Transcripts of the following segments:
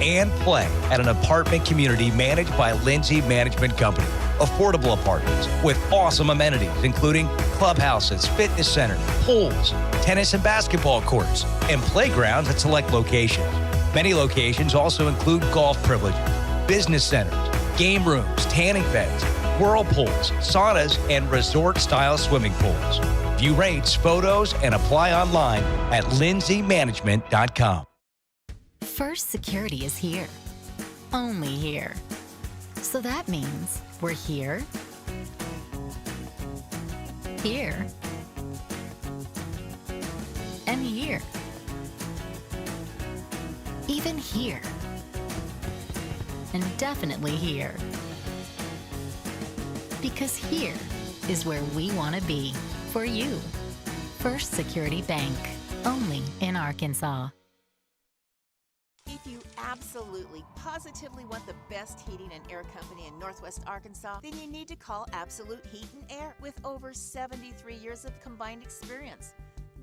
and play at an apartment community managed by Lindsay Management Company. Affordable apartments with awesome amenities, including clubhouses, fitness centers, pools, tennis and basketball courts, and playgrounds at select locations. Many locations also include golf privileges, business centers, game rooms, tanning beds, whirlpools, saunas, and resort-style swimming pools. View rates, photos, and apply online at lindsaymanagement.com. First Security is here. Only here. So that means we're here, here, and here. Even here. And definitely here. Because here is where we want to be for you. First Security Bank, only in Arkansas. If you absolutely, positively want the best heating and air company in Northwest Arkansas, then you need to call Absolute Heat and Air with over 73 years of combined experience.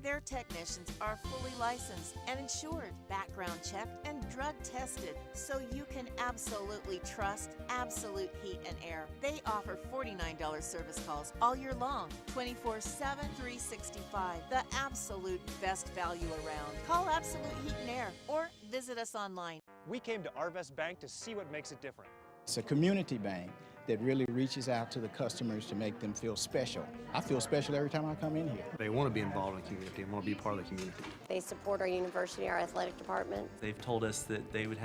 Their technicians are fully licensed and insured, background checked, and drug tested, so you can absolutely trust Absolute Heat and Air. They offer $49 service calls all year long, 24/7, 365. The absolute best value around. Call Absolute Heat and Air or visit us online. We came to Arvest Bank to see what makes it different. It's a community bank that really reaches out to the customers to make them feel special. I feel special every time I come in here. They want to be involved in the community and want to be part of the community. They support our university, our athletic department. They've told us that they could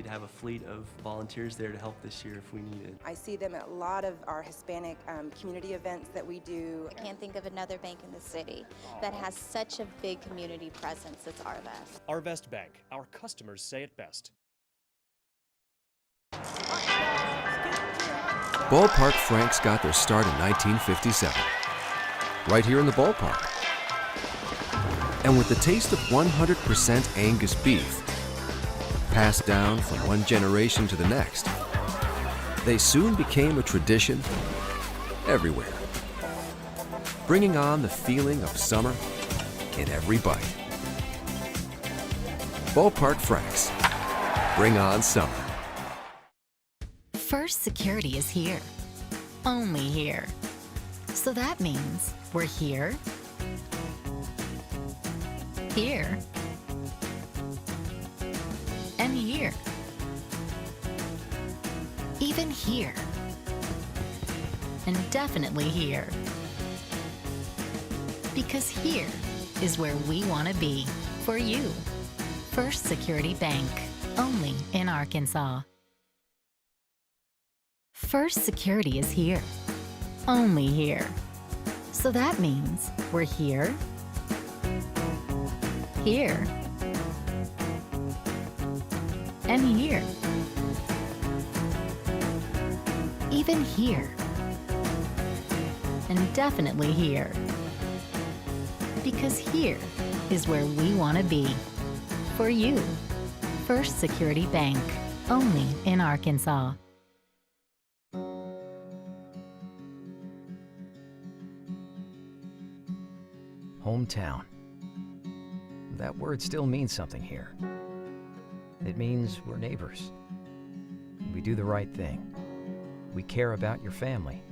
have a fleet of volunteers there to help this year if we needed. I see them at a lot of our Hispanic community events that we do. I can't think of another bank in the city that has such a big community presence as Arvest. Arvest Bank, our customers say it best. Ballpark Franks got their start in 1957, right here in the ballpark. And with the taste of 100% Angus beef, passed down from one generation to the next, they soon became a tradition everywhere, bringing on the feeling of summer in every bite. Ballpark Franks, bring on summer. First Security is here. Only here. So that means we're here, here, and here. Even here. And definitely here. Because here is where we want to be for you. First Security Bank, only in Arkansas. First Security is here. Only here. So that means we're here, here, and here. Even here. And definitely here. Because here is where we want to be for you. First Security Bank, only in Arkansas. Hometown. That word still means something here. It means we're neighbors. We do the right thing. We care about your family.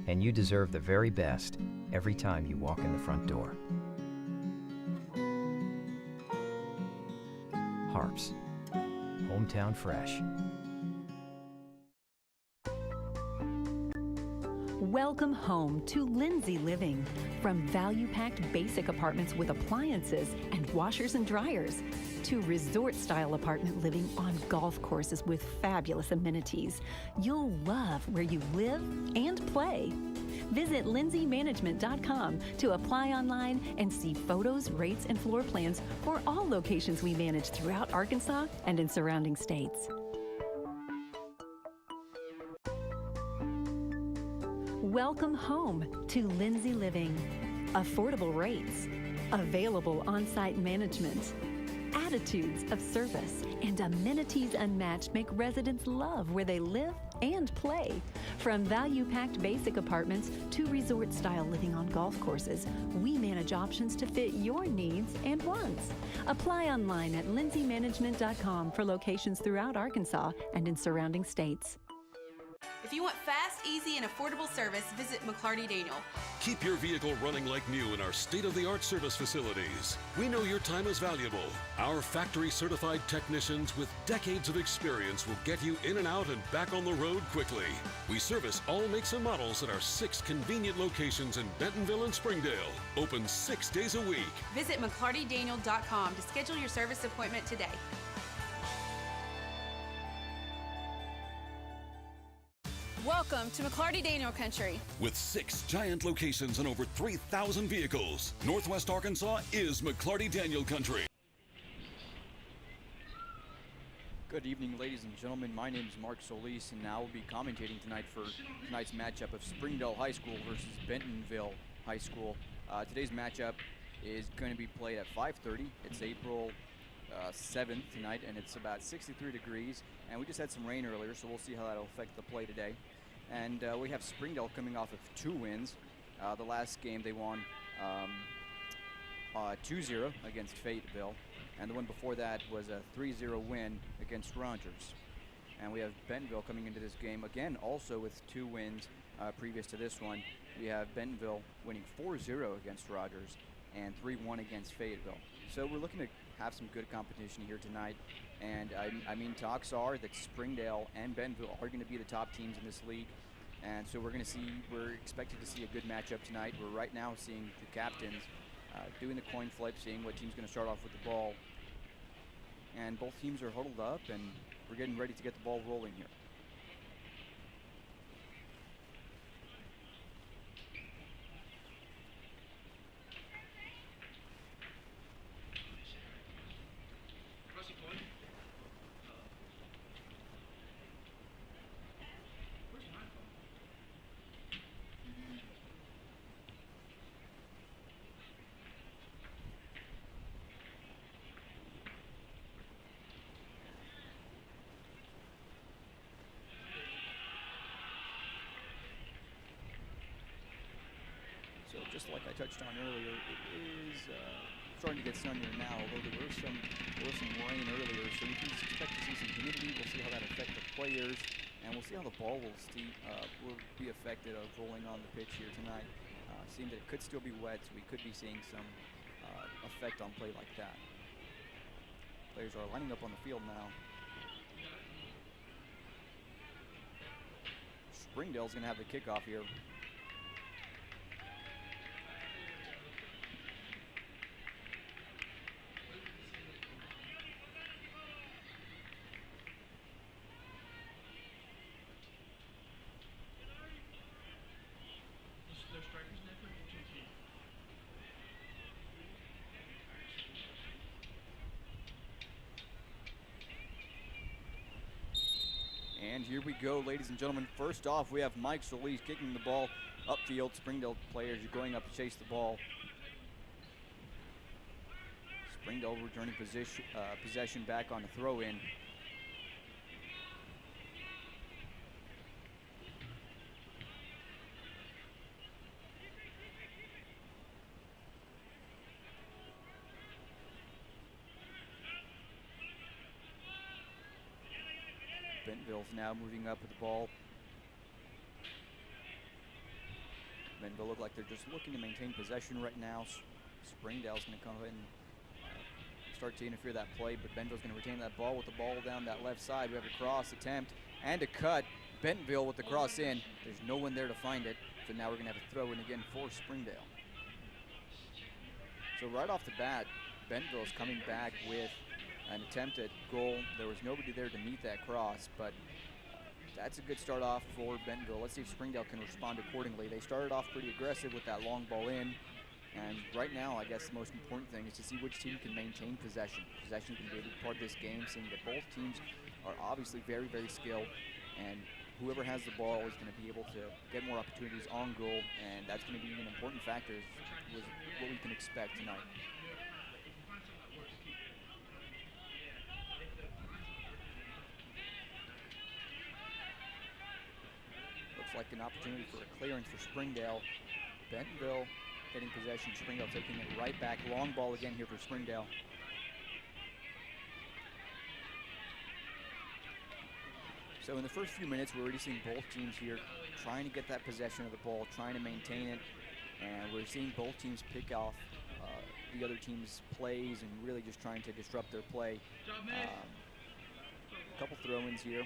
And you deserve the very best every time you walk in the front door. HAR-BER. Hometown Fresh. Welcome home to Lindsay Living. From value-packed basic apartments with appliances and washers and dryers to resort-style apartment living on golf courses with fabulous amenities, you'll love where you live and play. Visit lindsaymanagement.com to apply online and see photos, rates, and floor plans for all locations we manage throughout Arkansas and in surrounding states. Welcome home to Lindsay Living. Affordable rates, available on-site management, attitudes of service, and amenities unmatched make residents love where they live and play. From value-packed basic apartments to resort-style living on golf courses, we manage options to fit your needs and wants. Apply online at lindsaymanagement.com for locations throughout Arkansas and in surrounding states. If you want fast, easy, and affordable service, visit McClarty Daniel. Keep your vehicle running like new in our state-of-the-art service facilities. We know your time is valuable. Our factory-certified technicians with decades of experience will get you in and out and back on the road quickly. We service all makes and models at our 6 convenient locations in Bentonville and Springdale. Open 6 days a week. Visit McClartyDaniel.com to schedule your service appointment today. Welcome to McClarty Daniel Country. With 6 giant locations and over 3,000 vehicles, Northwest Arkansas is McClarty Daniel Country. Good evening, ladies and gentlemen. My name is Mark Solis, and I will be commentating tonight for tonight's matchup of Springdale High School versus Bentonville High School. Today's matchup is going to be played at 5:30. It's April 7th tonight, and it's about 63 degrees. And we just had some rain earlier, so we'll see how that'll affect the play today. And we have Springdale coming off of 2 wins. The last game they won 2-0 against Fayetteville, and the one before that was a 3-0 win against Rogers. And we have Bentonville coming into this game again, also with 2 wins previous to this one. We have Bentonville winning 4-0 against Rogers and 3-1 against Fayetteville. So we're looking to have some good competition here tonight. And I mean, talks are that Springdale and Bentonville are going to be the top teams in this league. And so we're expected to see a good matchup tonight. We're right now seeing the captains doing the coin flip, seeing what team's going to start off with the ball. And both teams are huddled up, and we're getting ready to get the ball rolling here. So just like I touched on earlier, it is starting to get sunnier now, although there was some rain earlier, so we can expect to see some humidity. We'll see how that affects the players, and we'll see how the ball will be affected of rolling on the pitch here tonight. Seeing that it could still be wet, so we could be seeing some effect on play like that. Players are lining up on the field now. Springdale's going to have the kickoff here. And here we go, ladies and gentlemen. First off, we have Mike Solis kicking the ball upfield. Springdale players are going up to chase the ball. Springdale returning possession back on the throw-in. Bentonville's now moving up with the ball. Bentonville look like they're just looking to maintain possession right now. Springdale's going to come in and start to interfere that play, but Bentonville's going to retain that ball with the ball down that left side. We have a cross attempt and a cut. Bentonville with the cross in. There's no one there to find it, so now we're going to have a throw in again for Springdale. So right off the bat, Bentonville's coming back with an attempt at goal. There was nobody there to meet that cross, but that's a good start off for Bentonville. Let's see if Springdale can respond accordingly. They started off pretty aggressive with that long ball in, and right now I guess the most important thing is to see which team can maintain possession. Possession can be a big part of this game, seeing that both teams are obviously very, very skilled, and whoever has the ball is going to be able to get more opportunities on goal, and that's going to be an important factor, was what we can expect tonight. looks like an opportunity for a clearance for Springdale. Bentonville getting possession, Springdale taking it right back. Long ball again here for Springdale. So in the first few minutes, we're already seeing both teams here trying to get that possession of the ball, trying to maintain it, and we're seeing both teams pick off the other team's plays and really just trying to disrupt their play. A couple throw-ins here.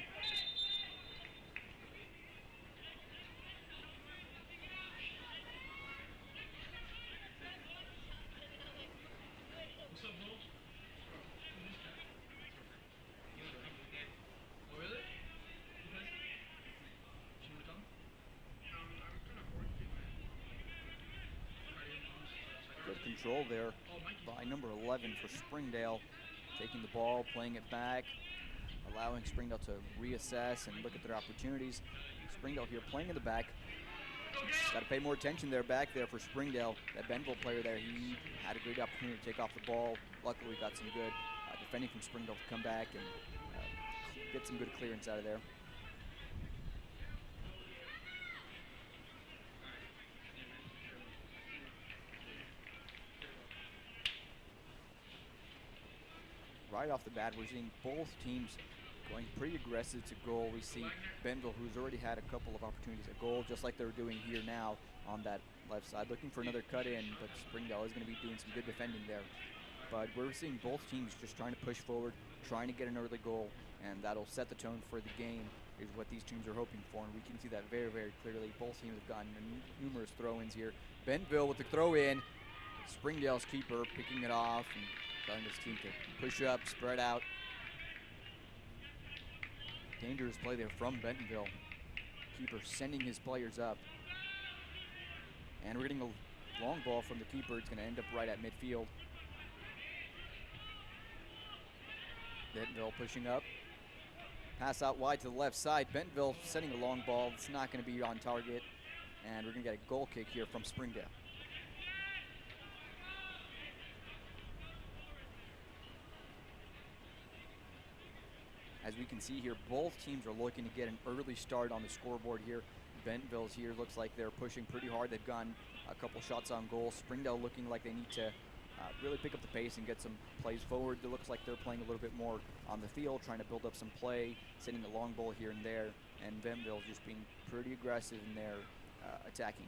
Good control there by number 11 for Springdale, taking the ball, playing it back, allowing Springdale to reassess and look at their opportunities. Springdale here playing in the back. Got to pay more attention there back there for Springdale. That Bentonville player there, he had a great opportunity to take off the ball. Luckily, we got some good defending from Springdale to come back and get some good clearance out of there. Right off the bat, we're seeing both teams going pretty aggressive to goal. We see Bentonville, who's already had a couple of opportunities at goal, just like they're doing here now on that left side, looking for another cut in, but Springdale is going to be doing some good defending there. But we're seeing both teams just trying to push forward, trying to get an early goal, and that'll set the tone for the game, is what these teams are hoping for, and we can see that very, very clearly. Both teams have gotten numerous throw-ins here. Bentonville with the throw-in, Springdale's keeper picking it off and telling this team to push up, spread out. Dangerous play there from Bentonville. Keeper sending his players up. And we're getting a long ball from the keeper. It's going to end up right at midfield. Bentonville pushing up. Pass out wide to the left side. Bentonville sending a long ball. It's not going to be on target. And we're going to get a goal kick here from Springdale. As we can see here, both teams are looking to get an early start on the scoreboard here. Bentonville's here looks like they're pushing pretty hard. They've gotten a couple shots on goal. Springdale looking like they need to really pick up the pace and get some plays forward. It looks like they're playing a little bit more on the field, trying to build up some play, sending a long ball here and there. And Bentonville's just being pretty aggressive in their attacking.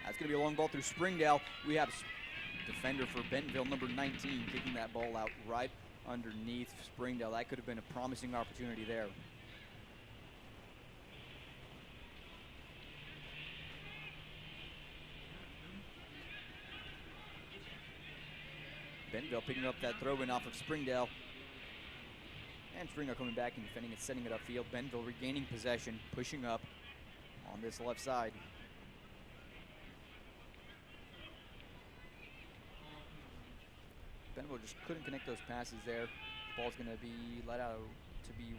That's going to be a long ball through Springdale. We have defender for Bentonville, number 19, kicking that ball out right underneath Springdale. That could have been a promising opportunity there. Bentonville picking up that throw-in off of Springdale. And Springdale coming back and defending it, sending it upfield. Bentonville regaining possession, pushing up on this left side. Bentonville just couldn't connect those passes there. The ball's going to be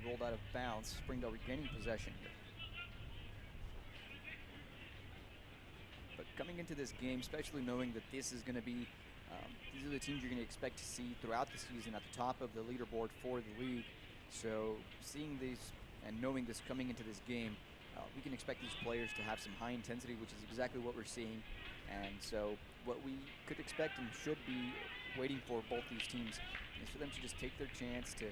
rolled out of bounds. Springdale regaining possession here. But coming into this game, especially knowing that this is going to be, these are the teams you're going to expect to see throughout the season at the top of the leaderboard for the league. So seeing these and knowing this coming into this game, we can expect these players to have some high intensity, which is exactly what we're seeing. And so what we could expect and should be waiting for both these teams is for them to just take their chance to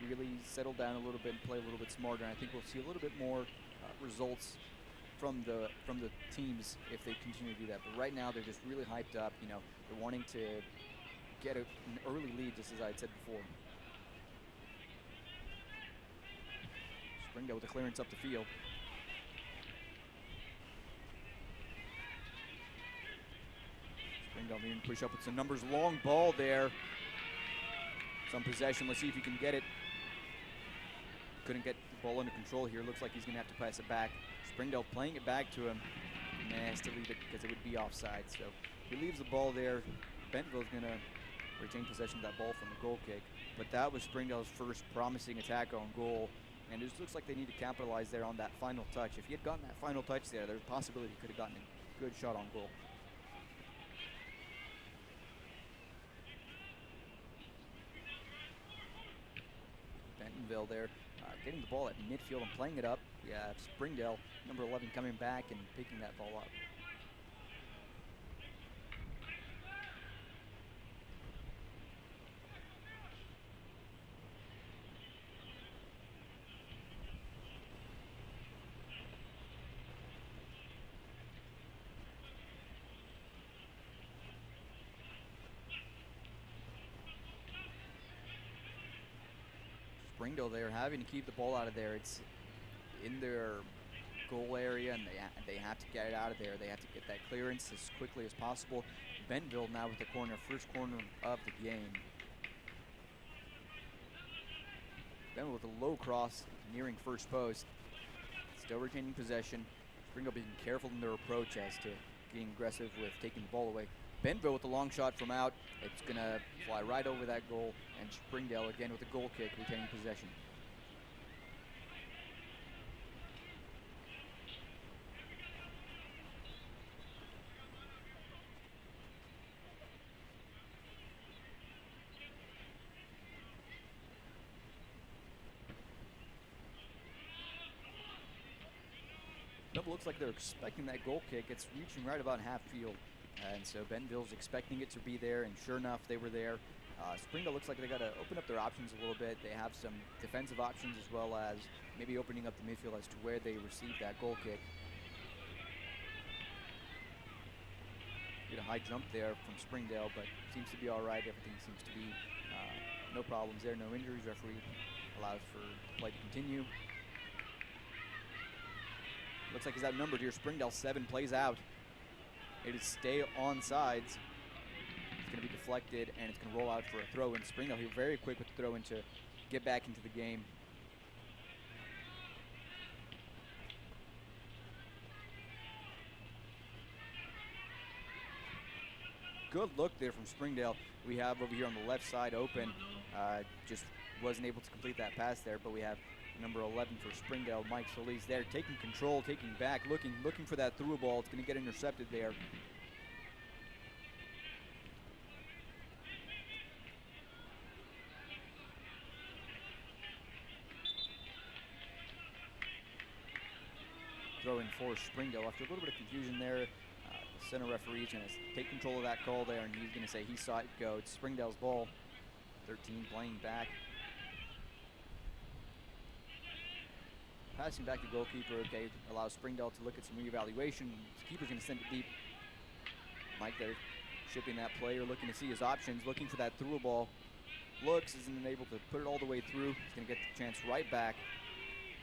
really settle down a little bit and play a little bit smarter. And I think we'll see a little bit more results from the teams if they continue to do that. But right now they're just really hyped up. You know, they're wanting to get an early lead, just as I had said before. Springdale with a clearance up the field. Springdale needing to push up with some numbers. Long ball there. Some possession. Let's see if he can get it. Couldn't get the ball under control here. Looks like he's going to have to pass it back. Springdale playing it back to him. has to leave it because it would be offside. So he leaves the ball there. Bentonville's going to retain possession of that ball from the goal kick. But that was Springdale's first promising attack on goal. And it just looks like they need to capitalize there on that final touch. If he had gotten that final touch there, there's a possibility he could have gotten a good shot on goal. Bentonville there getting the ball at midfield and playing it up. We have Springdale, number 11, coming back and picking that ball up. Springdale there having to keep the ball out of there. It's in their goal area and they have to get it out of there. They have to get that clearance as quickly as possible. Bentonville now with the corner, first corner of the game. Bentonville with a low cross nearing first post. Still retaining possession. Springdale being careful in their approach as to being aggressive with taking the ball away. Bentonville with the long shot from out. It's going to fly right over that goal. And Springdale again with a goal kick, retaining possession. Bentonville looks like they're expecting that goal kick. It's reaching right about half field. And so Bentonville's expecting it to be there, and sure enough, they were there. Springdale looks like they got to open up their options a little bit. They have some defensive options as well as maybe opening up the midfield as to where they receive that goal kick. Get a high jump there from Springdale, but seems to be all right. Everything seems to be no problems there, no injuries. Referee allows for the play to continue. Looks like he's outnumbered here. Springdale 7 plays out. It is stay on sides. It's going to be deflected, and it's going to roll out for a throw in. Springdale here very quick with the throw in to get back into the game. Good look there from Springdale. We have over here on the left side open. Just wasn't able to complete that pass there, but we have number 11 for Springdale, Mike Solis there, taking control, taking back, looking for that through ball. It's going to get intercepted there. Throw in for Springdale. After a little bit of confusion there, the center referee is going to take control of that call there, and he's going to say he saw it go. It's Springdale's ball. 13 playing back. Passing back to goalkeeper, okay, allows Springdale to look at some reevaluation. The keeper's going to send it deep. Mike there, shipping that player, looking to see his options, looking for that through ball. Looks, isn't able to put it all the way through. He's going to get the chance right back.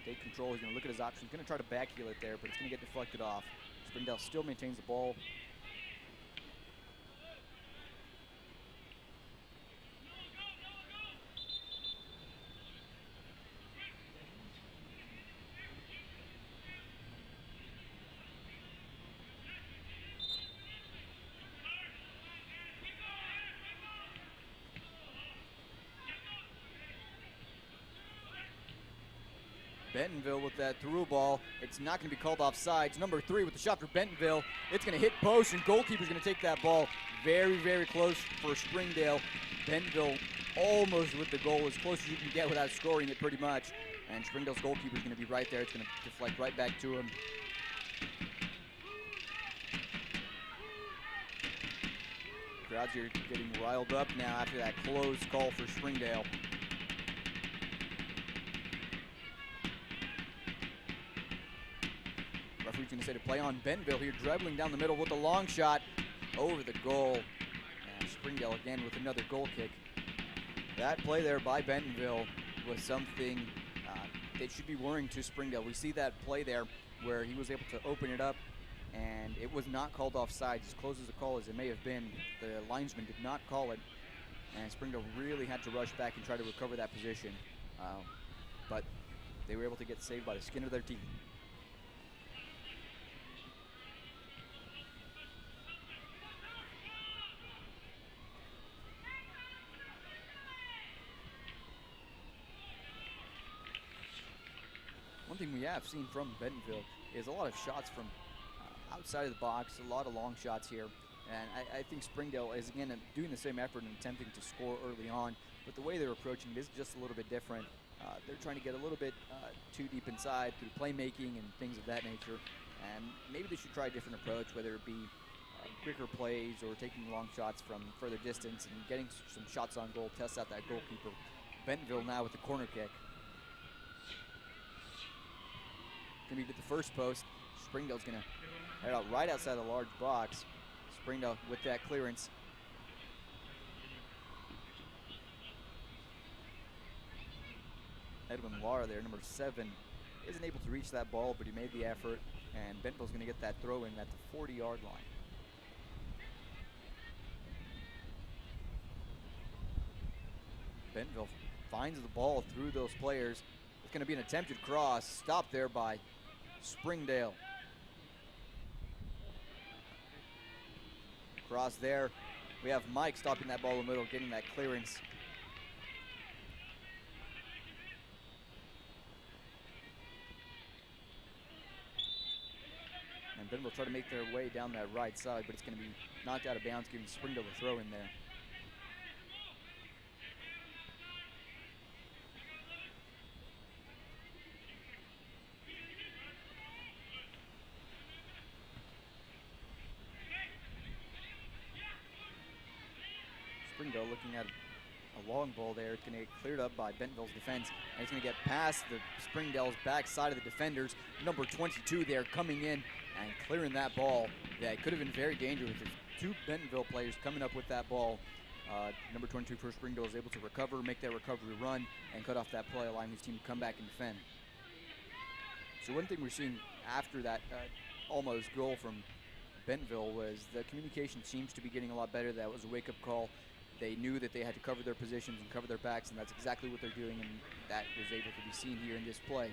Take control, he's going to look at his options. Going to try to backheel it there, but it's going to get deflected off. Springdale still maintains the ball. Bentonville with that through ball. It's not going to be called offsides. Number 3 with the shot for Bentonville. It's going to hit post, and goalkeeper's going to take that ball very, very close for Springdale. Bentonville almost with the goal, as close as you can get without scoring it pretty much. And Springdale's goalkeeper's going to be right there. It's going to deflect right back to him. Crowds here getting riled up now after that close call for Springdale. Referee's going to say to play on Bentonville here, dribbling down the middle with a long shot over the goal. And Springdale again with another goal kick. That play there by Bentonville was something that should be worrying to Springdale. We see that play there where he was able to open it up, and it was not called offside. As close as a call as it may have been, the linesman did not call it, and Springdale really had to rush back and try to recover that position. But they were able to get saved by the skin of their teeth. one thing we have seen from Bentonville is a lot of shots from outside of the box, a lot of long shots here. And I think Springdale is, again, doing the same effort and attempting to score early on, but the way they're approaching it is just a little bit different. They're trying to get a little bit too deep inside through playmaking and things of that nature. And maybe they should try a different approach, whether it be quicker plays or taking long shots from further distance and getting some shots on goal, test out that goalkeeper. Bentonville now with the corner kick. Gonna be to the first post. Springdale's gonna head out right outside the large box. Springdale with that clearance. Edwin Lara there, number 7, isn't able to reach that ball, but he made the effort, and Bentonville's gonna get that throw in at the 40-yard line. Bentonville finds the ball through those players. It's gonna be an attempted cross, stopped there by Springdale. Cross there. We have Mike stopping that ball in the middle, getting that clearance. And Bentonville try to make their way down that right side, but it's going to be knocked out of bounds, giving Springdale a throw in there. Springdale looking at a long ball there. It's going to get cleared up by Bentonville's defense, and it's going to get past the Springdale's back side of the defenders. Number 22 there coming in and clearing that ball. That could have been very dangerous if 2 Bentonville players coming up with that ball. Number 22 for Springdale is able to recover, make that recovery run, and cut off that play, allowing his team to come back and defend. So one thing we're seeing after that almost goal from Bentonville was the communication seems to be getting a lot better. That was a wake-up call. They knew that they had to cover their positions and cover their backs, and that's exactly what they're doing, and that was able to be seen here in this play.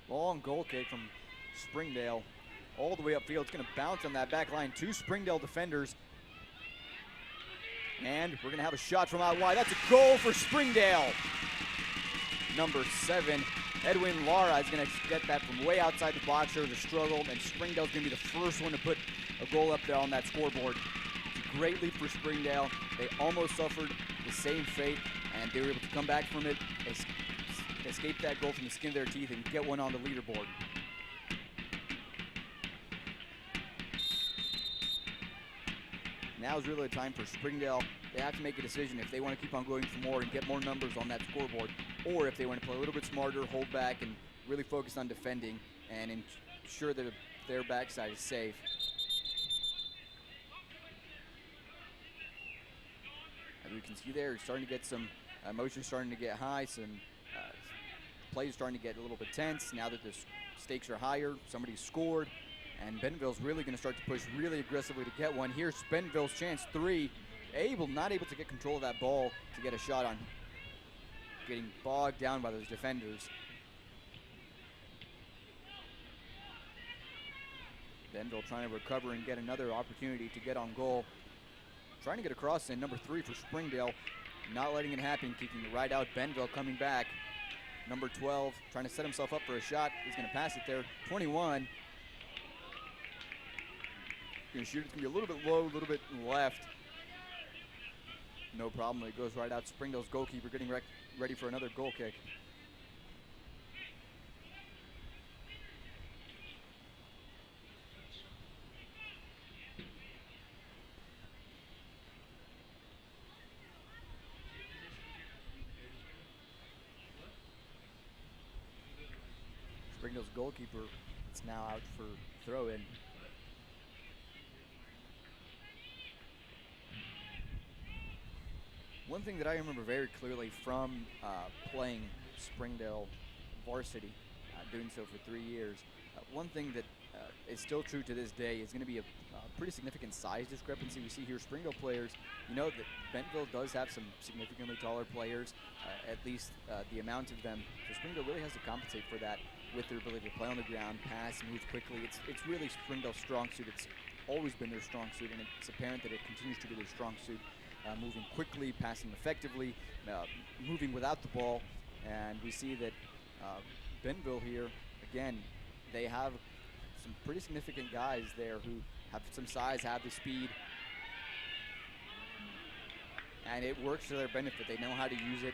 Long goal kick from Springdale all the way upfield. It's going to bounce on that back line. 2 Springdale defenders. And we're going to have a shot from out wide. That's a goal for Springdale. Number 7, Edwin Lara is going to get that from way outside the box. There was a struggle, and Springdale's going to be the first one to put a goal up there on that scoreboard. It's a great lead for Springdale. They almost suffered the same fate, and they were able to come back from it, escape that goal from the skin of their teeth, and get one on the leaderboard. Now is really the time for Springdale. They have to make a decision if they want to keep on going for more and get more numbers on that scoreboard, or if they want to play a little bit smarter, hold back, and really focus on defending and ensure that their backside is safe. As we can see there, you're starting to get some emotion starting to get high, some plays starting to get a little bit tense. Now that the stakes are higher, somebody scored, and Bentonville's really going to start to push really aggressively to get one. Here's Bentonville's chance, 3. Not able to get control of that ball to get a shot on. Getting bogged down by those defenders. Bentonville trying to recover and get another opportunity to get on goal. Trying to get across in number 3 for Springdale. Not letting it happen, kicking it right out. Bentonville coming back. Number 12 trying to set himself up for a shot. He's going to pass it there. 21. Going to shoot. It's going to be a little bit low, a little bit left. No problem. It goes right out. Springdale's goalkeeper getting ready for another goal kick. Springdale's goalkeeper is now out for throw-in. One thing that I remember very clearly from playing Springdale varsity, doing so for 3 years, one thing that is still true to this day is going to be a pretty significant size discrepancy. We see here Springdale players, you know that Bentonville does have some significantly taller players, at least the amount of them. So Springdale really has to compensate for that with their ability to play on the ground, pass, move quickly. It's really Springdale's strong suit. It's always been their strong suit, and it's apparent that it continues to be their strong suit. Moving quickly, passing effectively, moving without the ball, and we see that Bentonville here, again, they have some pretty significant guys there who have some size, have the speed, and it works to their benefit. They know how to use it,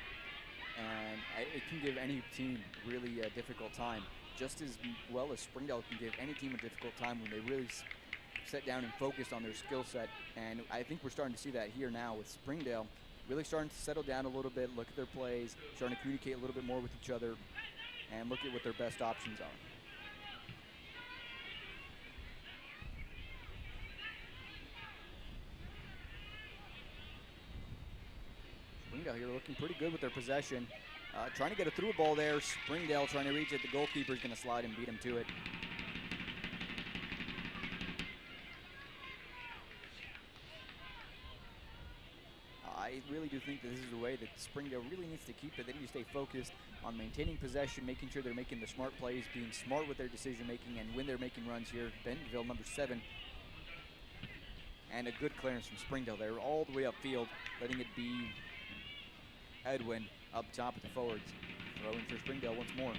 and it can give any team really a difficult time, just as well as Springdale can give any team a difficult time when they really sit down and focus on their skill set. And I think we're starting to see that here now with Springdale really starting to settle down a little bit, look at their plays, starting to communicate a little bit more with each other, and look at what their best options are. Springdale here looking pretty good with their possession. Trying to get a through ball there. Springdale trying to reach it. The goalkeeper's going to slide and beat him to it. I really do think that this is the way that Springdale really needs to keep it. They need to stay focused on maintaining possession, making sure they're making the smart plays, being smart with their decision making, and when they're making runs here. Bentonville, number 7. And a good clearance from Springdale. They're all the way upfield, letting it be Edwin up top at the forwards. Throwing for Springdale once more.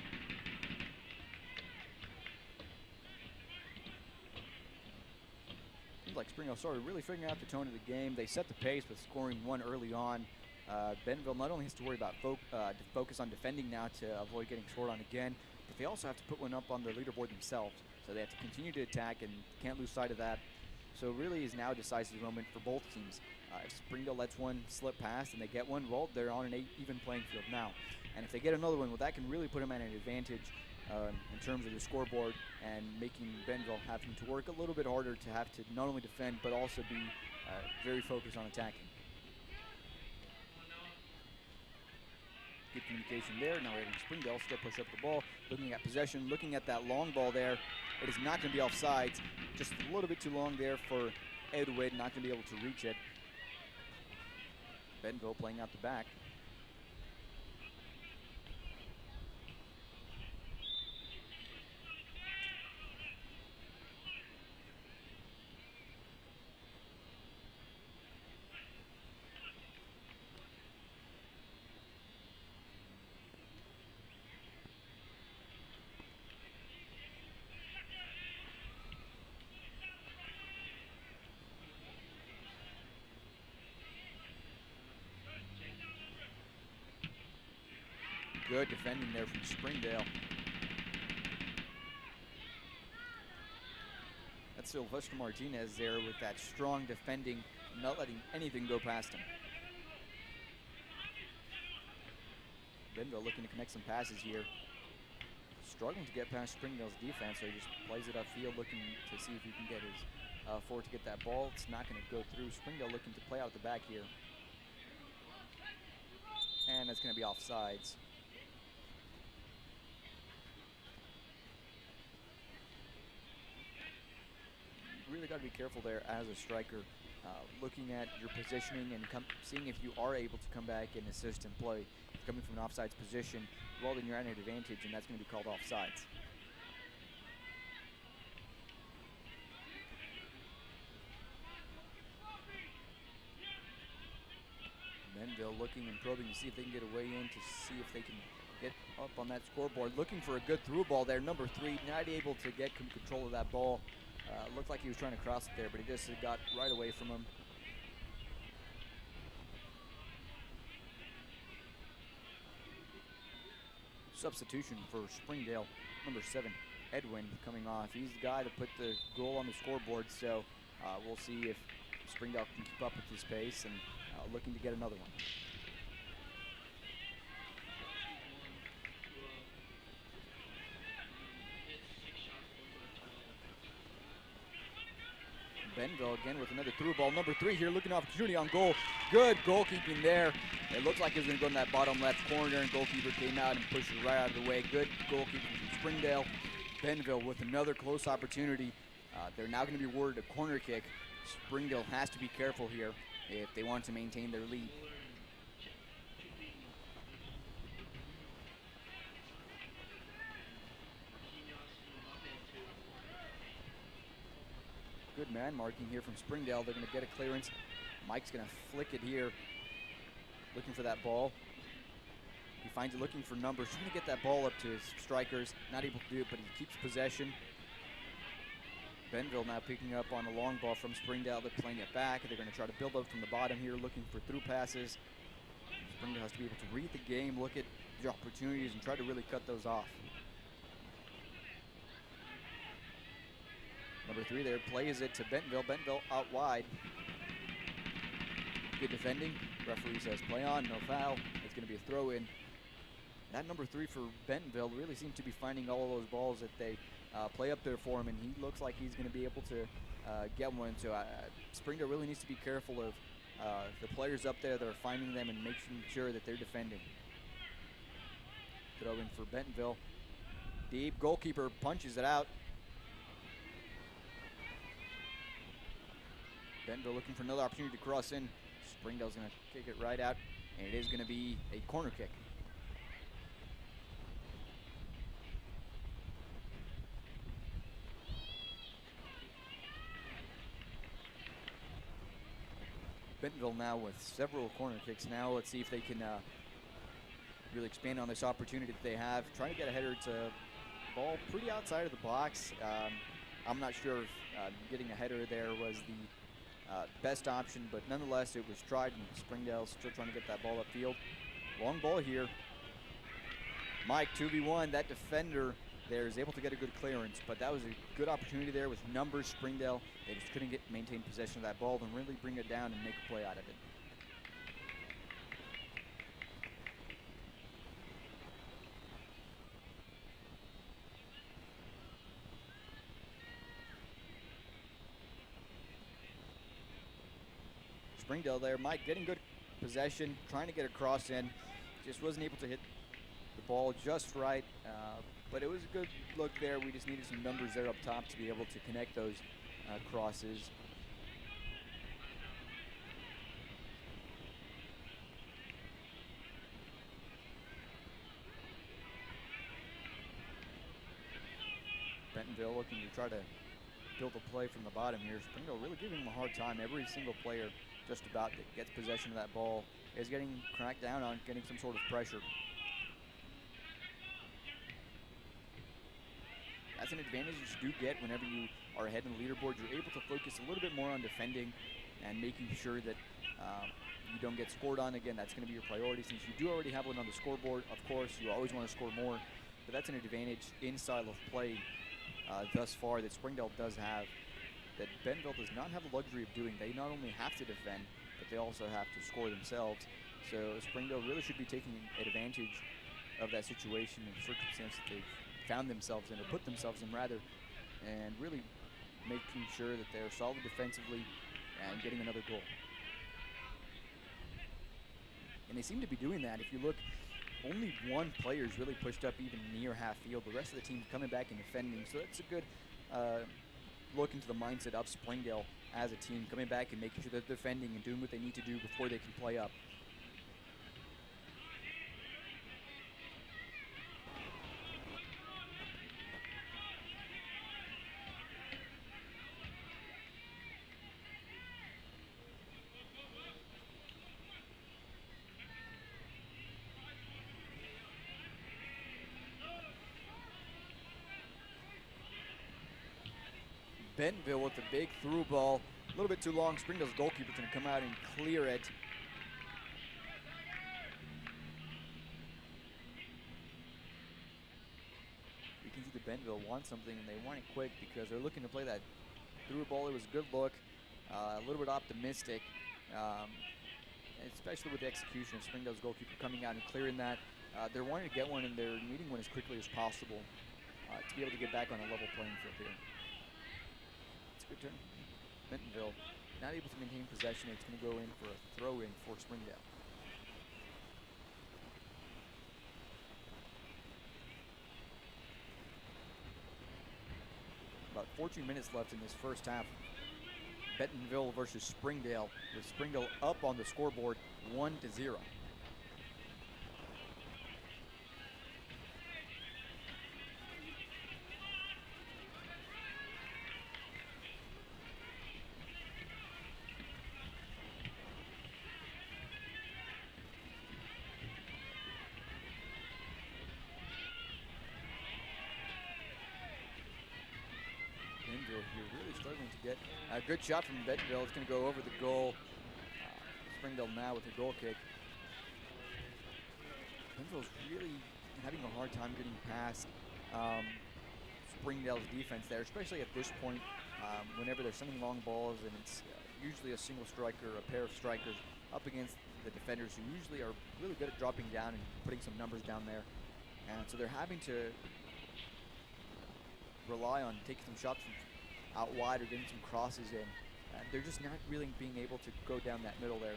Seems like Springdale started really figuring out the tone of the game. They set the pace with scoring one early on. Bentonville not only has to worry about focus on defending now to avoid getting scored on again, but they also have to put one up on the leaderboard themselves. So they have to continue to attack and can't lose sight of that. So it really is now a decisive moment for both teams. If Springdale lets one slip past and they get one, well, they're on an even playing field now. And if they get another one, well, that can really put them at an advantage in terms of the scoreboard and making Bentonville having to work a little bit harder to have to not only defend but also be very focused on attacking. Good communication there. Now we're having Springdale still push up the ball, looking at possession, looking at that long ball there. It is not going to be offsides. Just a little bit too long there for Edwin, not going to be able to reach it. Bentonville playing out the back. Good defending there from Springdale. That's Sylvester Martinez there with that strong defending, not letting anything go past him. Bentonville looking to connect some passes here. Struggling to get past Springdale's defense, so he just plays it upfield, looking to see if he can get his forward to get that ball. It's not going to go through. Springdale looking to play out the back here. And that's going to be offsides. Really got to be careful there as a striker, looking at your positioning and seeing if you are able to come back and assist and play. Coming from an offsides position, well, then you're at an advantage, and that's going to be called offsides. Bentonville looking and probing to see if they can get a way in, to see if they can get up on that scoreboard. Looking for a good through ball there. Number 3, not able to get control of that ball. Looked like he was trying to cross it there, but he just got right away from him. Substitution for Springdale, number 7, Edwin, coming off. He's the guy that put the goal on the scoreboard, so we'll see if Springdale can keep up with his pace and looking to get another one. Bentonville again with another through ball. Number 3 here looking opportunity on goal. Good goalkeeping there. It looked like he was going to go in that bottom left corner, and goalkeeper came out and pushed it right out of the way. Good goalkeeping from Springdale. Bentonville with another close opportunity. They're now going to be awarded a corner kick. Springdale has to be careful here if they want to maintain their lead. good man marking here from Springdale. They're going to get a clearance. Mike's going to flick it here, looking for that ball. He finds it looking for numbers, trying to get that ball up to his strikers. Not able to do it, but he keeps possession. Bentonville now picking up on the long ball from Springdale. They're playing it back. They're going to try to build up from the bottom here, looking for through passes. Springdale has to be able to read the game, look at the opportunities, and try to really cut those off. Number 3 there plays it to Bentonville. Bentonville out wide. Good defending. Referee says play on, no foul. It's going to be a throw in. That number 3 for Bentonville really seems to be finding all of those balls that they play up there for him, and he looks like he's going to be able to get one. So Springdale really needs to be careful of the players up there that are finding them and making sure that they're defending. Throw in for Bentonville. Deep, goalkeeper punches it out. Bentonville looking for another opportunity to cross in. Springdale's going to kick it right out, and it is going to be a corner kick. Bentonville now with several corner kicks now. Let's see if they can really expand on this opportunity that they have. Trying to get a header to ball pretty outside of the box. I'm not sure if getting a header there was the best option, but nonetheless it was tried, and Springdale's still trying to get that ball upfield. Long ball here. Mike, 2v1. That defender there is able to get a good clearance, but that was a good opportunity there with numbers. Springdale, they just couldn't maintain possession of that ball and really bring it down and make a play out of it. Springdale there, Mike getting good possession, trying to get a cross in, just wasn't able to hit the ball just right, but it was a good look there. We just needed some numbers there up top to be able to connect those crosses. Bentonville looking to try to build a play from the bottom here. Springdale really giving him a hard time. Every single player just about that gets possession of that ball is getting cracked down on, getting some sort of pressure. That's an advantage you do get whenever you are ahead in the leaderboard. You're able to focus a little bit more on defending and making sure that you don't get scored on. Again, that's going to be your priority. Since you do already have one on the scoreboard, of course, you always want to score more, but that's an advantage in style of play thus far that Springdale does have, that Bentonville does not have the luxury of doing. They not only have to defend, but they also have to score themselves. So Springdale really should be taking advantage of that situation and circumstance that they've found themselves in, or put themselves in rather, and really making sure that they're solid defensively and getting another goal. And they seem to be doing that. If you look, only one player is really pushed up even near half field. The rest of the team coming back and defending. So that's a good look into the mindset of Springdale as a team, coming back and making sure they're defending and doing what they need to do before they can play up. Bentonville with the big through ball, a little bit too long. Springdale's goalkeeper's going to come out and clear it. You can see the Bentonville want something, and they want it quick because they're looking to play that through ball. It was a good look, a little bit optimistic, especially with the execution of Springdale's goalkeeper coming out and clearing that. They're wanting to get one, and they're needing one as quickly as possible to be able to get back on a level playing field here. Good turn. Bentonville not able to maintain possession. It's going to go in for a throw-in for Springdale. About 14 minutes left in this first half. Bentonville versus Springdale, with Springdale up on the scoreboard 1-0. Bentonville here really struggling to get a good shot from Bentonville. It's going to go over the goal. Springdale now with a goal kick. Bentonville's really having a hard time getting past Springdale's defense there, especially at this point whenever they're sending long balls and it's usually a single striker, a pair of strikers up against the defenders who usually are really good at dropping down and putting some numbers down there. And so they're having to rely on taking some shots from out wide or getting some crosses in. They're just not really being able to go down that middle there.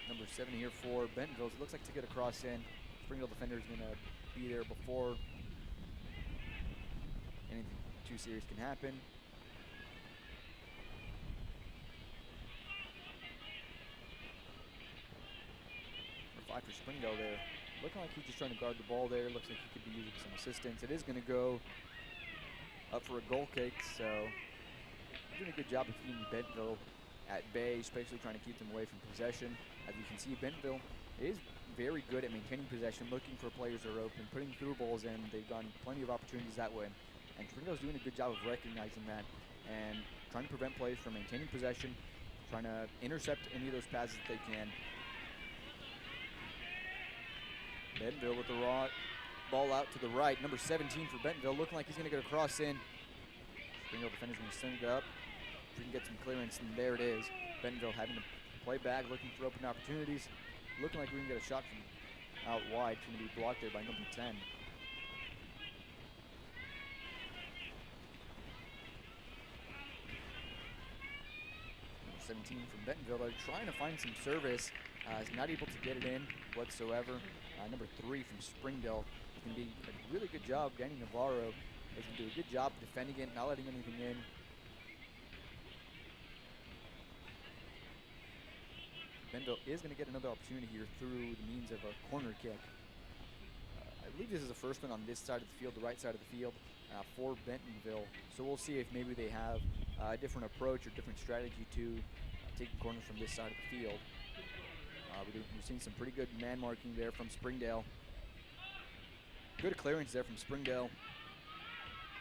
Number 7 here for Bentonville. It looks like to get a cross in. Springdale defender is going to be there before anything too serious can happen. Number 5 for Springdale there. Looking like he's just trying to guard the ball there. Looks like he could be using some assistance. It is going to go up for a goal kick, so doing a good job of keeping Bentonville at bay, especially trying to keep them away from possession. As you can see, Bentonville is very good at maintaining possession, looking for players that are open, putting through balls in. They've gotten plenty of opportunities that way. And Springdale's doing a good job of recognizing that and trying to prevent plays from maintaining possession, trying to intercept any of those passes that they can. Bentonville with the raw ball out to the right. Number 17 for Bentonville, looking like he's going to get a cross in. Springdale defender's going to send it up. If we can get some clearance, and there it is. Bentonville having to play back, looking for open opportunities. Looking like we can get a shot from out wide. It's going to be blocked there by number 10. Number 17 from Bentonville. They're trying to find some service. Is not able to get it in whatsoever. Number 3 from Springdale is going to be a really good job. Danny Navarro is going to do a good job defending it, not letting anything in. Bentonville is going to get another opportunity here through the means of a corner kick. I believe this is the first one on this side of the field, the right side of the field for Bentonville. So we'll see if maybe they have a different approach or different strategy to take the corner from this side of the field. We've seen some pretty good man marking there from Springdale. Good clearance there from Springdale.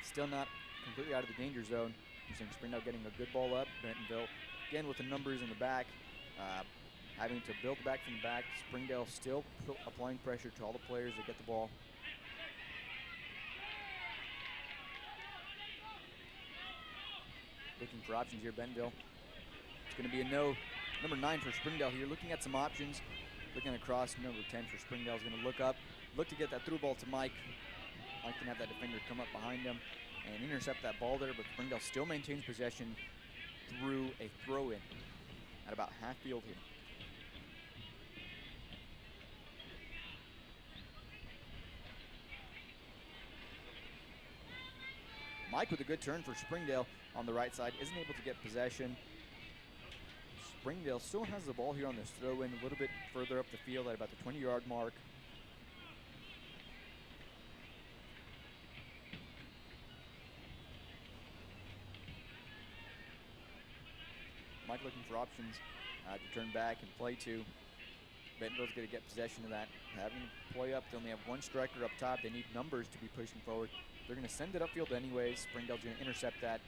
Still not completely out of the danger zone. You're seeing Springdale getting a good ball up. Bentonville, again with the numbers in the back, having to build back from the back. Springdale still applying pressure to all the players that get the ball. Looking for options here, Bentonville. It's going to be a no. Number 9 for Springdale here, looking at some options. Looking across, number 10 for Springdale is going to look up. Look to get that through ball to Mike. Mike can have that defender come up behind him and intercept that ball there, but Springdale still maintains possession through a throw-in at about half field here. Mike with a good turn for Springdale on the right side, isn't able to get possession. Springdale still has the ball here on this throw-in a little bit further up the field at about the 20-yard mark. Mike looking for options to turn back and play to. Bentonville's going to get possession of that. Having to play up, they only have one striker up top. They need numbers to be pushing forward. They're going to send it upfield anyways. Springdale's going to intercept that.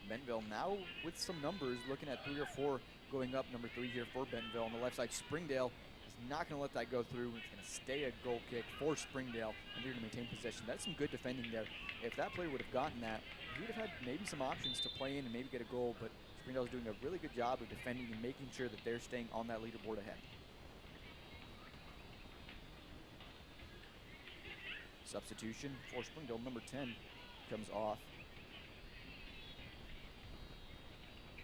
Bentonville now with some numbers, looking at 3 or 4 going up. Number 3 here for Bentonville on the left side. Springdale is not going to let that go through. It's going to stay a goal kick for Springdale, and they're going to maintain possession. That's some good defending there. If that player would have gotten that, he would have had maybe some options to play in and maybe get a goal, but Springdale's doing a really good job of defending and making sure that they're staying on that leaderboard ahead. Substitution for Springdale, number 10 comes off.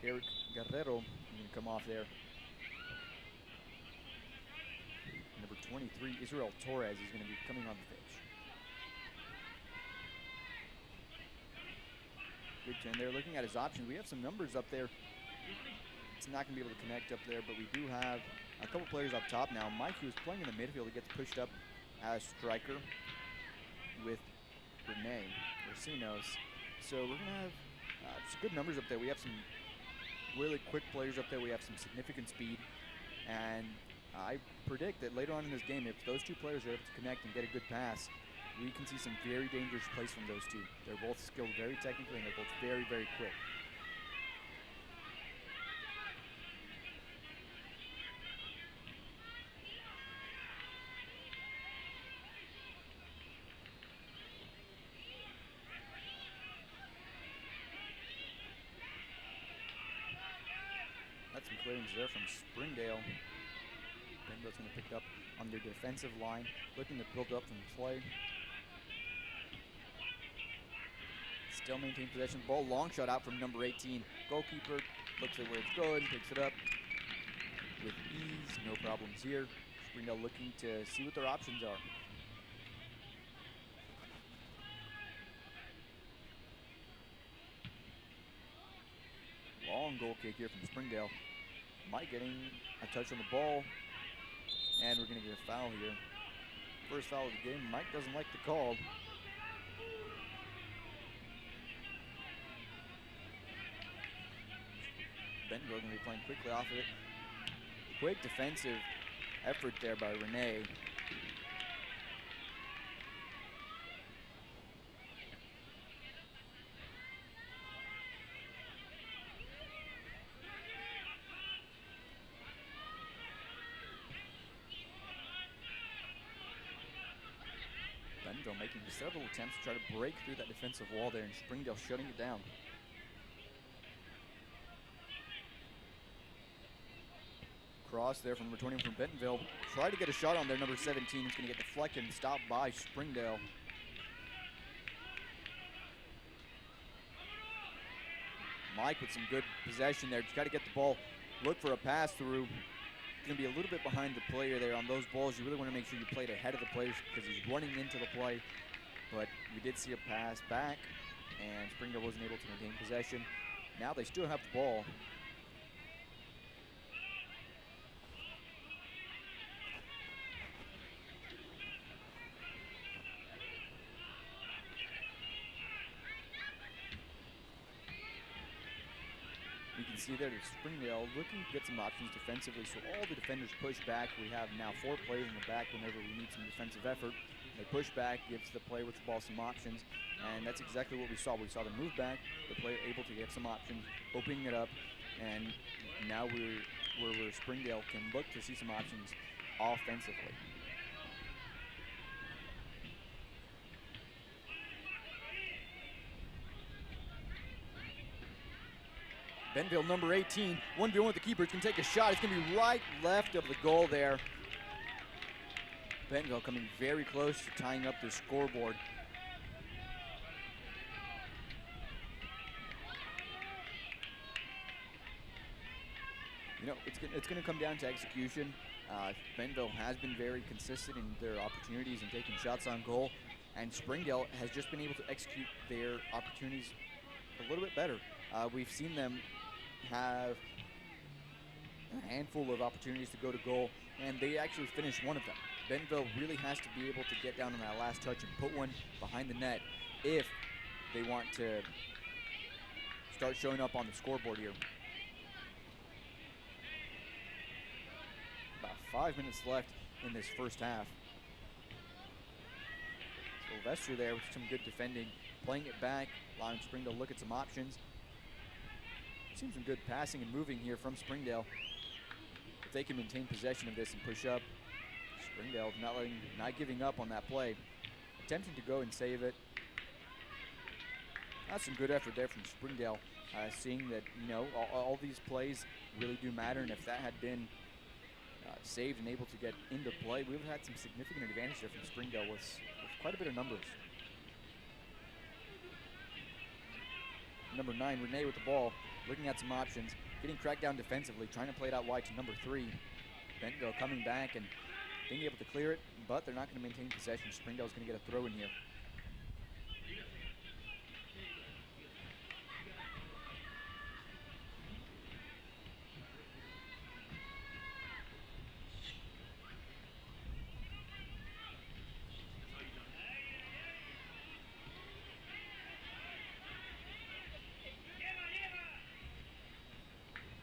Eric Guerrero going to come off there. Number 23, Israel Torres, is going to be coming on the pitch. Good turn there. Looking at his options, we have some numbers up there. It's not going to be able to connect up there, but we do have a couple players up top now. Mike, who is playing in the midfield, he gets pushed up as striker with Rene Racinos. So we're going to have some good numbers up there. We have some really quick players up there. We have some significant speed, and I predict that later on in this game, if those two players are able to connect and get a good pass, we can see some very dangerous plays from those two. They're both skilled very technically, and they're both very, very quick. That's some clearance there from Springdale. Bentonville's going to pick it up on their defensive line, looking to build up from the play. Still maintain possession of the ball. Long shot out from number 18. Goalkeeper looks at where it's going, picks it up with ease. No problems here. Springdale looking to see what their options are. Long goal kick here from Springdale. Mike getting a touch on the ball, and we're going to get a foul here. First foul of the game. Mike doesn't like the call. Bentonville going to be playing quickly off of it. Quick defensive effort there by Renee. Bentonville making several attempts to try to break through that defensive wall there, and Springdale shutting it down. Cross there from returning from Bentonville. Try to get a shot on there, number 17. It's going to get deflected and stopped by Springdale. Mike with some good possession there. Just got to get the ball, look for a pass through. Going to be a little bit behind the player there on those balls. You really want to make sure you play it ahead of the players because he's running into the play. But we did see a pass back, and Springdale wasn't able to maintain possession. Now they still have the ball. You can see there that Springdale looking to get some options defensively, so all the defenders push back. We have now 4 players in the back whenever we need some defensive effort. They push back, gives the player with the ball some options, and that's exactly what we saw. We saw them move back, the player able to get some options, opening it up, and now we're where Springdale can look to see some options offensively. Bentonville, number 18, 1v1 with the keeper. He's going to take a shot. It's going to be right left of the goal there. Bentonville coming very close to tying up the scoreboard. You know, it's going to come down to execution. Bentonville has been very consistent in their opportunities and taking shots on goal, and Springdale has just been able to execute their opportunities a little bit better. We've seen them have a handful of opportunities to go to goal, and they actually finished one of them. Bentonville really has to be able to get down on that last touch and put one behind the net if they want to start showing up on the scoreboard here. About 5 minutes left in this first half. Sylvester there with some good defending, playing it back, allowing Springdale to look at some options. Seen some good passing and moving here from Springdale. If they can maintain possession of this and push up, Springdale not giving up on that play. Attempting to go and save it. That's some good effort there from Springdale, seeing that, you know, all these plays really do matter, and if that had been saved and able to get into play, we would have had some significant advantage there from Springdale with quite a bit of numbers. Number 9, Renee with the ball, looking at some options, getting cracked down defensively, trying to play it out wide to number 3. Bentonville coming back and being able to clear it, but they're not going to maintain possession. Springdale's going to get a throw in here.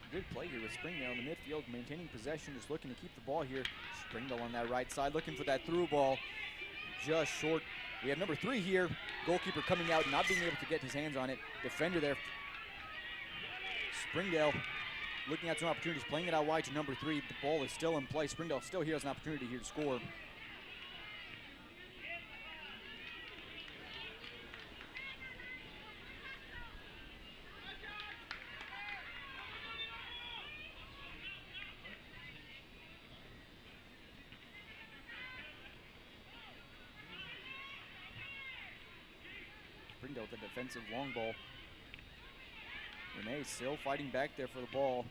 Good play here with Springdale in the midfield, maintaining possession, just looking to keep the ball here. Springdale on that right side, looking for that through ball. Just short We have number 3 here. Goalkeeper coming out, not being able to get his hands on it. Defender there. Springdale looking at some opportunities, playing it out wide to number 3. The ball is still in play. Springdale still here has an opportunity here to score. Springdale with the defensive long ball. Renee still fighting back there for the ball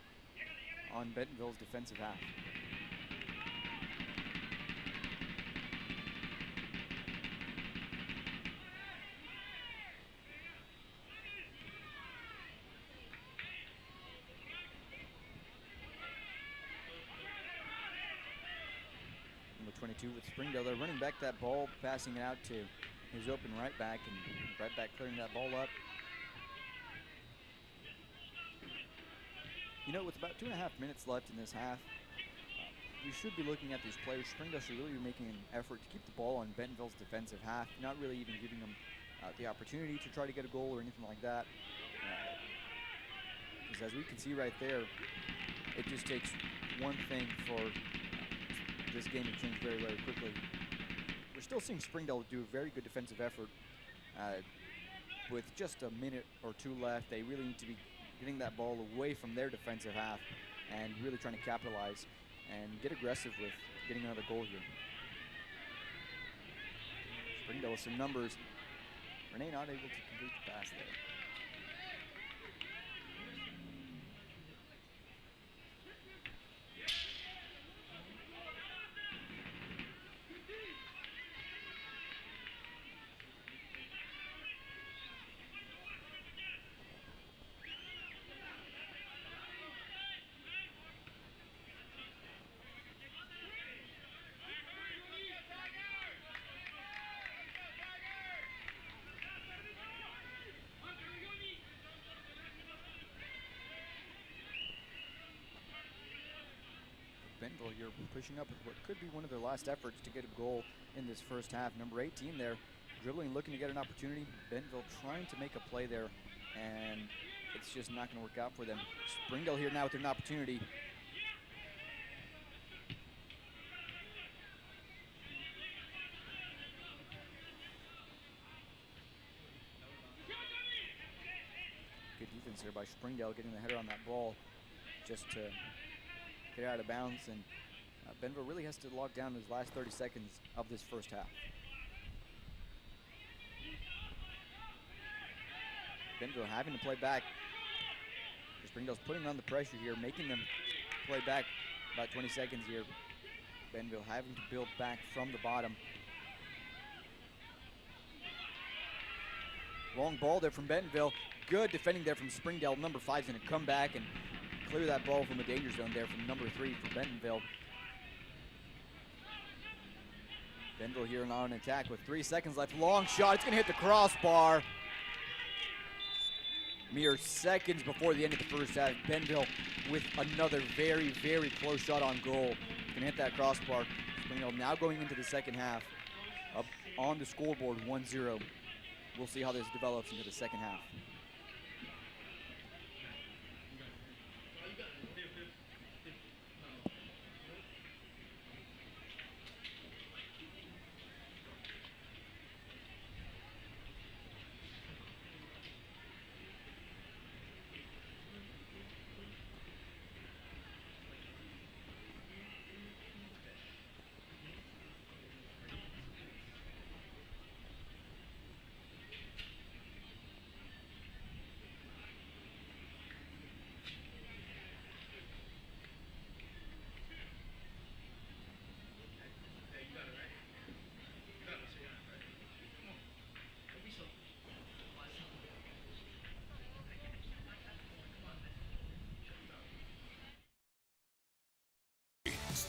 on Bentonville's defensive half. Number 22 with Springdale. They're running back that ball, passing it out to his open right back, and right back clearing that ball up. You know, with about 2.5 minutes left in this half, we should be looking at these players. Springdale should really be making an effort to keep the ball on Bentonville's defensive half, not really even giving them the opportunity to try to get a goal or anything like that. Because as we can see right there, it just takes one thing for this game to change very, very quickly. We're still seeing Springdale do a very good defensive effort. With just a minute or 2 left, they really need to be getting that ball away from their defensive half and really trying to capitalize and get aggressive with getting another goal here. Springdale with some numbers. Renee not able to complete the pass there. Bentonville here pushing up with what could be one of their last efforts to get a goal in this first half. Number 18 there, dribbling, looking to get an opportunity. Bentonville trying to make a play there, and it's just not going to work out for them. Springdale here now with an opportunity. Good defense there by Springdale, getting the header on that ball just to get out of bounds, and Bentonville really has to lock down his last 30 seconds of this first half. Bentonville having to play back. Springdale's putting on the pressure here, making them play back about 20 seconds here. Bentonville having to build back from the bottom. Long ball there from Bentonville. Good defending there from Springdale. Number 5's going to come back and clear that ball from the danger zone there from number 3 for Bentonville. Bentonville here on an attack with 3 seconds left. Long shot, it's gonna hit the crossbar. Mere seconds before the end of the first half, Bentonville with another very, very close shot on goal. Gonna hit that crossbar. Springdale now going into the second half, up on the scoreboard 1-0. We'll see how this develops into the second half.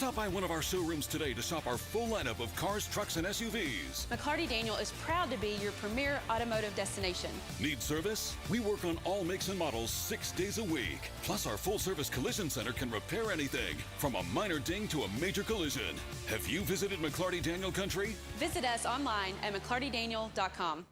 Stop by one of our showrooms today to shop our full lineup of cars, trucks, and SUVs. McClarty Daniel is proud to be your premier automotive destination. Need service? We work on all makes and models 6 days a week. Plus, our full-service collision center can repair anything, from a minor ding to a major collision. Have you visited McClarty Daniel Country? Visit us online at McClartyDaniel.com.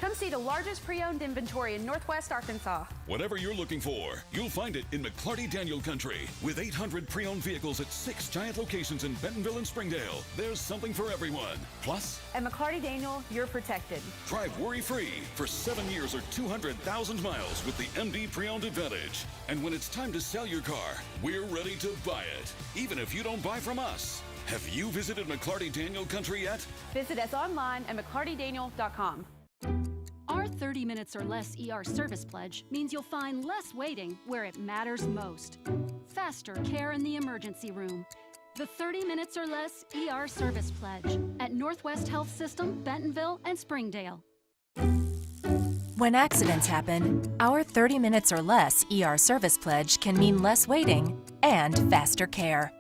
Come see the largest pre-owned inventory in Northwest Arkansas. Whatever you're looking for, you'll find it in McClarty Daniel Country. With 800 pre-owned vehicles at 6 giant locations in Bentonville and Springdale, there's something for everyone. Plus, At McClarty Daniel, you're protected. drive worry-free for 7 years or 200,000 miles with the MD Pre-Owned Advantage. And when it's time to sell your car, we're ready to buy it, even if you don't buy from us. Have you visited McClarty Daniel Country yet? Visit us online at McClartyDaniel.com. Our 30 minutes or less ER service pledge means you'll find less waiting where it matters most. Faster care in the emergency room. The 30 minutes or less ER service pledge at Northwest Health System, Bentonville, and Springdale. When accidents happen, our 30 minutes or less ER service pledge can mean less waiting and faster care.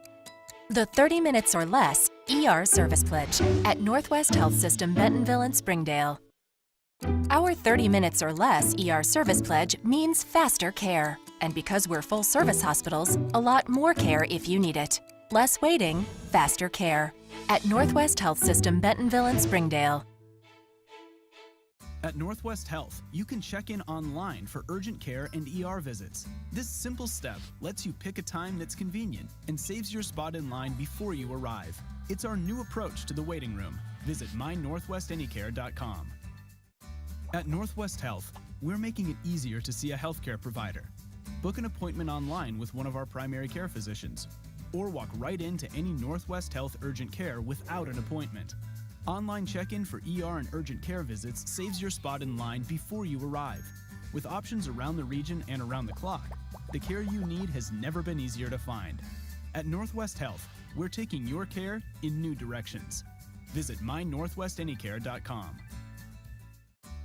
The 30 minutes or less ER service pledge at Northwest Health System, Bentonville, and Springdale. Our 30 minutes or less ER service pledge means faster care. And because we're full-service hospitals, a lot more care if you need it. Less waiting, faster care. At Northwest Health System, Bentonville, and Springdale. At Northwest Health, you can check in online for urgent care and ER visits. This simple step lets you pick a time that's convenient and saves your spot in line before you arrive. It's our new approach to the waiting room. Visit mynorthwestanycare.com. At Northwest Health, we're making it easier to see a healthcare provider. Book an appointment online with one of our primary care physicians, or walk right into any Northwest Health urgent care without an appointment. Online check-in for ER and urgent care visits saves your spot in line before you arrive. With options around the region and around the clock, the care you need has never been easier to find. At Northwest Health, we're taking your care in new directions. Visit mynorthwestanycare.com.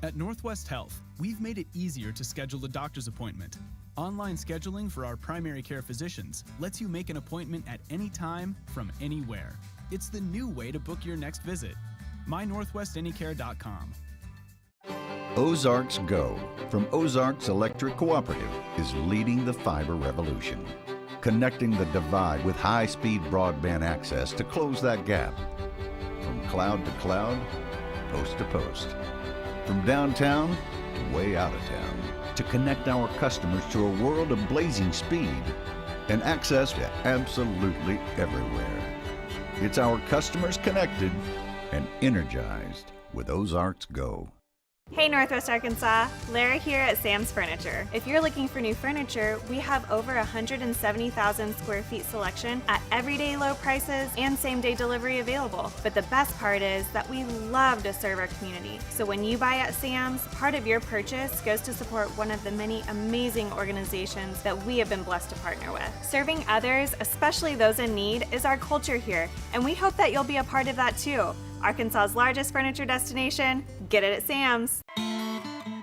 At Northwest Health, we've made it easier to schedule a doctor's appointment. Online scheduling for our primary care physicians lets you make an appointment at any time from anywhere. It's the new way to book your next visit. mynorthwestanycare.com. Ozarks Go from Ozarks Electric Cooperative is leading the fiber revolution, connecting the divide with high-speed broadband access to close that gap. From cloud to cloud, post to post. From downtown to way out of town, to connect our customers to a world of blazing speed and access to absolutely everywhere. It's our customers connected and energized with Ozarks Go. Hey Northwest Arkansas, Lara here at Sam's Furniture. If you're looking for new furniture, we have over 170,000 square feet selection at everyday low prices and same-day delivery available. But the best part is that we love to serve our community. So when you buy at Sam's, part of your purchase goes to support one of the many amazing organizations that we have been blessed to partner with. Serving others, especially those in need, is our culture here, and we hope that you'll be a part of that too. Arkansas's largest furniture destination, get it at Sam's.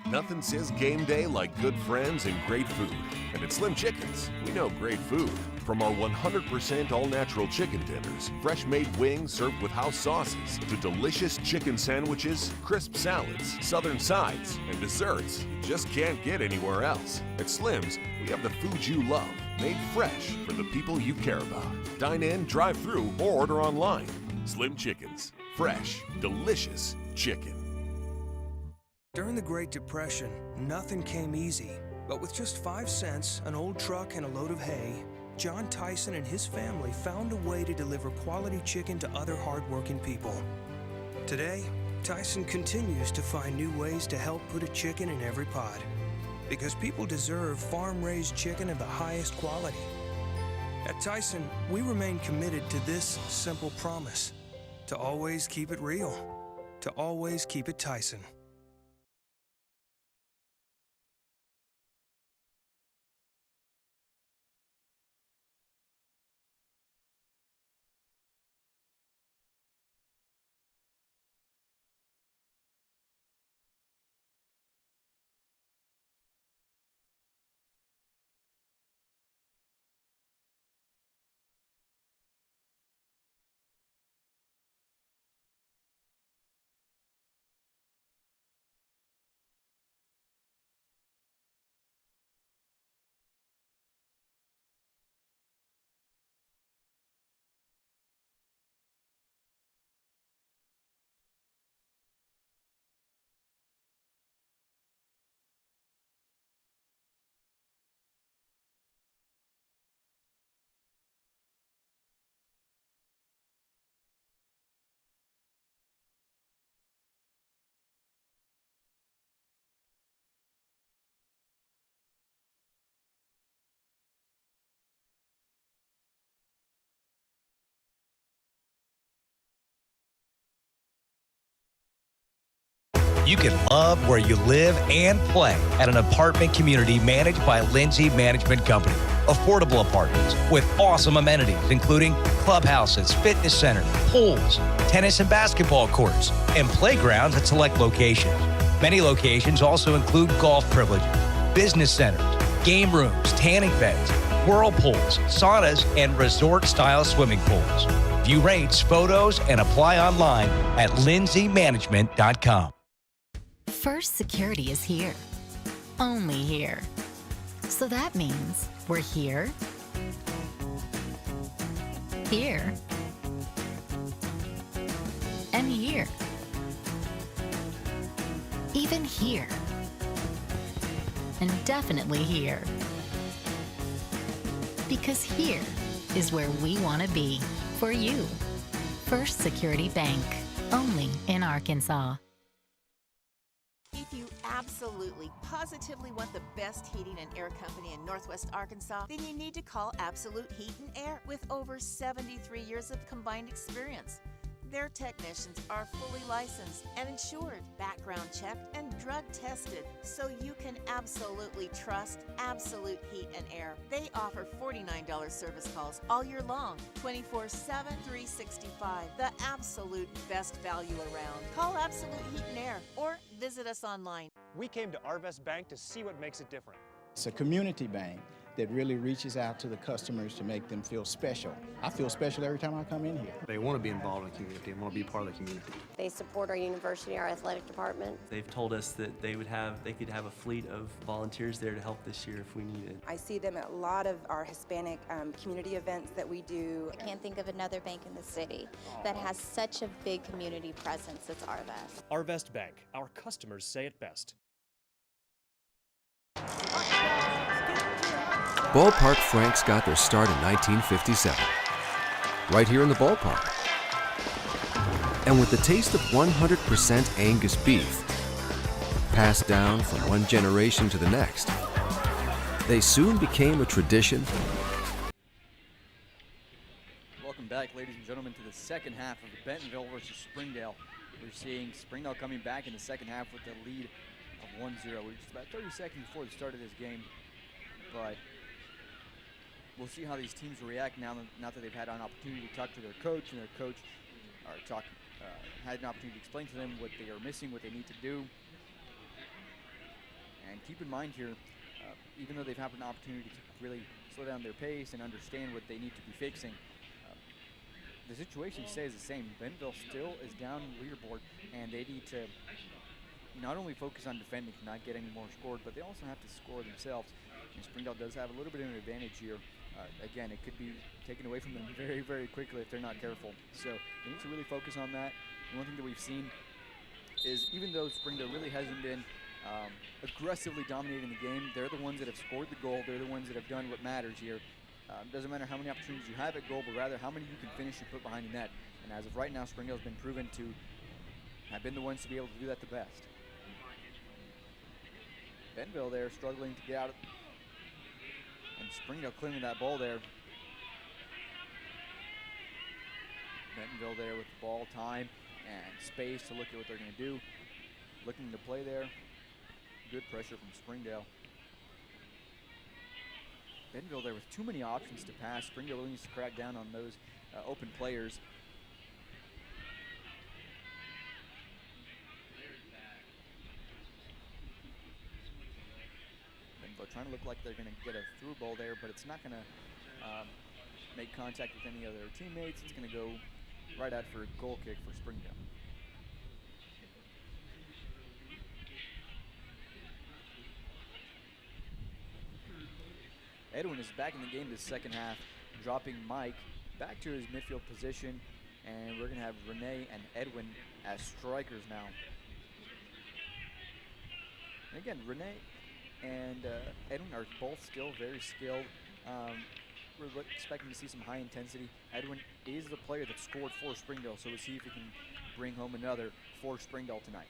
Nothing says game day like good friends and great food. And at Slim Chickens, we know great food. From our 100% all-natural chicken tenders, fresh-made wings served with house sauces, to delicious chicken sandwiches, crisp salads, southern sides, and desserts you just can't get anywhere else. At Slim's, we have the food you love, made fresh for the people you care about. Dine in, drive through, or order online. Slim Chickens. Fresh, delicious chicken. During the Great Depression, nothing came easy. But with just 5 cents, an old truck, and a load of hay, John Tyson and his family found a way to deliver quality chicken to other hardworking people. Today, Tyson continues to find new ways to help put a chicken in every pot. Because people deserve farm-raised chicken of the highest quality. At Tyson, we remain committed to this simple promise: to always keep it real, to always keep it Tyson. You can love where you live and play at an apartment community managed by Lindsay Management Company. Affordable apartments with awesome amenities, including clubhouses, fitness centers, pools, tennis and basketball courts, and playgrounds at select locations. Many locations also include golf privileges, business centers, game rooms, tanning beds, whirlpools, saunas, and resort-style swimming pools. View rates, photos, and apply online at lindsaymanagement.com. First Security is here. Only here. So that means we're here, here, and here. Even here. And definitely here. Because here is where we want to be for you. First Security Bank. Only in Arkansas. If you absolutely, positively want the best heating and air company in Northwest Arkansas, then you need to call Absolute Heat and Air with over 73 years of combined experience. Their technicians are fully licensed and insured, background checked, and drug tested, so you can absolutely trust Absolute Heat and Air. They offer $49 service calls all year long, 24/7, 365. The absolute best value around. Call Absolute Heat and Air or visit us online. We came to Arvest Bank to see what makes it different. It's a community bank that really reaches out to the customers to make them feel special. I feel special every time I come in here. They want to be involved in the community and want to be part of the community. They support our university, our athletic department. They've told us that they could have a fleet of volunteers there to help this year if we needed. I see them at a lot of our Hispanic community events that we do. I can't think of another bank in the city that has such a big community presence as Arvest. Arvest Bank. Our customers say it best. Ballpark Franks got their start in 1957, right here in the ballpark. And with the taste of 100% Angus beef, passed down from one generation to the next, they soon became a tradition. Welcome back, ladies and gentlemen, to the second half of Bentonville versus Springdale. We're seeing Springdale coming back in the second half with a lead of 1-0. We're just about 30 seconds before the start of this game, but we'll see how these teams react now that they've had an opportunity to talk to their coach, and their coach had an opportunity to explain to them what they are missing, what they need to do. And keep in mind here, even though they've had an opportunity to really slow down their pace and understand what they need to be fixing, the situation stays the same. Bentonville still is down leaderboard, and they need to not only focus on defending to not get any more scored, but they also have to score themselves. And Springdale does have a little bit of an advantage here. Again, it could be taken away from them very, very quickly if they're not careful. So they need to really focus on that. And one thing that we've seen is even though Springdale really hasn't been aggressively dominating the game, they're the ones that have scored the goal. They're the ones that have done what matters here. Doesn't matter how many opportunities you have at goal, but rather how many you can finish and put behind the net. And as of right now, Springdale's been proven to have been the ones to be able to do that the best. Bentonville there struggling to get out of, and Springdale clearing that ball there. Bentonville there with the ball, time, and space to look at what they're going to do. Looking to play there. Good pressure from Springdale. Bentonville there with too many options to pass. Springdale really needs to crack down on those open players. Bentonville trying to look like they're going to get a through ball there, but it's not going to make contact with any other teammates. It's going to go right out for a goal kick for Springdale. Edwin is back in the game this second half, dropping Mike back to his midfield position, and we're going to have Renee and Edwin as strikers now. And again, Renee and Edwin are both still very skilled. We're expecting to see some high intensity. Edwin is the player that scored for Springdale, so we'll see if he can bring home another for Springdale tonight.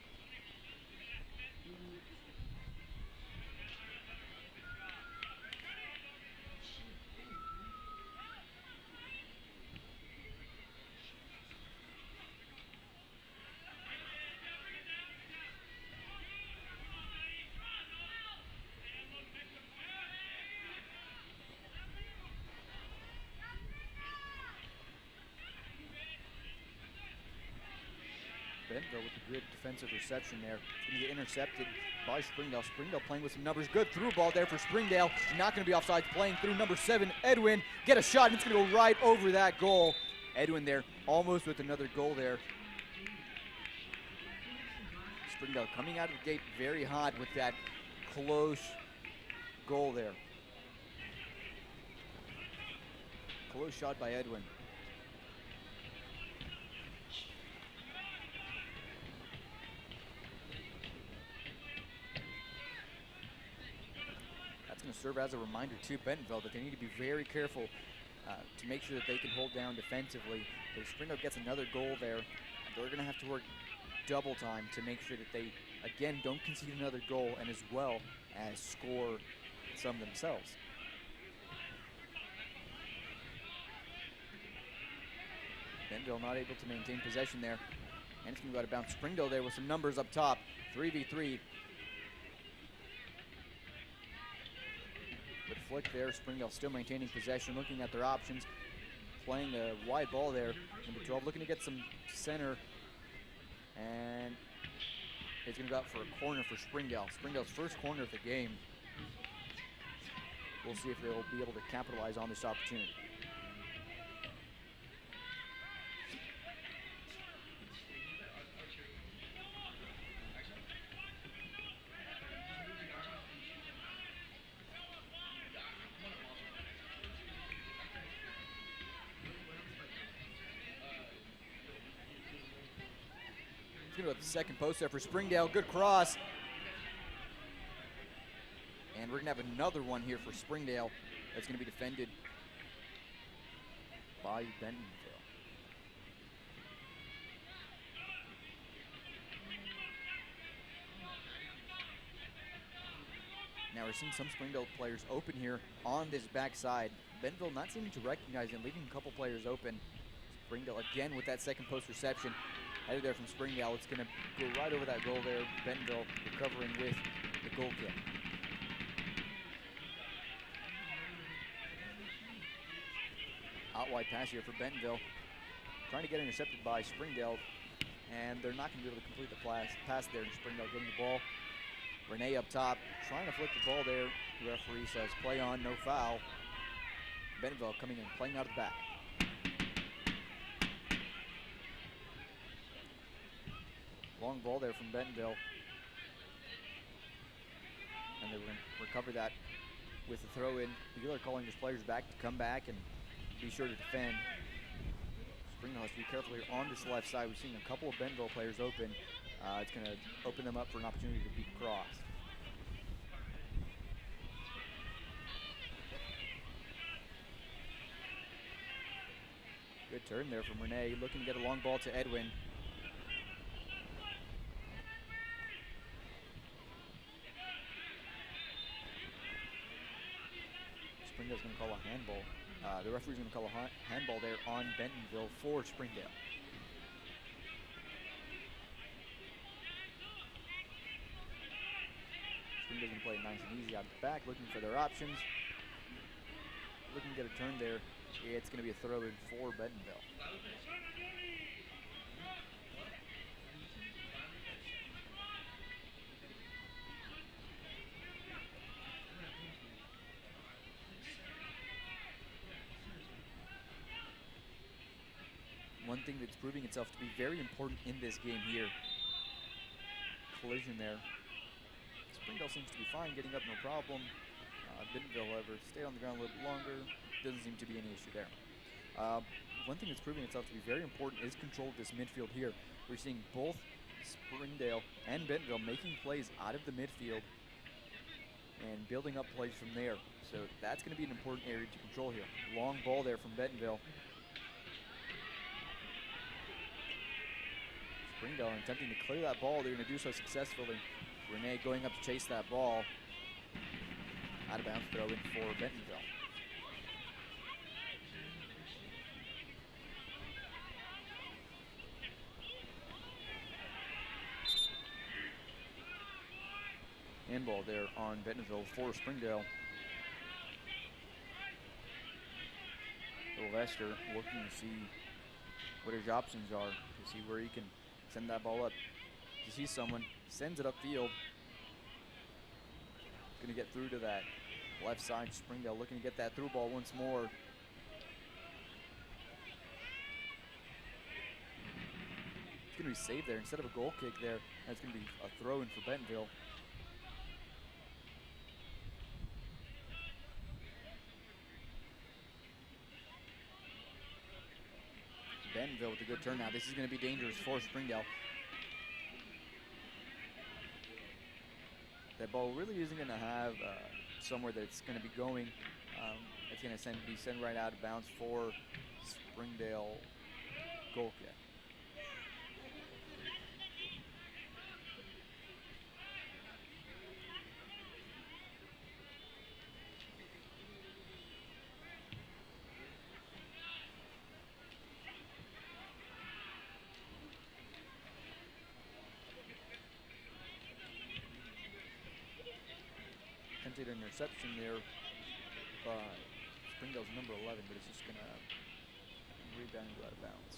Bentonville with a good defensive reception there. It's going to get intercepted by Springdale. Springdale playing with some numbers. Good through ball there for Springdale. Not going to be offsides. Playing through number 7, Edwin. Get a shot, and it's going to go right over that goal. Edwin there, almost with another goal there. Springdale coming out of the gate very hot with that close goal there. Close shot by Edwin. That's going to serve as a reminder to Bentonville that they need to be very careful to make sure that they can hold down defensively. If Springdale gets another goal there, they're going to have to work double time to make sure that they, again, don't concede another goal and as well as score some themselves. Bentonville not able to maintain possession there. And it's going to go out of bounds. Springdale there with some numbers up top. 3v3. Good flick there. Springdale still maintaining possession, looking at their options. Playing a wide ball there. Number 12 looking to get some center. And it's going to go out for a corner for Springdale. Springdale's first corner of the game. We'll see if they'll be able to capitalize on this opportunity. Going to go to the second post there for Springdale. Good cross. And we're going to have another one here for Springdale that's going to be defended by Bentonville. Now we're seeing some Springdale players open here on this backside. Bentonville not seeming to recognize him, leaving a couple players open. Springdale again with that second post reception. Headed there from Springdale. It's going to go right over that goal there. Bentonville recovering with the goal kick. Out wide pass here for Bentonville. Trying to get intercepted by Springdale. And they're not going to be able to complete the pass there. And Springdale getting the ball. Renee up top. Trying to flick the ball there. The referee says play on, no foul. Bentonville coming in, playing out of the back. Long ball there from Bentonville. And they recover that with the throw in. Beeler calling his players back to come back and be sure to defend. Springdale has to be careful here on this left side. We've seen a couple of Bentonville players open. It's going to open them up for an opportunity to be crossed. Good turn there from Renee, looking to get a long ball to Edwin. Springdale's going to call a handball. The referee's going to call a handball there on Bentonville for Springdale. Springdale's going to play it nice and easy out the back, looking for their options. Looking to get a turn there. It's going to be a throw in for Bentonville. One thing that's proving itself to be very important in this game here. Collision there. Springdale seems to be fine, getting up no problem. Bentonville, however, stayed on the ground a little bit longer. Doesn't seem to be any issue there. One thing that's proving itself to be very important is control of this midfield here. We're seeing both Springdale and Bentonville making plays out of the midfield and building up plays from there. So that's going to be an important area to control here. Long ball there from Bentonville. Springdale attempting to clear that ball. They're going to do so successfully. Renee going up to chase that ball. Out of bounds throw in for Bentonville. Handball there on Bentonville for Springdale. Sylvester looking to see what his options are, to see where he can Send that ball up. You see someone, sends it upfield. Going to get through to that left side. Springdale looking to get that through ball once more. It's going to be saved there. Instead of a goal kick there, that's going to be a throw-in for Bentonville. Bentonville with a good turn now. This is going to be dangerous for Springdale. That ball really isn't going to have somewhere that it's going to be going. It's going to be sent right out of bounds for Springdale goal kick. Interception there by Springdale's number 11, but it's just going to rebound and go out of bounds.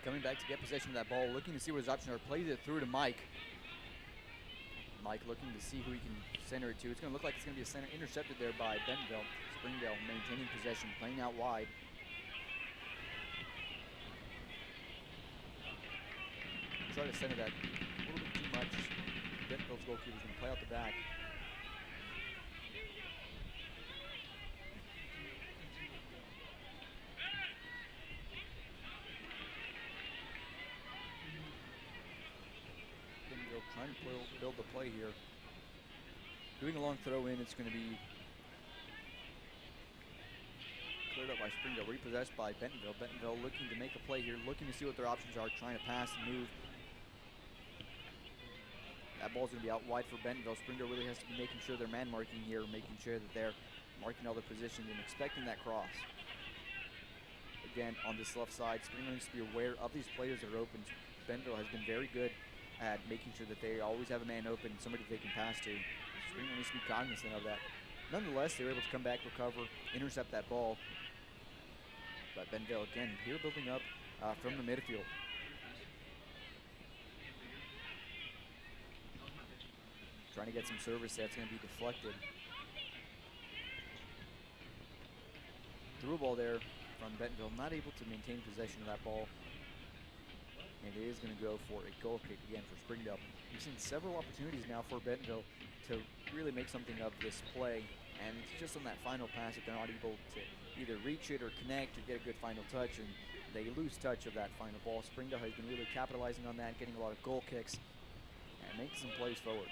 Coming back to get possession of that ball, looking to see what his options are. Plays it through to Mike. Mike looking to see who he can center it to. It's going to look like it's going to be a center intercepted there by Bentonville. Springdale maintaining possession, playing out wide. Try to center that a little bit too much. Bentonville's goalkeeper is going to play out the back. Trying to build the play here. Doing a long throw in, it's going to be cleared up by Springdale, repossessed by Bentonville. Bentonville looking to make a play here, looking to see what their options are, trying to pass and move. That ball's going to be out wide for Bentonville. Springdale really has to be making sure they're man marking here, making sure that they're marking all the positions and expecting that cross. Again, on this left side, Springdale needs to be aware of these players that are open. Bentonville has been very good at making sure that they always have a man open, somebody they can pass to. Springdale needs to be cognizant of that. Nonetheless, they were able to come back, recover, intercept that ball. But Bentonville, again, here building up from the midfield. Trying to get some service that's going to be deflected. Through a ball there from Bentonville, not able to maintain possession of that ball. And it is going to go for a goal kick again for Springdale. We've seen several opportunities now for Bentonville to really make something of this play, and it's just on that final pass that they're not able to either reach it or connect or get a good final touch, and they lose touch of that final ball. Springdale has been really capitalizing on that, getting a lot of goal kicks and making some plays forward.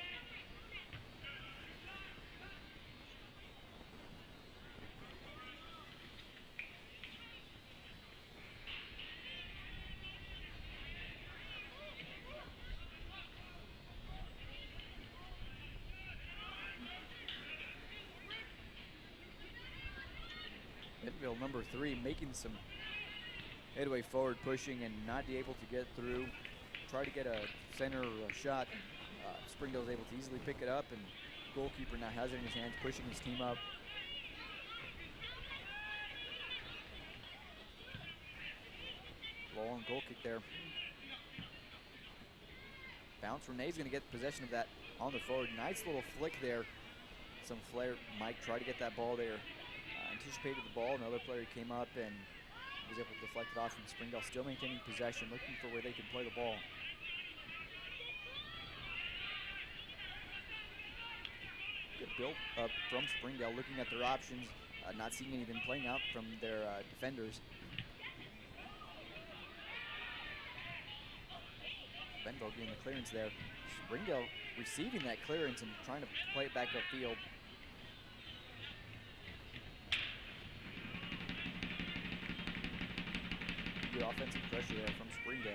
Bentonville, number 3, making some headway forward, pushing and not able to get through. Try to get a center shot. Springdale's able to easily pick it up, and goalkeeper now has it in his hands, pushing his team up. Long goal kick there. Bounce. Renee's going to get possession of that on the forward. Nice little flick there. Some flair. Mike tried to get that ball there. Anticipated the ball. Another player came up and was able to deflect it off from Springdale. Still maintaining possession, looking for where they can play the ball. Good build up from Springdale, looking at their options, not seeing anything playing out from their defenders. Bentonville getting the clearance there. Springdale receiving that clearance and trying to play it back upfield. Good offensive pressure there from Springdale.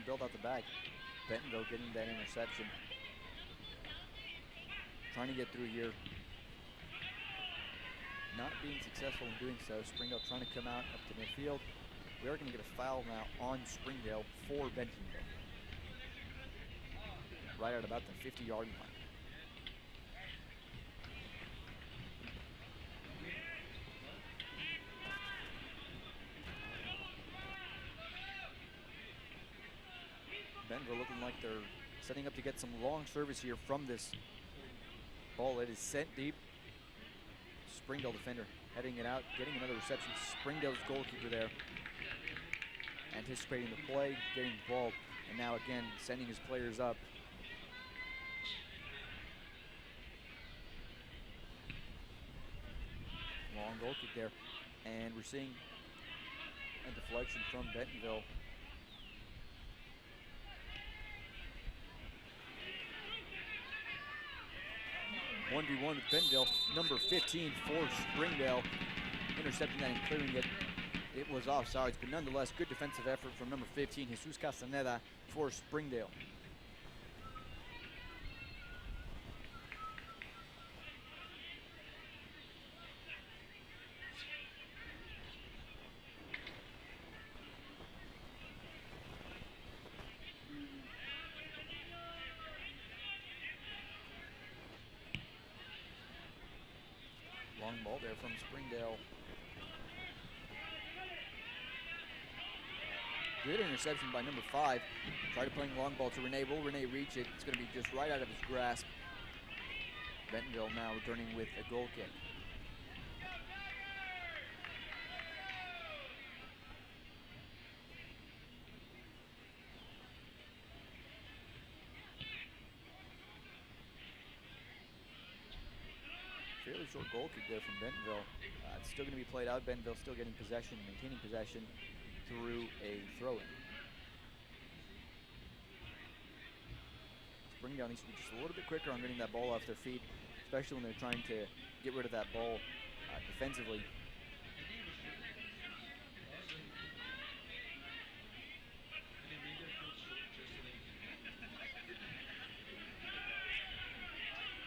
to build out the back. Bentonville getting that interception. Trying to get through here. Not being successful in doing so. Springdale trying to come out up to midfield. We are going to get a foul now on Springdale for Bentonville. Right at about the 50-yard line. Bentonville looking like they're setting up to get some long service here from this ball. It is sent deep. Springdale defender heading it out, getting another reception. Springdale's goalkeeper there, anticipating the play, getting the ball, and now again sending his players up. Long goal kick there, and we're seeing a deflection from Bentonville. One v one with Bentonville. Number 15 for Springdale, intercepting that and clearing it. It was offsides, but nonetheless, good defensive effort from number 15, Jesus Castaneda, for Springdale. Long ball there from Springdale. Good interception by number 5. Tried playing long ball to Rene. Will Rene reach it? It's going to be just right out of his grasp. Bentonville now returning with a goal kick. Fairly short goal kick there from Bentonville. It's still going to be played out. Bentonville still getting possession, maintaining possession through a throw-in. Springdale needs to be just a little bit quicker on getting that ball off their feet, especially when they're trying to get rid of that ball defensively.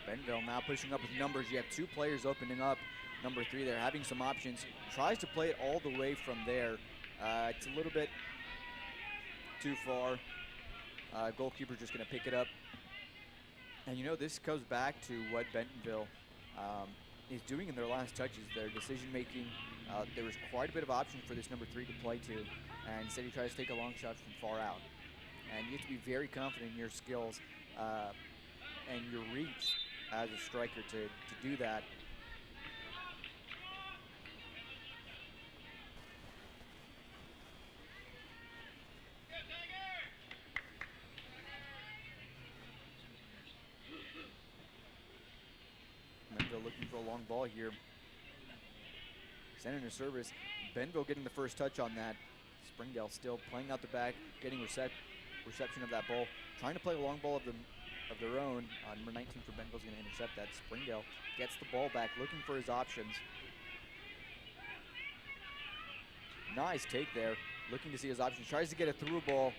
Bentonville now pushing up with numbers. You have 2 players opening up. Number 3 there, having some options. Tries to play it all the way from there. It's a little bit too far. Goalkeeper just going to pick it up. And you know, this goes back to what Bentonville is doing in their last touches. Their decision making. There was quite a bit of option for this number 3 to play to. And instead he tries to take a long shot from far out. And you have to be very confident in your skills and your reach as a striker to do that. Bentonville looking for a long ball here. Sending a service. Bentonville getting the first touch on that. Springdale still playing out the back, getting reception of that ball. Trying to play a long ball of their own. Number 19 for Bentonville's going to intercept that. Springdale gets the ball back, looking for his options. Nice take there, looking to see his options. Tries to get a through ball.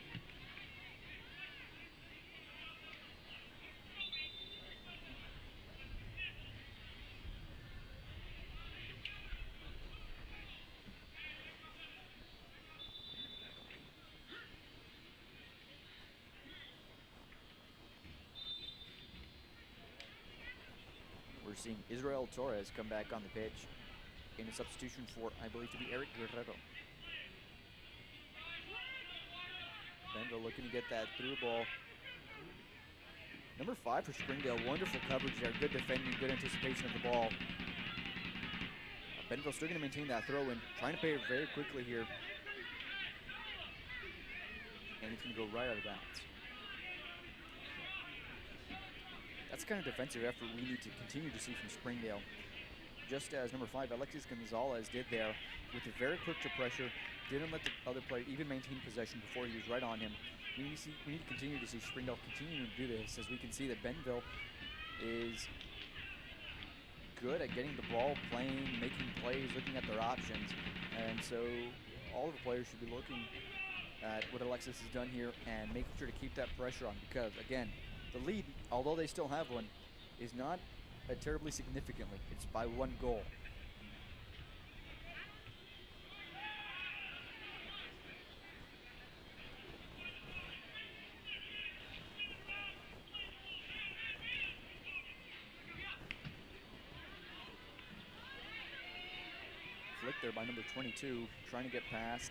Seeing Israel Torres come back on the pitch in a substitution for, I believe, to be Eric Guerrero. Bentonville looking to get that through ball. Number 5 for Springdale, wonderful coverage there, good defending, good anticipation of the ball. Bentonville still going to maintain that throw in, trying to play it very quickly here. And it's going to go right out of bounds. That's the kind of defensive effort we need to continue to see from Springdale. Just as number 5, Alexis Gonzalez, did there, with a very quick to pressure, didn't let the other player even maintain possession before he was right on him. We need to continue to see Springdale continuing to do this, as we can see that Bentonville is good at getting the ball, playing, making plays, looking at their options. And so all of the players should be looking at what Alexis has done here and making sure to keep that pressure on, because again, the lead, although they still have one, is not terribly significantly. It's by 1 goal. Flick there by number 22, trying to get past.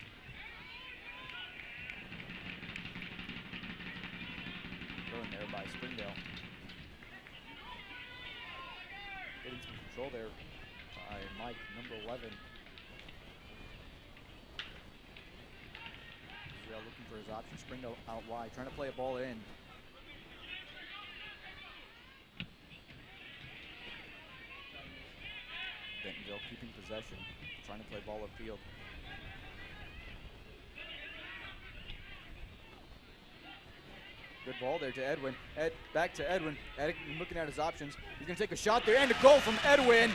Thrown there by Springdale. Getting some control there by Mike, number 11. Israel looking for his option. Springdale out wide, trying to play a ball in. Bentonville keeping possession, trying to play ball upfield. Good ball there to Edwin. Back to Edwin. Edwin looking at his options. He's going to take a shot there, and a goal from Edwin.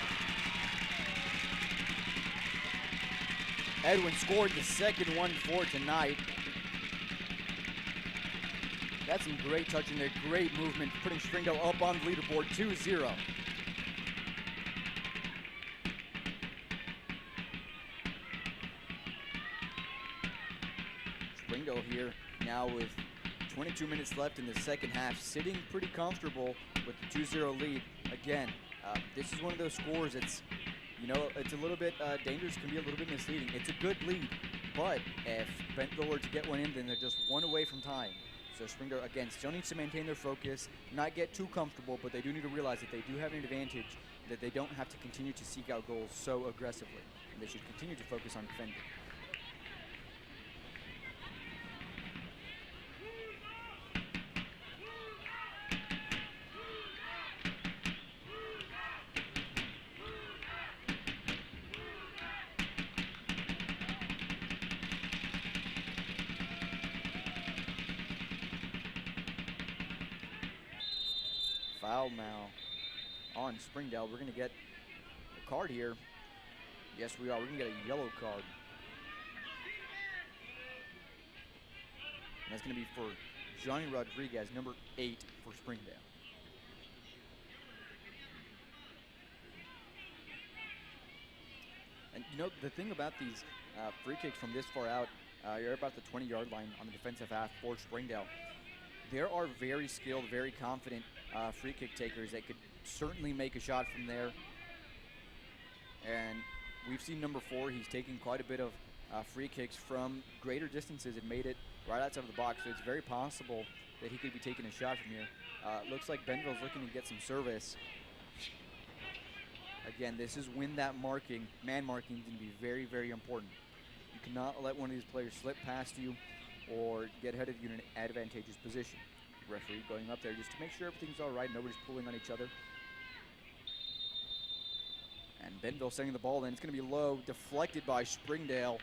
Edwin scored the second one for tonight. That's some great touching there, great movement, putting Springdale up on the leaderboard, 2-0. Springdale here now with 22 minutes left in the second half, sitting pretty comfortable with the 2-0 lead. Again, this is one of those scores that's, it's a little bit dangerous, can be a little bit misleading. It's a good lead, but if Bentonville were to get one in, then they're just one away from tying. So Springdale, again, still needs to maintain their focus, not get too comfortable, but they do need to realize that they do have an advantage, that they don't have to continue to seek out goals so aggressively, and they should continue to focus on defending. Foul now on Springdale. We're going to get a card here. Yes, we are. We're going to get a yellow card. And that's going to be for Johnny Rodriguez, number 8 for Springdale. And the thing about these free kicks from this far out, you're about the 20-yard line on the defensive half for Springdale. There are very skilled, very confident free kick takers that could certainly make a shot from there. And we've seen number 4, he's taken quite a bit of free kicks from greater distances and made it right outside of the box. So it's very possible that he could be taking a shot from here. Looks like Bentonville's looking to get some service. Again, this is when that man marking is going to be very, very important. You cannot let one of these players slip past you or get ahead of you in an advantageous position. Referee going up there just to make sure everything's all right, nobody's pulling on each other. And Bentonville sending the ball in. It's going to be low, deflected by Springdale.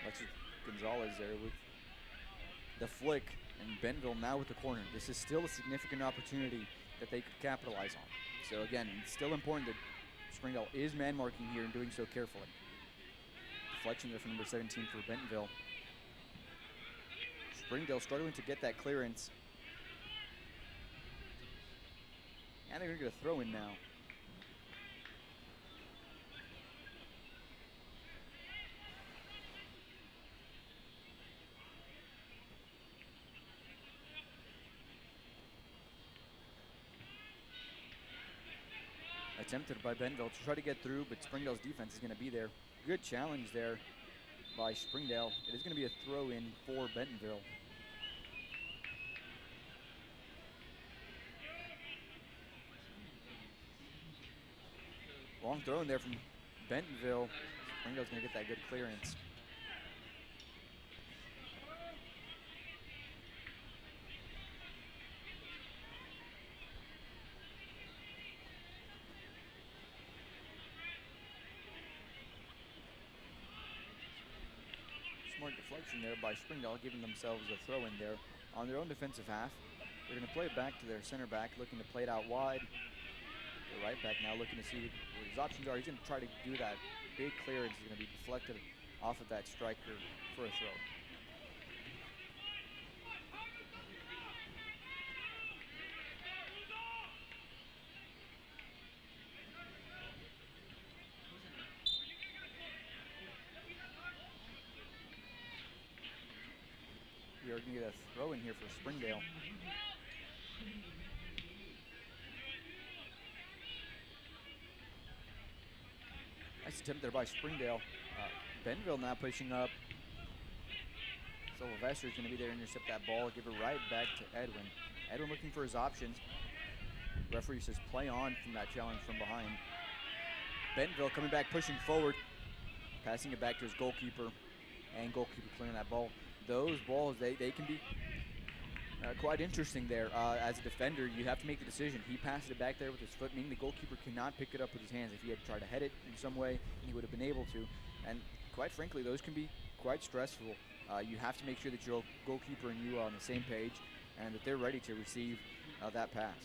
Alexis Gonzalez there with the flick, and Bentonville now with the corner. This is still a significant opportunity that they could capitalize on. So again, it's still important that Springdale is man marking here and doing so carefully. Deflection there from number 17 for Bentonville. Springdale struggling to get that clearance. And they're going to get a throw in now. Attempted by Bentonville to try to get through, but Springdale's defense is going to be there. Good challenge there by Springdale. It is going to be a throw in for Bentonville. Long throw in there from Bentonville. Springdale's going to get that good clearance. Smart deflection there by Springdale, giving themselves a throw in there on their own defensive half. They're going to play it back to their center back, looking to play it out wide. The right back now looking to see what his options are. He's going to try to do that big clearance is going to be deflected off of that striker for a throw. We are going to get a throw in here for Springdale. Nice attempt there by Springdale. Bentonville now pushing up. Sylvester is going to be there to intercept that ball, give it right back to Edwin. Edwin looking for his options. Referee says play on from that challenge from behind. Bentonville coming back, pushing forward, passing it back to his goalkeeper, and goalkeeper clearing that ball. Those balls, they can be quite interesting there. As a defender, you have to make the decision. He passed it back there with his foot, meaning the goalkeeper cannot pick it up with his hands. If he had tried to head it in some way, he would have been able to. And quite frankly, those can be quite stressful. You have to make sure that your goalkeeper and you are on the same page and that they're ready to receive that pass.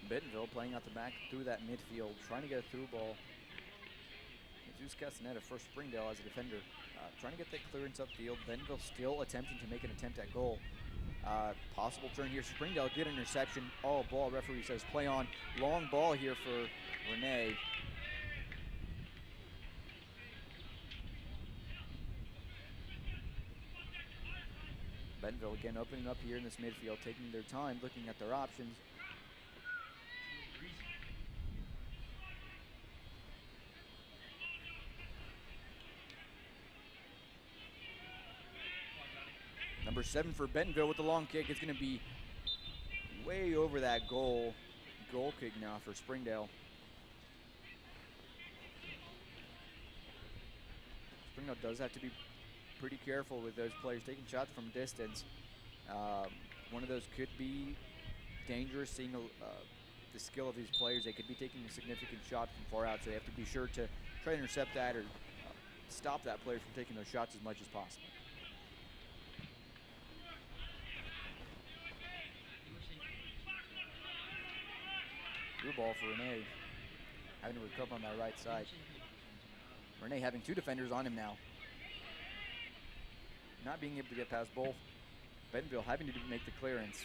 Bentonville playing out the back through that midfield, trying to get a through ball. Jesus Castaneda for Springdale as a defender, trying to get that clearance upfield. Bentonville still attempting to make an attempt at goal. Possible turn here. Springdale, good interception. All ball. Referee says play on. Long ball here for Renee. Bentonville again opening up here in this midfield, taking their time, looking at their options. Number 7 for Bentonville with the long kick. It's going to be way over that goal. Goal kick now for Springdale. Springdale does have to be pretty careful with those players taking shots from distance. One of those could be dangerous, seeing the skill of these players. They could be taking a significant shot from far out, so they have to be sure to try to intercept that or stop that player from taking those shots as much as possible. Through ball for Renee, having to recover on that right side. Renee having 2 defenders on him now. Not being able to get past both. Bentonville having to make the clearance.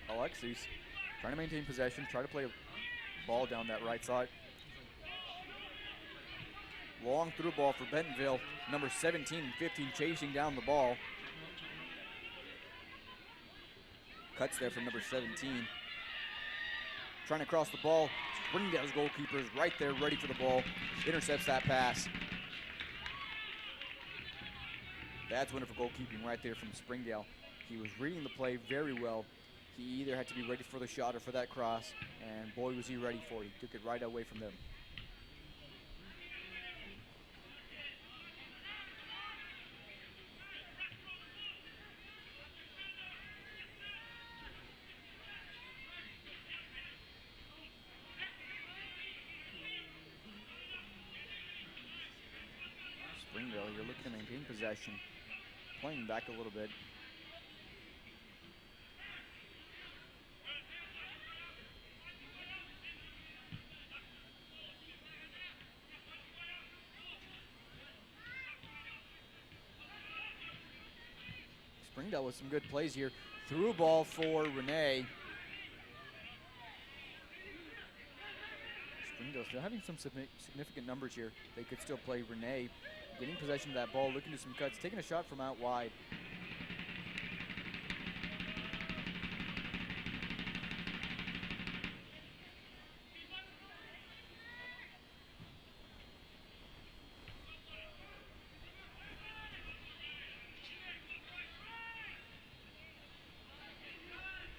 Alexis trying to maintain possession, try to play a ball down that right side. Long through ball for Bentonville. Number 17 and 15 chasing down the ball. Cuts there from number 17. Trying to cross the ball. Springdale's goalkeeper is right there, ready for the ball. Intercepts that pass. That's wonderful goalkeeping right there from Springdale. He was reading the play very well. He either had to be ready for the shot or for that cross, and boy was he ready for it. He took it right away from them. Springdale, you're looking to maintain possession, playing back a little bit. Springdale with some good plays here. Through ball for Renee. Springdale still having some significant numbers here. They could still play. Renee getting possession of that ball, looking to some cuts, taking a shot from out wide.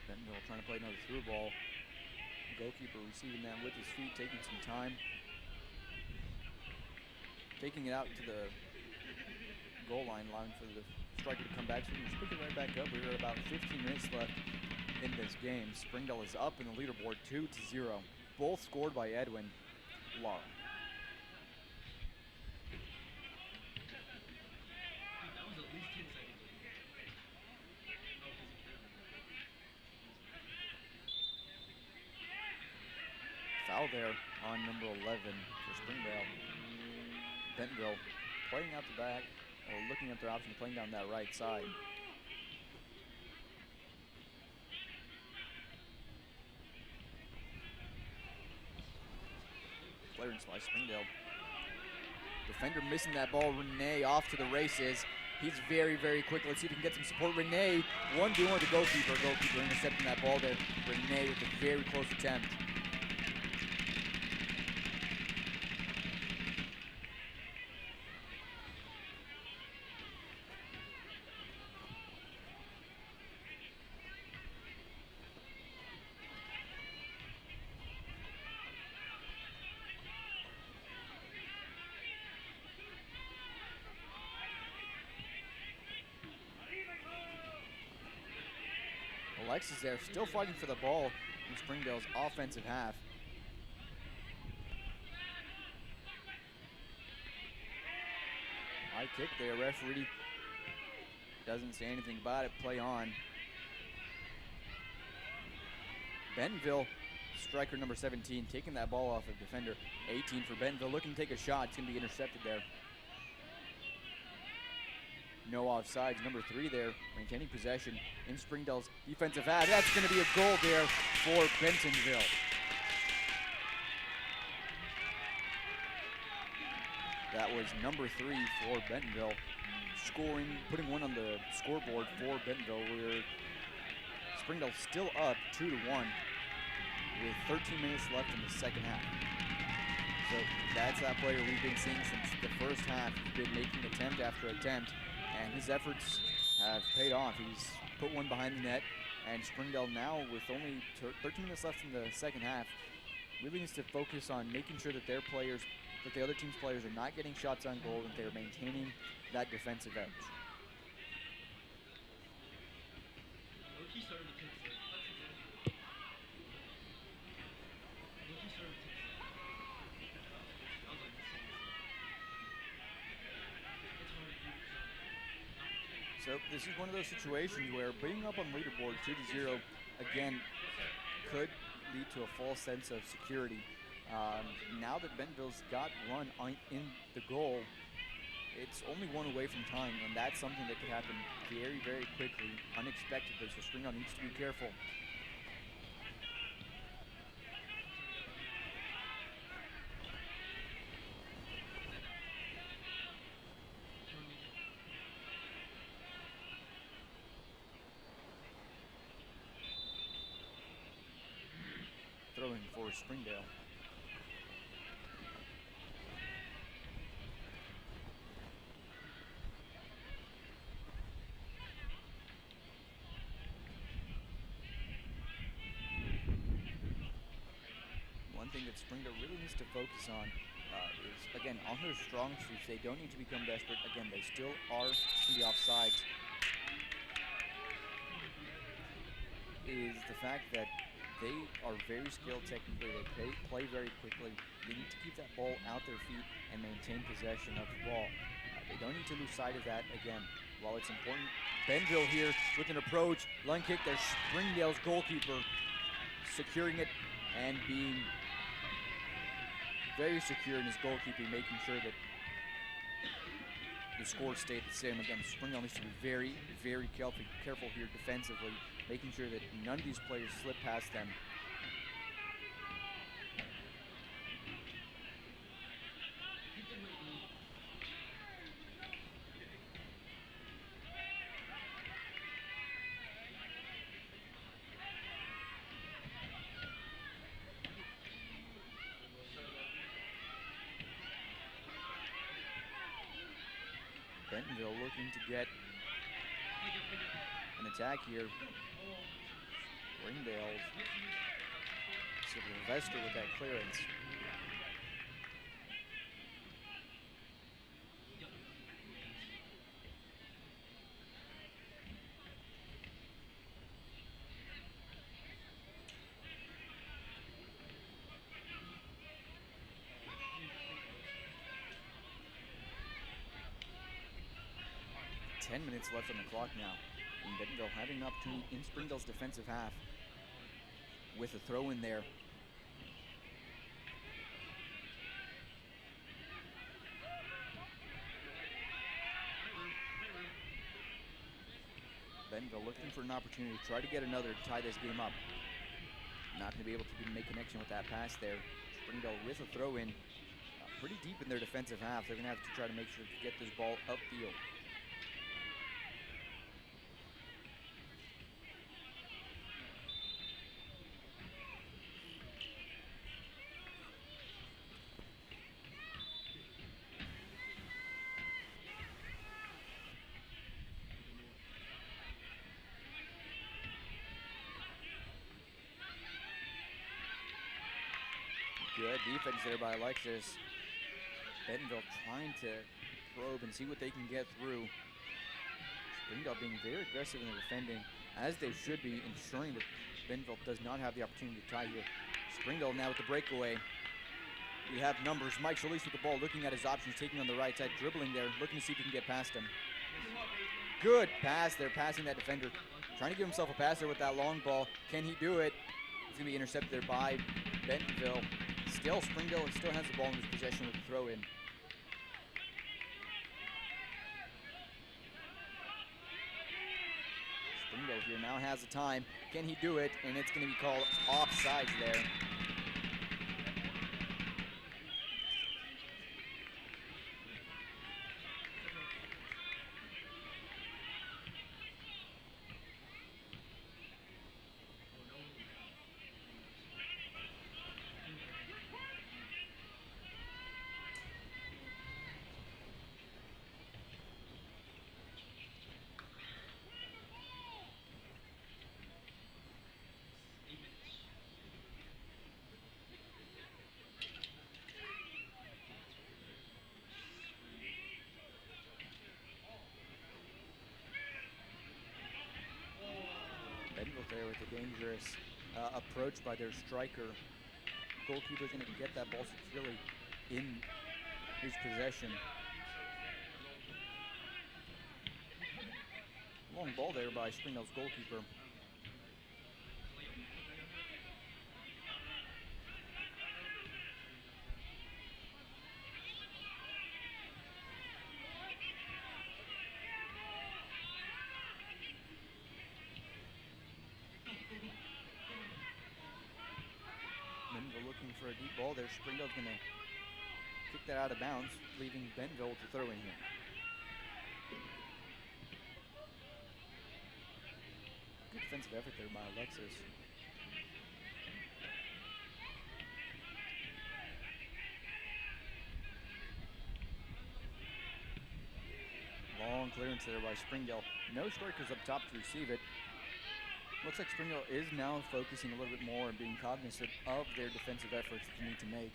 Bentonville trying to play another through ball. The goalkeeper receiving that with his feet, taking some time. Taking it out to the goal line for the striker to come back. So we can just pick it right back up. We're at about 15 minutes left in this game. Springdale is up in the leaderboard 2-0. Both scored by Edwin Lara. Foul there on number 11 for Springdale. Bentonville playing out the back, or looking at their option, playing down that right side. Clearance by Springdale. Defender missing that ball. Renee off to the races. He's very, very quick. Let's see if he can get some support. Renee, 1v1 with the goalkeeper. Goalkeeper intercepting that ball there. Renee with a very close attempt. Alexis there, still fighting for the ball in Springdale's offensive half. High kick there, referee doesn't say anything about it, play on. Bentonville, striker number 17, taking that ball off of defender 18 for Bentonville, looking to take a shot. It's going to be intercepted there. No offsides. Number 3 there, maintaining possession in Springdale's defensive half. That's going to be a goal there for Bentonville. That was number 3 for Bentonville, scoring, putting one on the scoreboard for Bentonville. Where Springdale still up 2-1 with 13 minutes left in the second half. So that's that player we've been seeing since the first half. He's been making attempt after attempt, and his efforts have paid off. He's put one behind the net, and Springdale now, with only 13 minutes left in the second half, really needs to focus on making sure that their players, that the other team's players are not getting shots on goal, and they're maintaining that defensive edge. So this is one of those situations where being up on leaderboard 2-0 again could lead to a false sense of security. Now that Bentonville's got run in the goal, it's only one away from tying, and that's something that could happen very, very quickly, unexpectedly. So Springdale needs to be careful. Throwing for Springdale. One thing that Springdale really needs to focus on is, again, on their strong suits. They don't need to become desperate. Again, they still are in the offsides. Is the fact that they are very skilled technically. They play very quickly. They need to keep that ball out their feet and maintain possession of the ball. They don't need to lose sight of that. Again, while it's important, Bentonville here with an approach, lung kick. There's Springdale's goalkeeper securing it and being very secure in his goalkeeping, making sure that the score stayed the same. Again, Springdale needs to be very, very careful here defensively, making sure that none of these players slip past them. Bentonville looking to get an attack here. Springdale, Sylvester with that clearance. 10 minutes left on the clock now. And Bentonville having an opportunity in Springdale's defensive half with a throw in there. Bentonville looking for an opportunity to try to get another to tie this game up. Not going to be able to make connection with that pass there. Springdale with a throw in pretty deep in their defensive half. They're going to have to try to make sure to get this ball upfield. Good defense there by Alexis. Bentonville trying to probe and see what they can get through. Springdale being very aggressive in the defending, as they should be, ensuring that Bentonville does not have the opportunity to tie here. Springdale now with the breakaway. We have numbers. Mike Solis with the ball, looking at his options, taking on the right side, dribbling there, looking to see if he can get past him. Good pass there, passing that defender. Trying to give himself a pass there with that long ball. Can he do it? It's going to be intercepted there by Bentonville. Still, Springdale still has the ball in his possession with the throw in. Springdale here now has the time. Can he do it? And it's going to be called offsides there. Bentonville there with a dangerous approach by their striker. Goalkeeper's going to get that ball securely in his possession. Long ball there by Springdale's goalkeeper. Looking for a deep ball there. Springdale's going to kick that out of bounds, leaving Bentonville to throw in here. Good defensive effort there by Alexis. Long clearance there by Springdale. No strikers up top to receive it. Looks like Springdale is now focusing a little bit more and being cognizant of their defensive efforts that they need to make.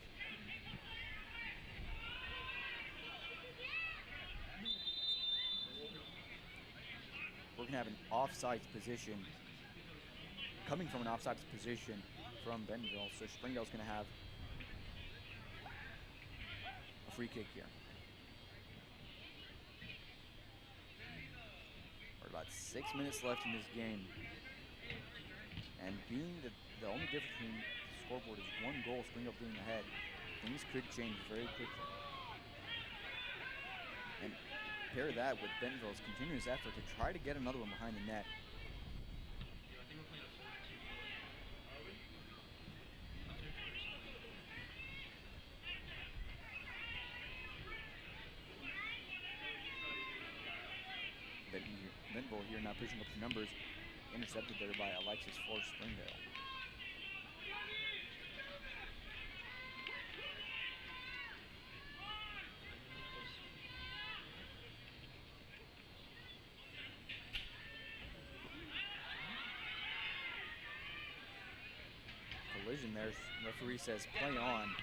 We're going to have an offsides position, coming from an offsides position from Bentonville, so Springdale's going to have a free kick here. We're about 6 minutes left in this game. And being that the only difference between the scoreboard is one goal, Springdale being ahead, things could change very quickly. And pair that with Bentonville's continuous effort to try to get another one behind the net. Bentonville here now pushing up the numbers. Intercepted there by Alexis for Springdale. Collision there. Referee says play on.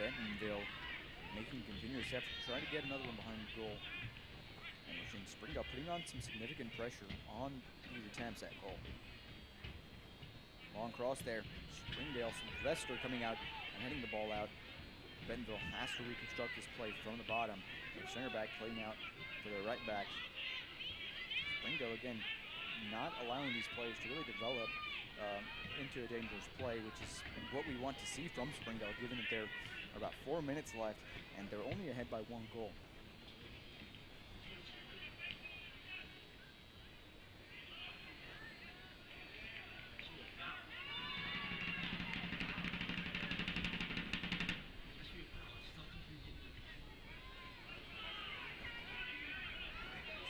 Bentonville making continuous effort to try to get another one behind the goal. And we're seeing Springdale putting on some significant pressure on these attempts at goal. Long cross there. Springdale, Sylvester coming out and heading the ball out. Bentonville has to reconstruct this play from the bottom. Their center back playing out to their right back. Springdale, again, not allowing these players to really develop into a dangerous play, which is what we want to see from Springdale, given that there are about 4 minutes left and they're only ahead by 1 goal.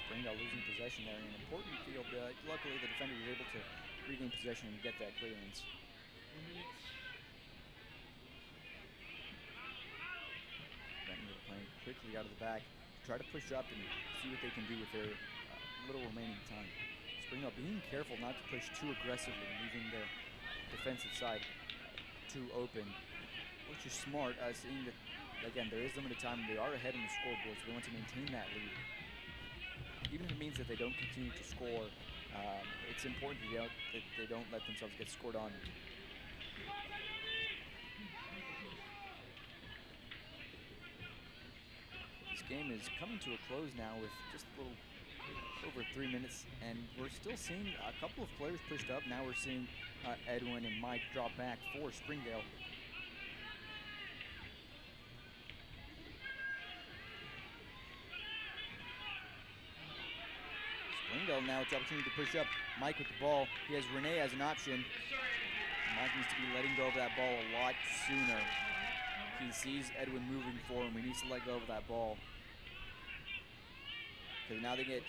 Springdale losing possession there in an important field. Luckily, the defender was able to regain possession and get that clearance. Bentonville playing quickly out of the back to try to push up and see what they can do with their little remaining time. Springdale being careful not to push too aggressively, leaving the defensive side too open, which is smart, seeing that, again, there is limited time. They are ahead in the scoreboard, so they want to maintain that lead. Even if it means that they don't continue to score, it's important that they don't let themselves get scored on. This game is coming to a close now with just a little over 3 minutes, and we're still seeing a couple of players pushed up. Now we're seeing Edwin and Mike drop back for Springdale. Springdale now, it's the opportunity to push up. Mike with the ball. He has Renee as an option. Mike needs to be letting go of that ball a lot sooner. He sees Edwin moving for him. He needs to let go of that ball. Because now they get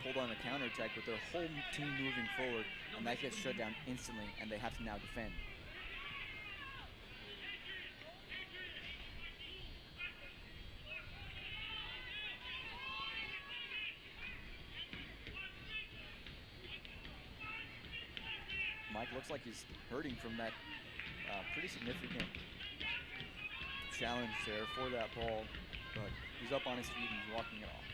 pulled on a counterattack with their whole team moving forward, and that gets shut down instantly, and they have to now defend. Mike looks like he's hurting from that pretty significant challenge there for that ball, but he's up on his feet and he's walking it off.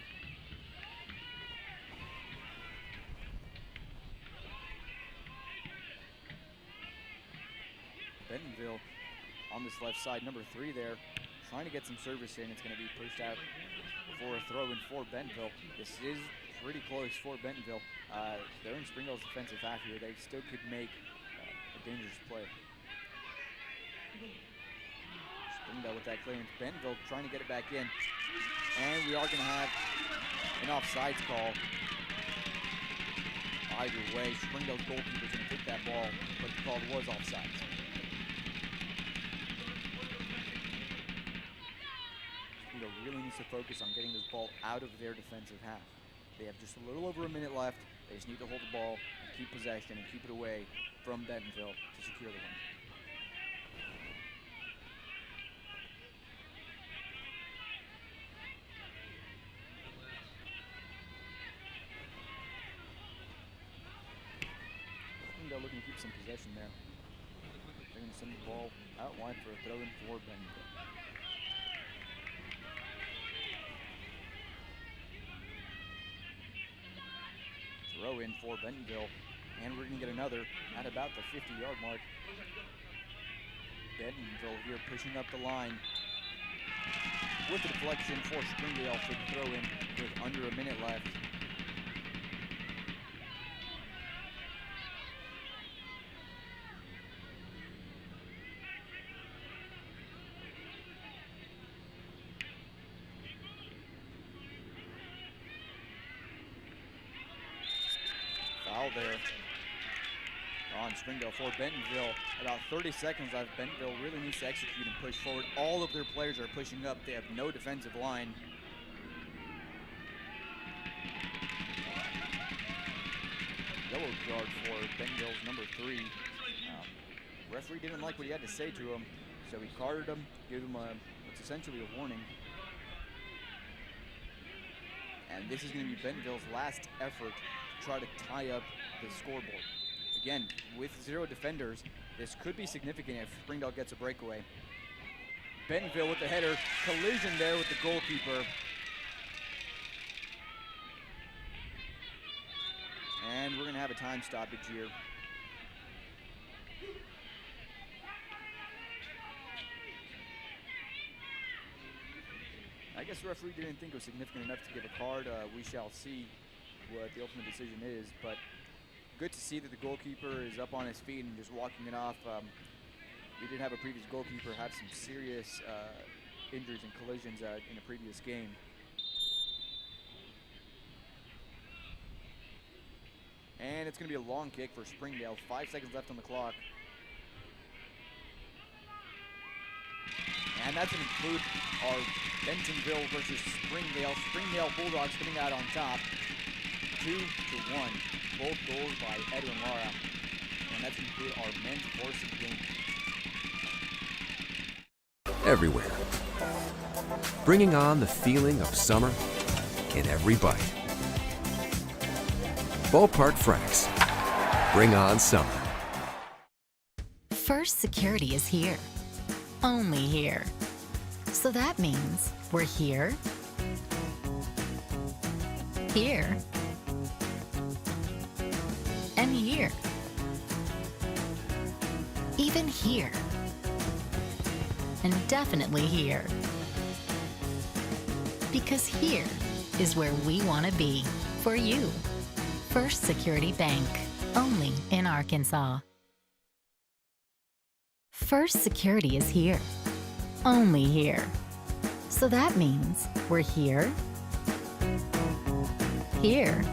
Bentonville on this left side, number 3 there, trying to get some service in. It's going to be pushed out for a throw-in for Bentonville. This is pretty close for Bentonville. They're in Springdale's defensive half here. They still could make a dangerous play. Springdale with that clearance. Bentonville trying to get it back in. And we are going to have an offsides call. Either way, Springdale's goalkeeper is going to take that ball, but the call was offsides. Springdale really needs to focus on getting this ball out of their defensive half. They have just a little over a minute left. They just need to hold the ball, and keep possession, and keep it away from Bentonville to secure the win. Springdale looking to keep some possession there. They're going to send the ball out wide for a throw-in for Bentonville. Throw in for Bentonville, and we're going to get another at about the 50-yard mark. Bentonville here pushing up the line with the deflection for Springdale for the throw in with under a minute left. Foul there on Springdale for Bentonville. About 30 seconds left. Bentonville really needs to execute and push forward. All of their players are pushing up. They have no defensive line. Yellow card for Bentonville's number 3. Referee didn't like what he had to say to him, so he carded him, gave him what's essentially a warning. And this is going to be Bentonville's last effort to try to tie up the scoreboard. Again, with 0 defenders, this could be significant if Springdale gets a breakaway. Bentonville with the header. Collision there with the goalkeeper. And we're going to have a time stoppage here. I guess the referee didn't think it was significant enough to give a card. We shall see what the ultimate decision is, but good to see that the goalkeeper is up on his feet and just walking it off. We did have a previous goalkeeper have some serious injuries and collisions in a previous game. And it's going to be a long kick for Springdale. 5 seconds left on the clock. And that's going to include our Bentonville versus Springdale. Springdale Bulldogs coming out on top. 2-1. Both goals by Edwin Lara. And that's going to include our men's varsity game. Everywhere. Bringing on the feeling of summer in every bite. Ballpark Franks. Bring on summer. First Security is here. Only here. So that means we're here, here, and here. Even here. And definitely here. Because here is where we want to be for you. First Security Bank, only in Arkansas. First Security is here, only here. So that means we're here, here,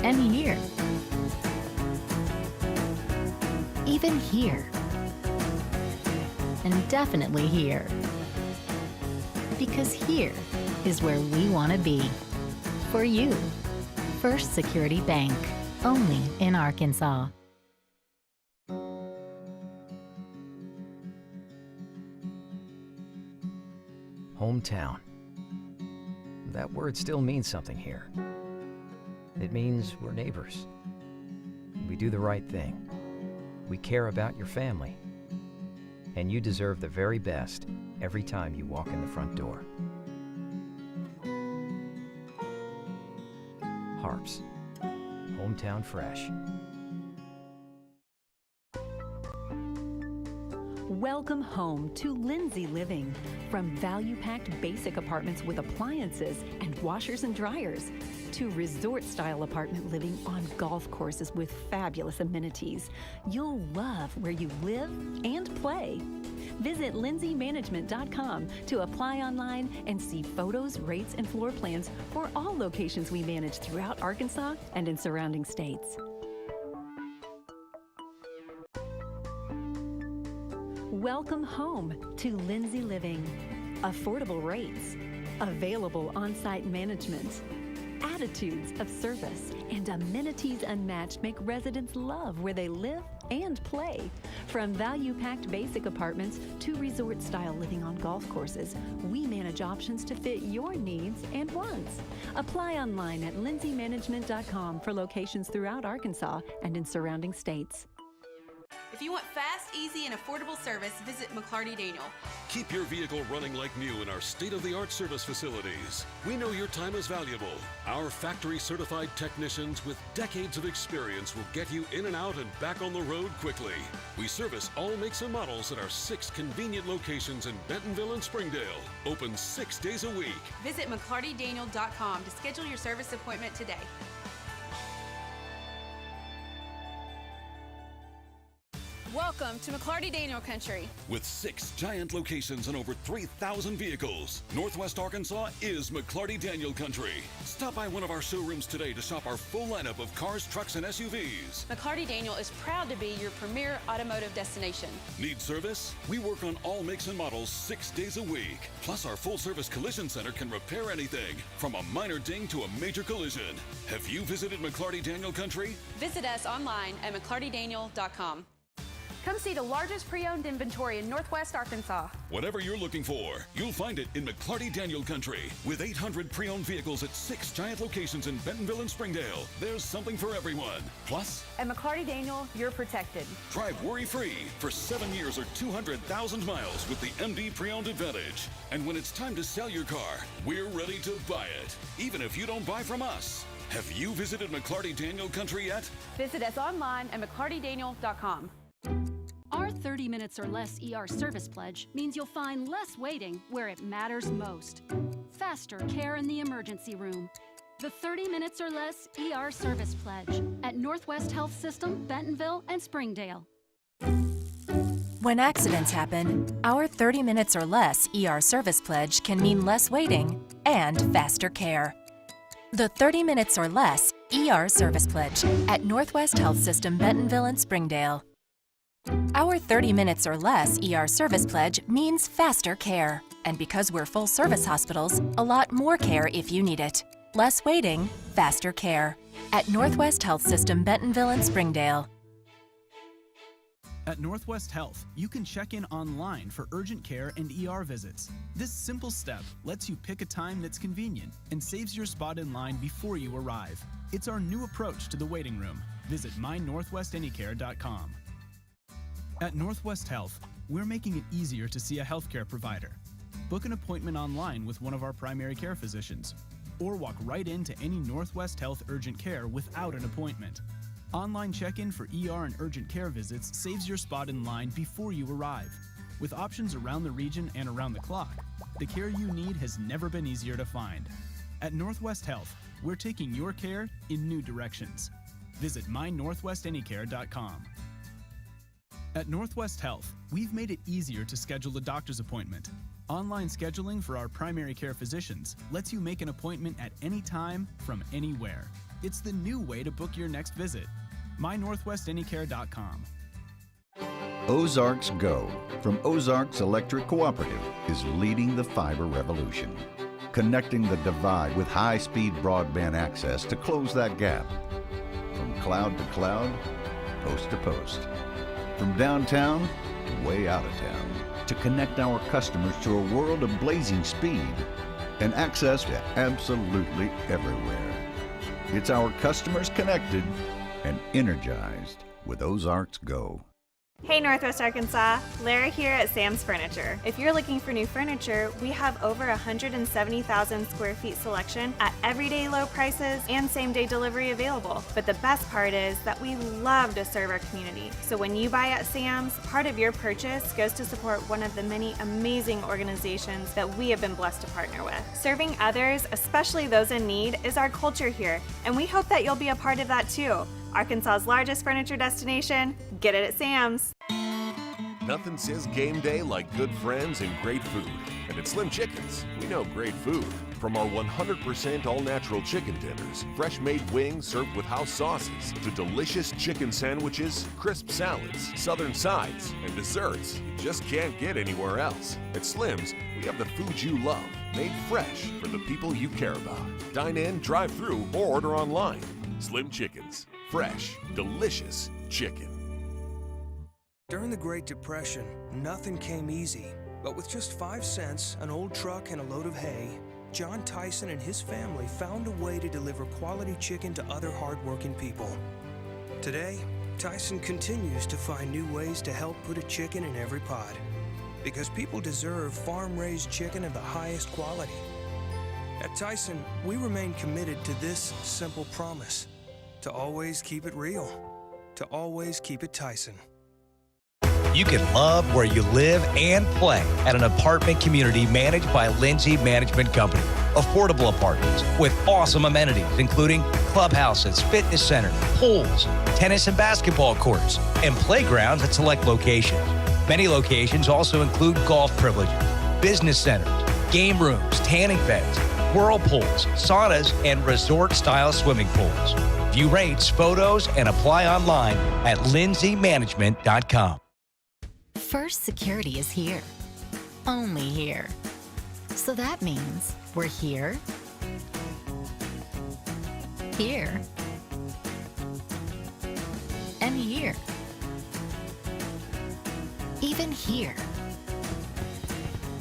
and here. Even here. And definitely here. Because here is where we want to be. For you. First Security Bank, only in Arkansas. Hometown. That word still means something here. It means we're neighbors. We do the right thing. We care about your family. And you deserve the very best every time you walk in the front door. HAR-BER. Hometown Fresh. Welcome home to Lindsay Living. From value-packed basic apartments with appliances and washers and dryers to resort-style apartment living on golf courses with fabulous amenities, you'll love where you live and play. Visit lindsaymanagement.com to apply online and see photos, rates, and floor plans for all locations we manage throughout Arkansas and in surrounding states. Welcome home to Lindsay Living. Affordable rates, available on-site management, attitudes of service, and amenities unmatched make residents love where they live and play. From value-packed basic apartments to resort-style living on golf courses, we manage options to fit your needs and wants. Apply online at lindsaymanagement.com for locations throughout Arkansas and in surrounding states. If you want fast, easy, and affordable service, visit McClarty Daniel. Keep your vehicle running like new in our state-of-the-art service facilities. We know your time is valuable. Our factory-certified technicians with decades of experience will get you in and out and back on the road quickly. We service all makes and models at our 6 convenient locations in Bentonville and Springdale. Open 6 days a week. Visit McClartyDaniel.com to schedule your service appointment today. Welcome to McClarty Daniel Country. With 6 giant locations and over 3,000 vehicles, Northwest Arkansas is McClarty Daniel Country. Stop by one of our showrooms today to shop our full lineup of cars, trucks, and SUVs. McClarty Daniel is proud to be your premier automotive destination. Need service? We work on all makes and models 6 days a week. Plus, our full-service collision center can repair anything, from a minor ding to a major collision. Have you visited McClarty Daniel Country? Visit us online at McClartyDaniel.com. Come see the largest pre-owned inventory in Northwest Arkansas. Whatever you're looking for, you'll find it in McClarty Daniel Country. With 800 pre-owned vehicles at 6 giant locations in Bentonville and Springdale, there's something for everyone. Plus, At McClarty Daniel, you're protected. drive worry-free for 7 years or 200,000 miles with the MD Pre-Owned Advantage. And when it's time to sell your car, we're ready to buy it, even if you don't buy from us. Have you visited McClarty Daniel Country yet? Visit us online at McClartyDaniel.com. Our 30 minutes or less ER service pledge means you'll find less waiting where it matters most. Faster care in the emergency room. The 30 minutes or less ER service pledge at Northwest Health System, Bentonville, and Springdale. When accidents happen, our 30 minutes or less ER service pledge can mean less waiting and faster care. The 30 minutes or less ER service pledge at Northwest Health System, Bentonville, and Springdale. Our 30 minutes or less ER service pledge means faster care. And because we're full service hospitals, a lot more care if you need it. Less waiting, faster care. At Northwest Health System, Bentonville, and Springdale. At Northwest Health, you can check in online for urgent care and ER visits. This simple step lets you pick a time that's convenient and saves your spot in line before you arrive. It's our new approach to the waiting room. Visit mynorthwestanycare.com. At Northwest Health, we're making it easier to see a healthcare provider. Book an appointment online with one of our primary care physicians, or walk right into any Northwest Health urgent care without an appointment. Online check-in for ER and urgent care visits saves your spot in line before you arrive. With options around the region and around the clock, the care you need has never been easier to find. At Northwest Health, we're taking your care in new directions. Visit mynorthwestanycare.com. At Northwest Health, we've made it easier to schedule a doctor's appointment. Online scheduling for our primary care physicians lets you make an appointment at any time from anywhere. It's the new way to book your next visit. mynorthwestanycare.com. Ozarks Go from Ozarks Electric Cooperative is leading the fiber revolution, connecting the divide with high-speed broadband access to close that gap. From cloud to cloud, post to post. From downtown to way out of town, to connect our customers to a world of blazing speed and access to absolutely everywhere. It's our customers connected and energized with Ozarks Go. Hey Northwest Arkansas, Lara here at Sam's Furniture. If you're looking for new furniture, we have over 170,000 square feet selection at everyday low prices and same-day delivery available. But the best part is that we love to serve our community. So when you buy at Sam's, part of your purchase goes to support one of the many amazing organizations that we have been blessed to partner with. Serving others, especially those in need, is our culture here, and we hope that you'll be a part of that too. Arkansas's largest furniture destination, get it at Sam's. Nothing says game day like good friends and great food. And at Slim Chickens, we know great food. From our 100% all-natural chicken tenders, fresh-made wings served with house sauces, to delicious chicken sandwiches, crisp salads, southern sides, and desserts you just can't get anywhere else. At Slim's, we have the food you love, made fresh for the people you care about. Dine in, drive through, or order online. Slim Chickens. Fresh, delicious chicken. During the Great Depression, nothing came easy. But with just 5 cents, an old truck, and a load of hay, John Tyson and his family found a way to deliver quality chicken to other hardworking people. Today, Tyson continues to find new ways to help put a chicken in every pot. Because people deserve farm-raised chicken of the highest quality. At Tyson, we remain committed to this simple promise: to always keep it real, to always keep it Tyson. You can love where you live and play at an apartment community managed by Lindsay Management Company. Affordable apartments with awesome amenities, including clubhouses, fitness center, pools, tennis and basketball courts, and playgrounds at select locations. Many locations also include golf privileges, business centers, game rooms, tanning beds, whirlpools, saunas, and resort-style swimming pools. View rates, photos, and apply online at lindsaymanagement.com. First Security is here. Only here. So that means we're here, here, and here. even here,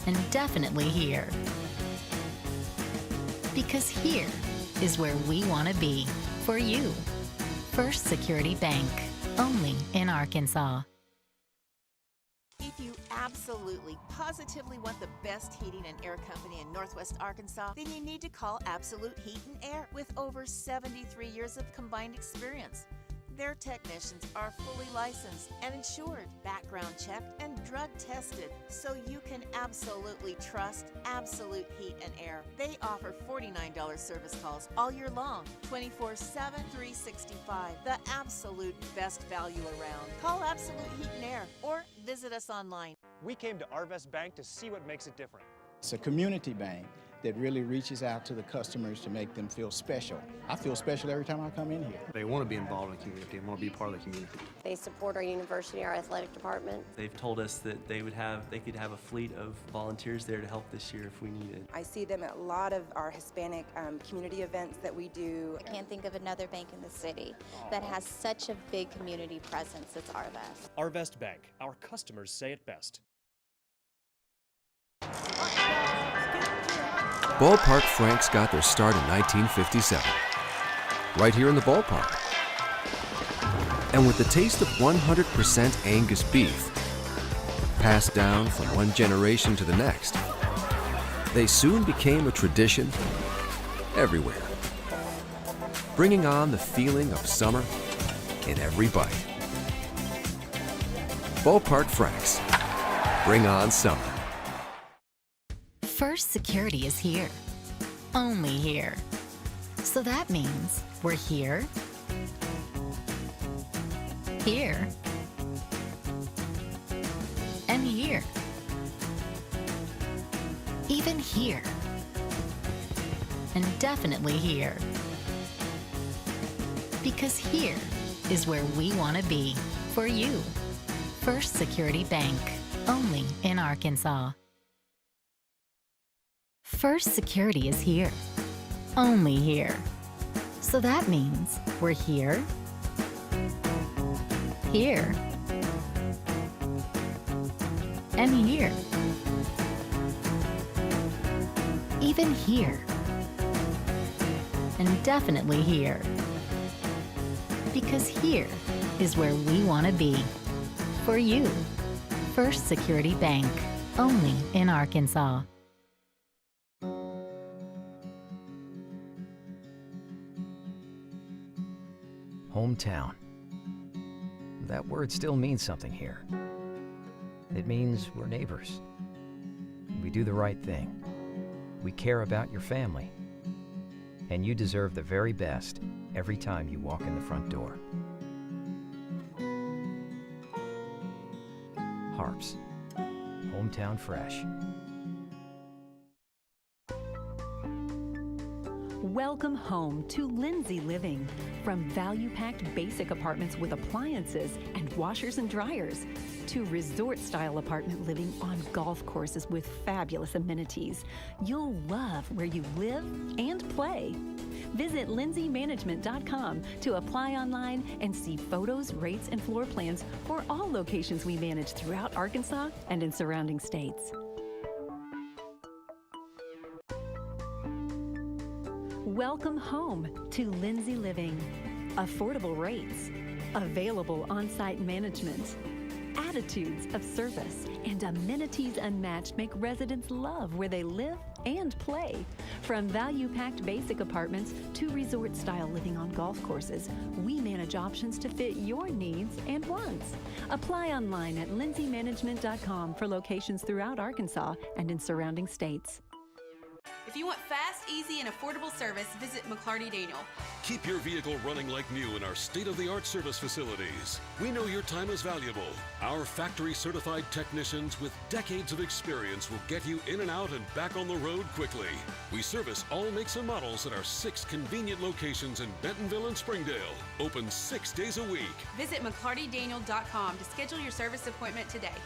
and definitely here. Because here is where we want to be for you. First Security Bank, only in Arkansas. If you absolutely, positively want the best heating and air company in Northwest Arkansas, then you need to call Absolute Heat and Air with over 73 years of combined experience. Their technicians are fully licensed and insured, background checked, and drug tested, so you can absolutely trust Absolute Heat and Air. They offer $49 service calls all year long, 24/7, 365. The absolute best value around. Call Absolute Heat and Air or visit us online. We came to Arvest Bank to see what makes it different. It's a community bank that really reaches out to the customers to make them feel special. I feel special every time I come in here. They want to be involved in the community and want to be part of the community. They support our university, our athletic department. They've told us that they could have a fleet of volunteers there to help this year if we needed. I see them at a lot of our Hispanic community events that we do. I can't think of another bank in the city that has such a big community presence as Arvest. Arvest Bank, our customers say it best. Ballpark Franks got their start in 1957, right here in the ballpark. And with the taste of 100% Angus beef, passed down from one generation to the next, they soon became a tradition everywhere, bringing on the feeling of summer in every bite. Ballpark Franks, bring on summer. First Security is here, only here. So that means we're here, here, and here. Even here, and definitely here. Because here is where we want to be for you. First Security Bank, only in Arkansas. First Security is here, only here. So that means we're here, here, and here. Even here, and definitely here. Because here is where we want to be for you. First Security Bank, only in Arkansas. Hometown. That word still means something here. It means we're neighbors. We do the right thing. We care about your family. And you deserve the very best every time you walk in the front door. HAR-BER. Hometown Fresh. Welcome home to Lindsay Living. From value-packed basic apartments with appliances and washers and dryers to resort-style apartment living on golf courses with fabulous amenities, you'll love where you live and play. Visit lindsaymanagement.com to apply online and see photos, rates, and floor plans for all locations we manage throughout Arkansas and in surrounding states. Welcome home to Lindsay Living. Affordable rates, available on-site management, attitudes of service, and amenities unmatched make residents love where they live and play. From value-packed basic apartments to resort-style living on golf courses, we manage options to fit your needs and wants. Apply online at lindsaymanagement.com for locations throughout Arkansas and in surrounding states. If you want fast, easy, and affordable service, visit McClarty Daniel. Keep your vehicle running like new in our state-of-the-art service facilities. We know your time is valuable. Our factory-certified technicians with decades of experience will get you in and out and back on the road quickly. We service all makes and models at our 6 convenient locations in Bentonville and Springdale. Open 6 days a week. Visit McClartyDaniel.com to schedule your service appointment today.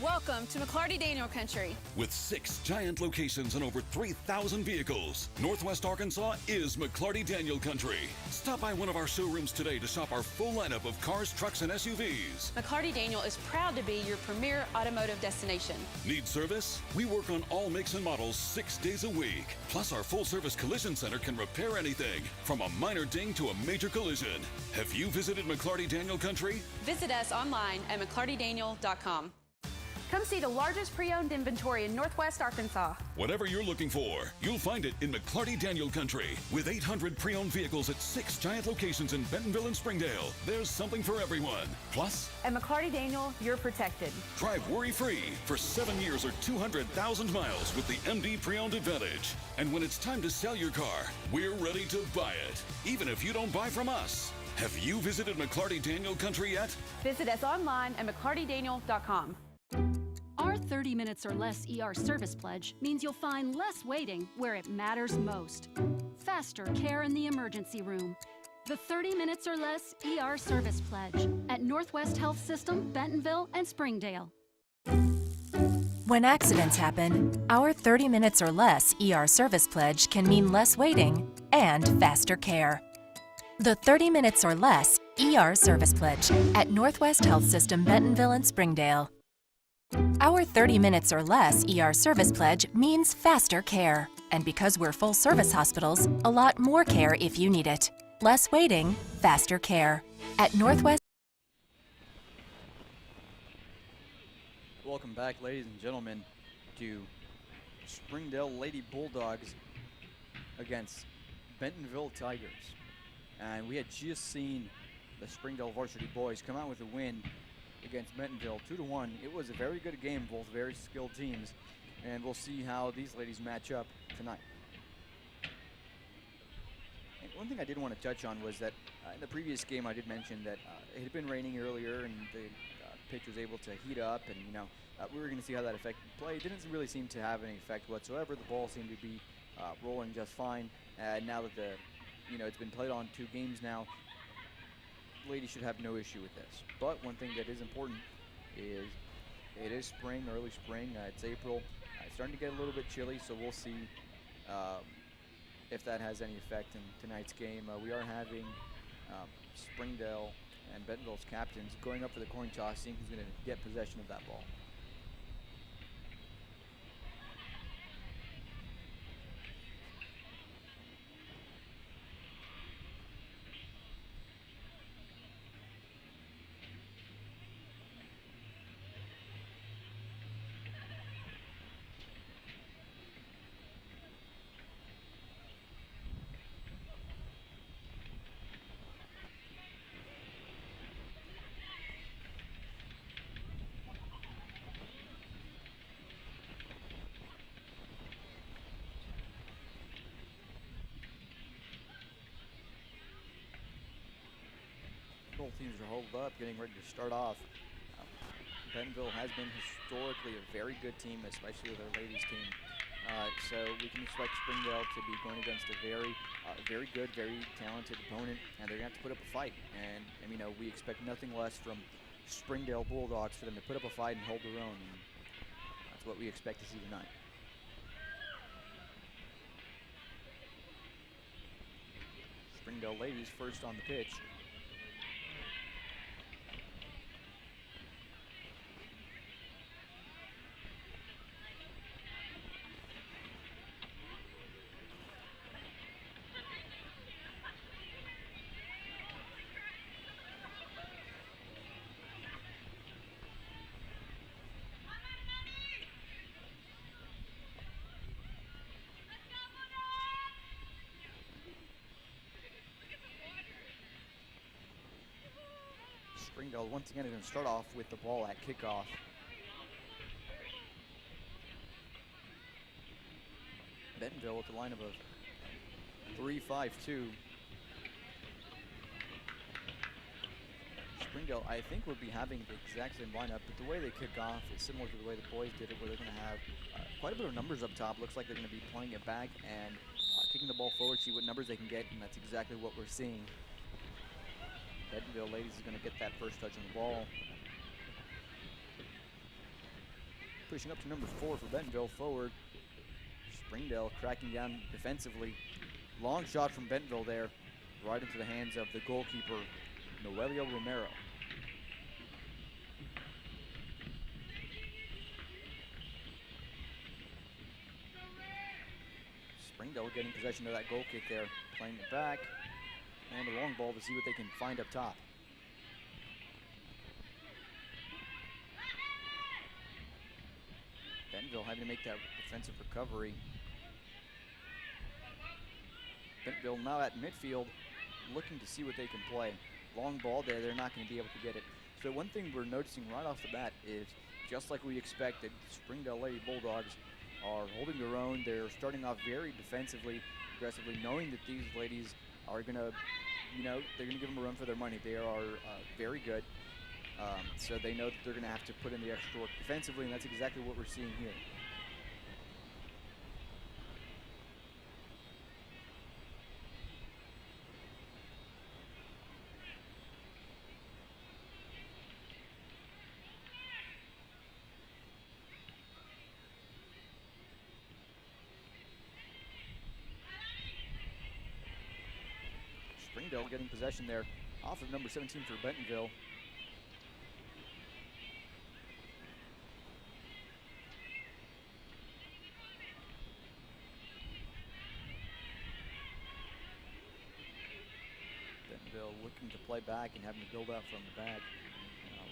Welcome to McClarty Daniel Country. With 6 giant locations and over 3,000 vehicles, Northwest Arkansas is McClarty Daniel Country. Stop by one of our showrooms today to shop our full lineup of cars, trucks, and SUVs. McClarty Daniel is proud to be your premier automotive destination. Need service? We work on all makes and models 6 days a week. Plus, our full-service collision center can repair anything, from a minor ding to a major collision. Have you visited McClarty Daniel Country? Visit us online at McClartyDaniel.com. Come see the largest pre-owned inventory in Northwest Arkansas. Whatever you're looking for, you'll find it in McClarty Daniel Country. With 800 pre-owned vehicles at 6 giant locations in Bentonville and Springdale, there's something for everyone. Plus, At McClarty Daniel, you're protected. drive worry-free for 7 years or 200,000 miles with the MD Pre-Owned Advantage. And when it's time to sell your car, we're ready to buy it, even if you don't buy from us. Have you visited McClarty Daniel Country yet? Visit us online at McClartyDaniel.com. Our 30 minutes or less ER service pledge means you'll find less waiting where it matters most. Faster care in the emergency room. The 30 minutes or less ER service pledge at Northwest Health System, Bentonville, and Springdale. When accidents happen, our 30 minutes or less ER service pledge can mean less waiting and faster care. The 30 minutes or less ER service pledge at Northwest Health System, Bentonville, and Springdale. Our 30 minutes or less ER service pledge means faster care. And because we're full-service hospitals, a lot more care if you need it. Less waiting, faster care. At Northwest. Welcome back, ladies and gentlemen, to Springdale Lady Bulldogs against Bentonville Tigers. And we had just seen the Springdale varsity boys come out with a win against Bentonville, 2-1. It was a very good game, both very skilled teams, and we'll see how these ladies match up tonight. And one thing I did want to touch on was that in the previous game I did mention that it had been raining earlier and the pitch was able to heat up, and we were going to see how that affected play. It didn't really seem to have any effect whatsoever. The ball seemed to be rolling just fine. Now that it's been played on 2 games now, ladies should have no issue with this. But one thing that is important is it is spring, early spring. It's April. It's starting to get a little bit chilly, so we'll see if that has any effect in tonight's game. We are having Springdale and Bentonville's captains going up for the coin toss, seeing who's going to get possession of that ball. Both teams are holed up, getting ready to start off. Bentonville has been historically a very good team, especially with our ladies team. So we can expect Springdale to be going against a very good, very talented opponent, and they're going to have to put up a fight. And we expect nothing less from Springdale Bulldogs for them to put up a fight and hold their own. And that's what we expect to see tonight. Springdale ladies first on the pitch. Springdale once again is going to start off with the ball at kickoff. Bentonville with the lineup of 3-5-2. Springdale, I think, would be having the exact same lineup, but the way they kick off is similar to the way the boys did it, where they're going to have quite a bit of numbers up top. Looks like they're going to be playing it back and kicking the ball forward, see what numbers they can get, and that's exactly what we're seeing. Bentonville ladies is going to get that first touch on the ball. pushing up to number 4 for Bentonville forward. Springdale cracking down defensively. Long shot from Bentonville there, right into the hands of the goalkeeper, Noelio Romero. Springdale getting possession of that goal kick there, playing it back, and a long ball to see what they can find up top. Bentonville having to make that defensive recovery. Bentonville now at midfield, looking to see what they can play. Long ball there, they're not going to be able to get it. So one thing we're noticing right off the bat is, just like we expected, Springdale Lady Bulldogs are holding their own. They're starting off very defensively, aggressively, knowing that these ladies are going to, they're going to give them a run for their money. They are very good. So they know that they're going to have to put in the extra work defensively, and that's exactly what we're seeing here. Springdale getting possession there off of number 17 for Bentonville. Bentonville looking to play back and having to build out from the back.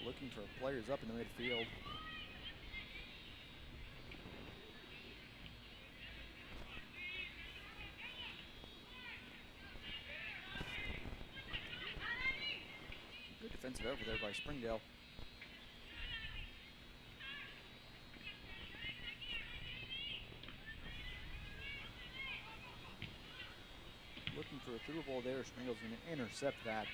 Looking for players up in the midfield. Good defensive over there by Springdale. Looking for a through ball there. Springdale's going to intercept that.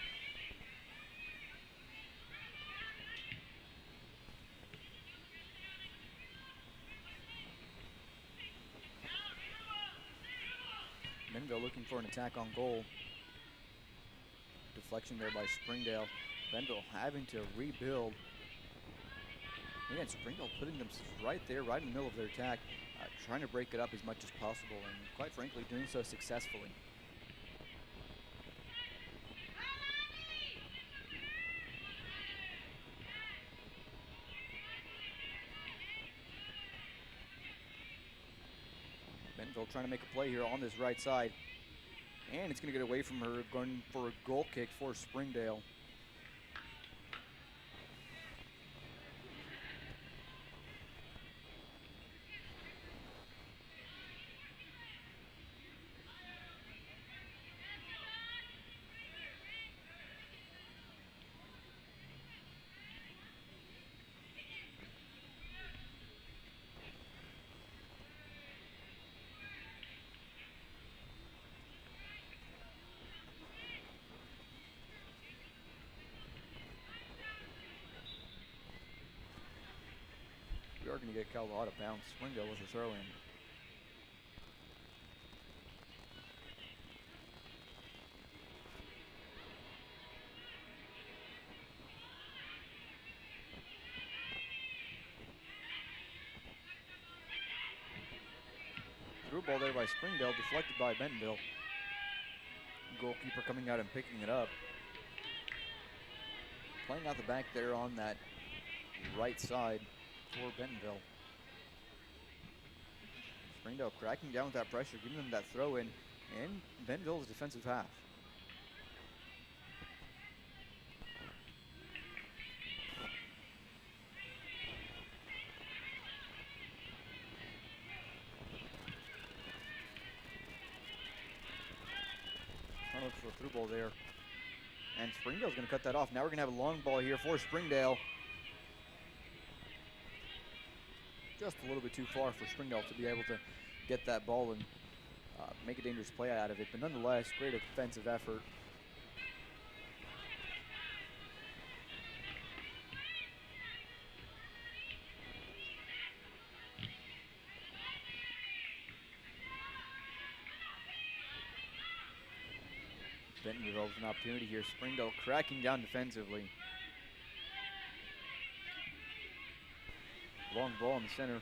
Bentonville looking for an attack on goal. Deflection there by Springdale. Bentonville having to rebuild. Again, Springdale putting them right there, right in the middle of their attack, trying to break it up as much as possible, and quite frankly, doing so successfully. Bentonville trying to make a play here on this right side. And it's going to get away from her, going for a goal kick for Springdale. We are going to get called out of bounds. Springdale with a throw in. Through ball there by Springdale, deflected by Bentonville. Goalkeeper coming out and picking it up. Playing out the back there on that right side for Bentonville. Springdale cracking down with that pressure, giving them that throw in, and Bentonville's defensive half. Trying to look for a through ball there. And Springdale's going to cut that off. Now we're going to have a long ball here for Springdale. Just a little bit too far for Springdale to be able to get that ball and make a dangerous play out of it. But nonetheless, great offensive effort. Bentonville with an opportunity here. Springdale cracking down defensively. Long ball in the center.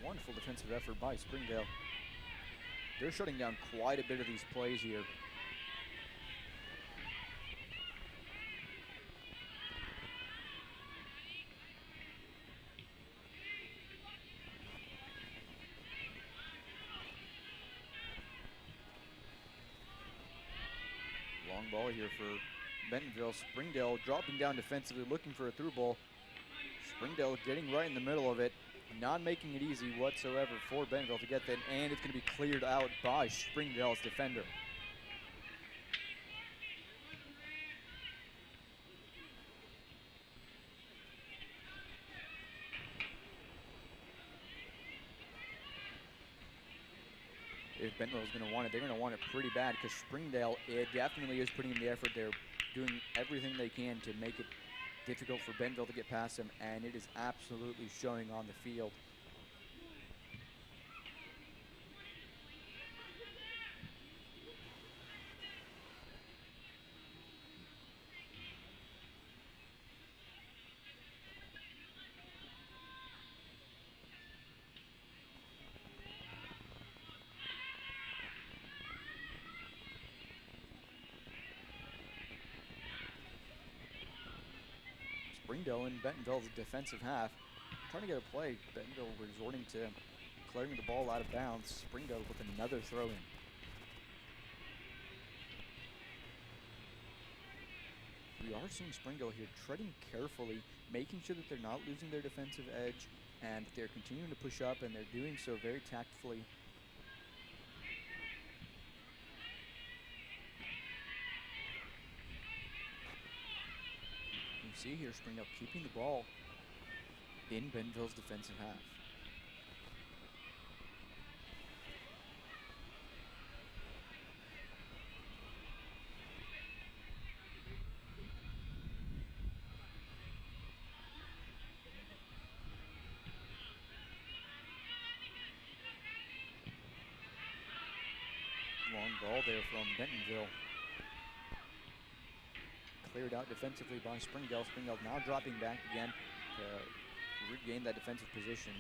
Wonderful defensive effort by Springdale. They're shutting down quite a bit of these plays here. Long ball here for Bentonville. Springdale dropping down defensively, looking for a through ball. Springdale getting right in the middle of it, not making it easy whatsoever for Bentonville to get that, and it's going to be cleared out by Springdale's defender. If Bentonville's going to want it, they're going to want it pretty bad, because Springdale, it definitely is putting in the effort. They're doing everything they can to make it difficult for Bentonville to get past them, and it is absolutely showing on the field. Springdale in Bentonville's defensive half, trying to get a play. Bentonville resorting to clearing the ball out of bounds. Springdale with another throw in. We are seeing Springdale here treading carefully, making sure that they're not losing their defensive edge, and they're continuing to push up, and they're doing so very tactfully. See here, Springdale keeping the ball in Bentonville's defensive half. Long ball there from Bentonville. Cleared out defensively by Springdale. Springdale now dropping back again to regain that defensive position.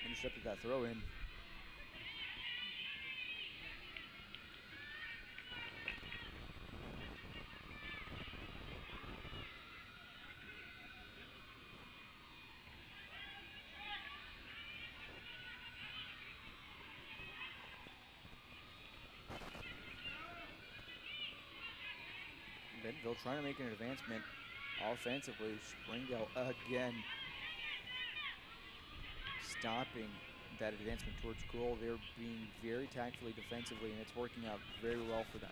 Intercepted that throw in. Bentonville trying to make an advancement offensively. Springdale again stopping that advancement towards goal. They're being very tactfully defensively, and it's working out very well for them.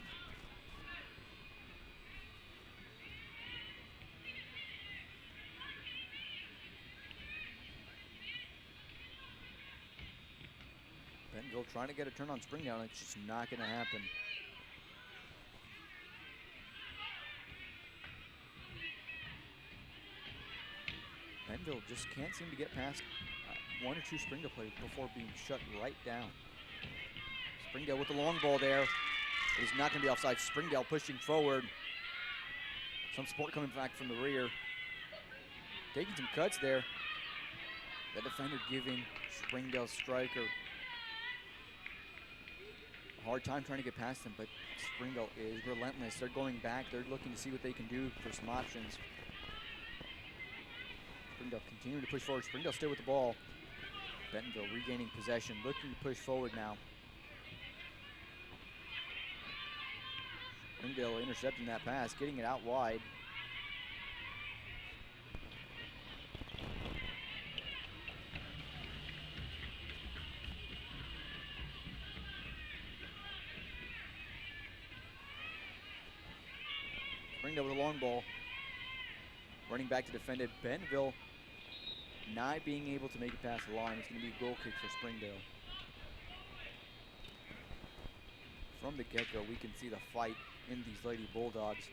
Bentonville trying to get a turn on Springdale, and it's just not going to happen. Bentonville just can't seem to get past one or two Springdale players before being shut right down. Springdale with the long ball there. It is not going to be offside. Springdale pushing forward. Some support coming back from the rear. Taking some cuts there. The defender giving Springdale's striker a hard time trying to get past them, but Springdale is relentless. They're going back. They're looking to see what they can do for some options. Springdale continuing to push forward. Springdale still with the ball. Bentonville regaining possession, looking to push forward now. Springdale intercepting that pass, getting it out wide. Springdale with a long ball. Running back to defend it. Bentonville not being able to make it past the line. It's going to be a goal kick for Springdale. From the get-go, we can see the fight in these Lady Bulldogs.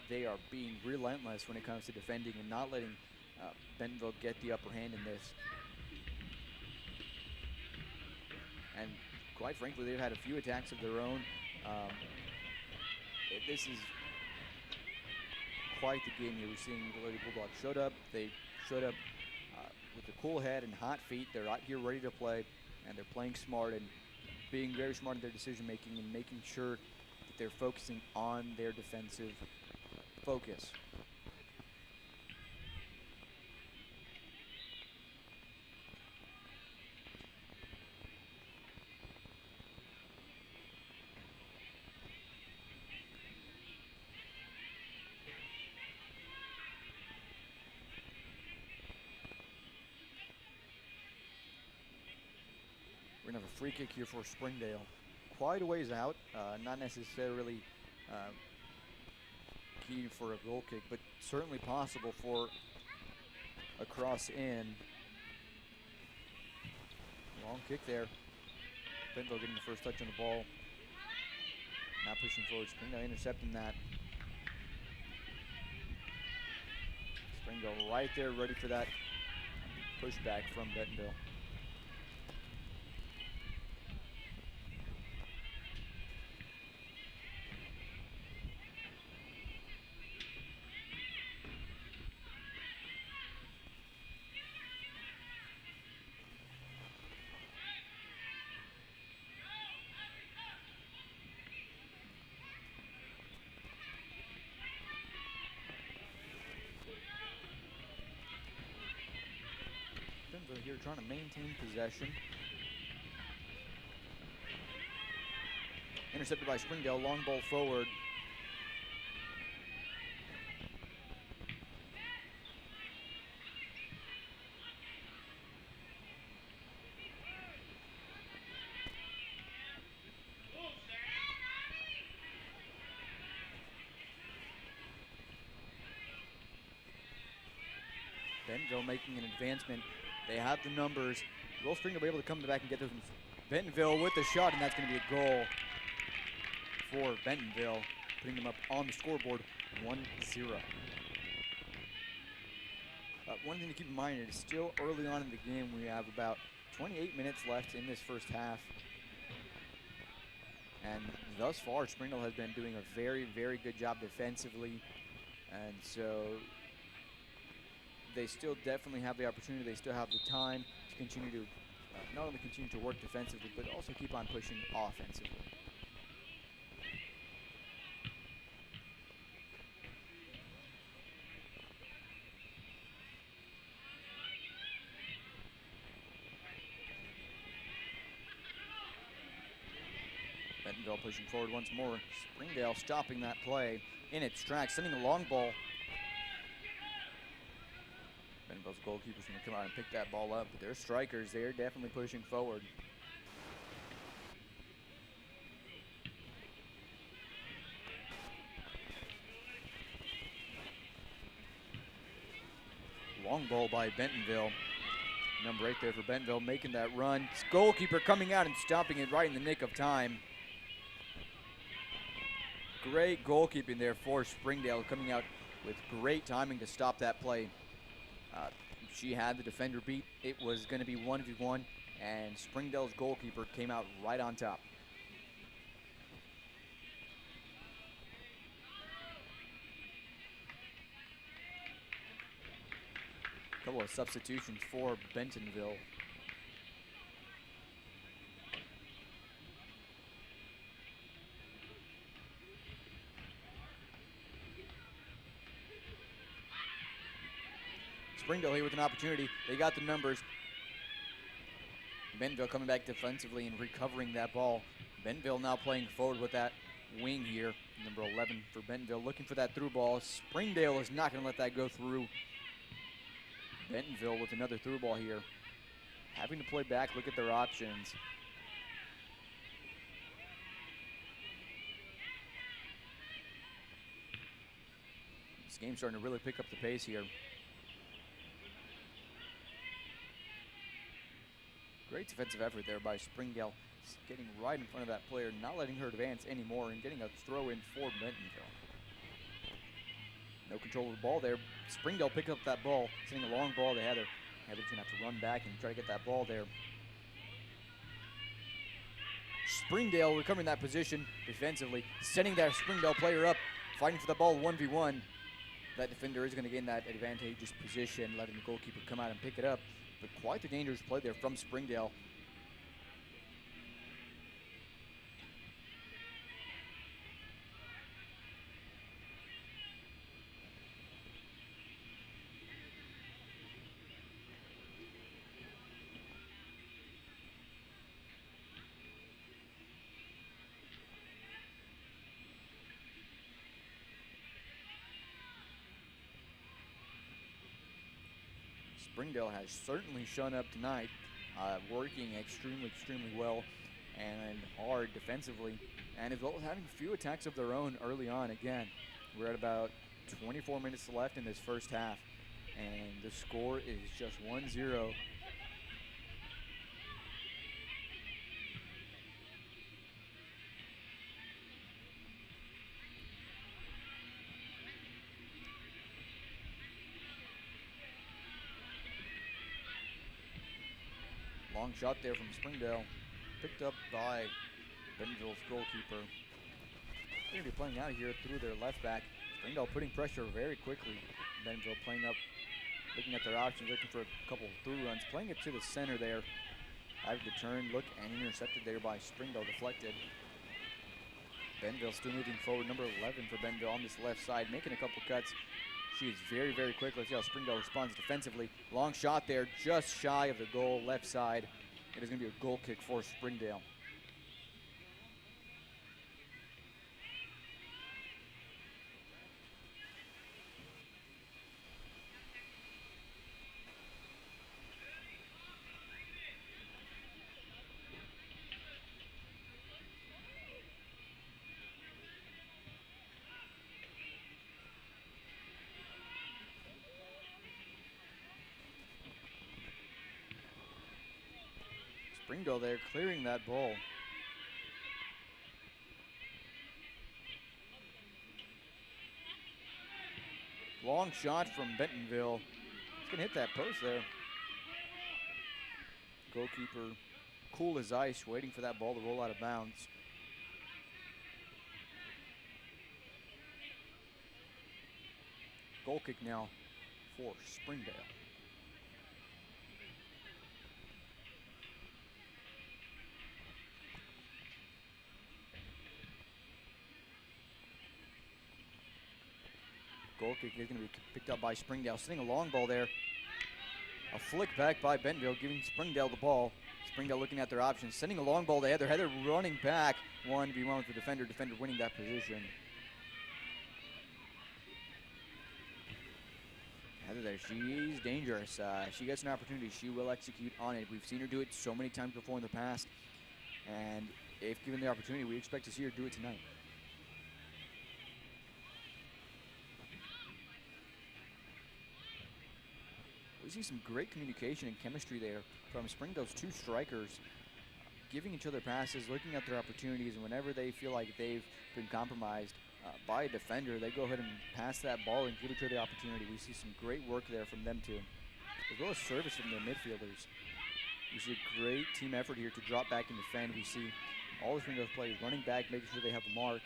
They are being relentless when it comes to defending and not letting Bentonville get the upper hand in this. And quite frankly, they've had a few attacks of their own, This is quite the game here. We're seeing the Lady Bulldogs showed up. They showed up with a cool head and hot feet. They're out here ready to play, and they're playing smart and being very smart in their decision making and making sure that they're focusing on their defensive focus. We're going to have a free kick here for Springdale. Quite a ways out, not necessarily key for a goal kick, but certainly possible for a cross in. Long kick there. Bentonville getting the first touch on the ball. Not pushing forward. Springdale intercepting that. Springdale right there, ready for that pushback from Bentonville. Here trying to maintain possession. Intercepted by Springdale, long ball forward. Bentonville making an advancement. They have the numbers. Will Springdale be able to come back and get those? Bentonville with the shot, and that's going to be a goal for Bentonville, putting them up on the scoreboard 1-0. One thing to keep in mind, it is still early on in the game. We have about 28 minutes left in this first half. And thus far, Springdale has been doing a very, very good job defensively. And so they still definitely have the opportunity. They still have the time to continue to not only continue to work defensively, but also keep on pushing offensively. Bentonville pushing forward once more. Springdale stopping that play in its tracks, sending a long ball. Bentonville's goalkeeper's going to come out and pick that ball up, but their strikers, they're definitely pushing forward. Long ball by Bentonville. Number 8 there for Bentonville, making that run. Goalkeeper coming out and stopping it right in the nick of time. Great goalkeeping there for Springdale, coming out with great timing to stop that play. She had the defender beat. It was going to be 1v1, and Springdale's goalkeeper came out right on top. A couple of substitutions for Bentonville. Springdale here with an opportunity. They got the numbers. Bentonville coming back defensively and recovering that ball. Bentonville now playing forward with that wing here. Number 11 for Bentonville, looking for that through ball. Springdale is not going to let that go through. Bentonville with another through ball here. Having to play back, look at their options. This game's starting to really pick up the pace here. Great defensive effort there by Springdale, getting right in front of that player, not letting her advance anymore, and getting a throw in for Bentonville. No control of the ball there. Springdale picked up that ball, sending a long ball to Heather. Heather's gonna have to run back and try to get that ball there. Springdale recovering that position defensively, setting that Springdale player up, fighting for the ball 1v1. That defender is going to gain that advantageous position, letting the goalkeeper come out and pick it up. But quite the dangerous play there from Springdale. Springdale has certainly shown up tonight, working extremely well and hard defensively, and as well as having a few attacks of their own early on. Again, we're at about 24 minutes left in this first half, and the score is just 1-0. Long shot there from Springdale, picked up by Bentonville's goalkeeper. They're going to be playing out here through their left back. Springdale putting pressure very quickly. Bentonville playing up, looking at their options, looking for a couple of through runs, playing it to the center there. Having to turn, look, and intercepted there by Springdale, deflected. Bentonville still moving forward, number 11 for Bentonville on this left side, making a couple cuts. She is very quick. Let's see how Springdale responds defensively. Long shot there, just shy of the goal, left side. It is going to be a goal kick for Springdale. Springdale there clearing that ball. Long shot from Bentonville. It's gonna hit that post there. Goalkeeper cool as ice, waiting for that ball to roll out of bounds. Goal kick now for Springdale. Goal kick is going to be picked up by Springdale. Sending a long ball there. A flick back by Bentonville, giving Springdale the ball. Springdale looking at their options. Sending a long ball to Heather. Heather running back. 1v1 with the defender. Defender winning that position. Heather there, she's dangerous. She gets an opportunity, she will execute on it. We've seen her do it so many times before in the past. And if given the opportunity, we expect to see her do it tonight. We see some great communication and chemistry there from Springdale's two strikers, giving each other passes, looking at their opportunities, and whenever they feel like they've been compromised by a defender, they go ahead and pass that ball and give each other the opportunity. We see some great work there from them too, as well as service from their midfielders. We see a great team effort here to drop back and defend. We see all the Springdale players running back, making sure they have the mark.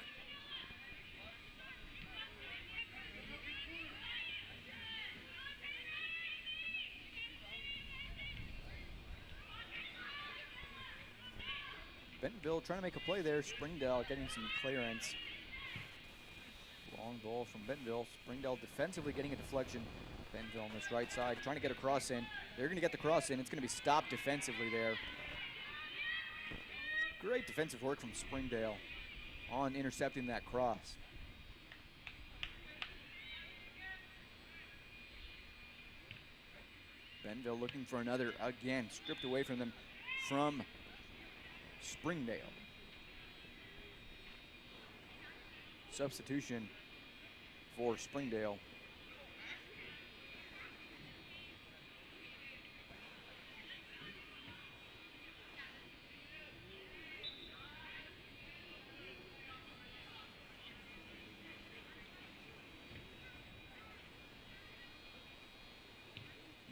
Bentonville trying to make a play there. Springdale getting some clearance. Long ball from Bentonville. Springdale defensively getting a deflection. Bentonville on this right side trying to get a cross in. They're going to get the cross in. It's going to be stopped defensively there. Great defensive work from Springdale on intercepting that cross. Bentonville looking for another, again, stripped away from them from Springdale. Substitution for Springdale.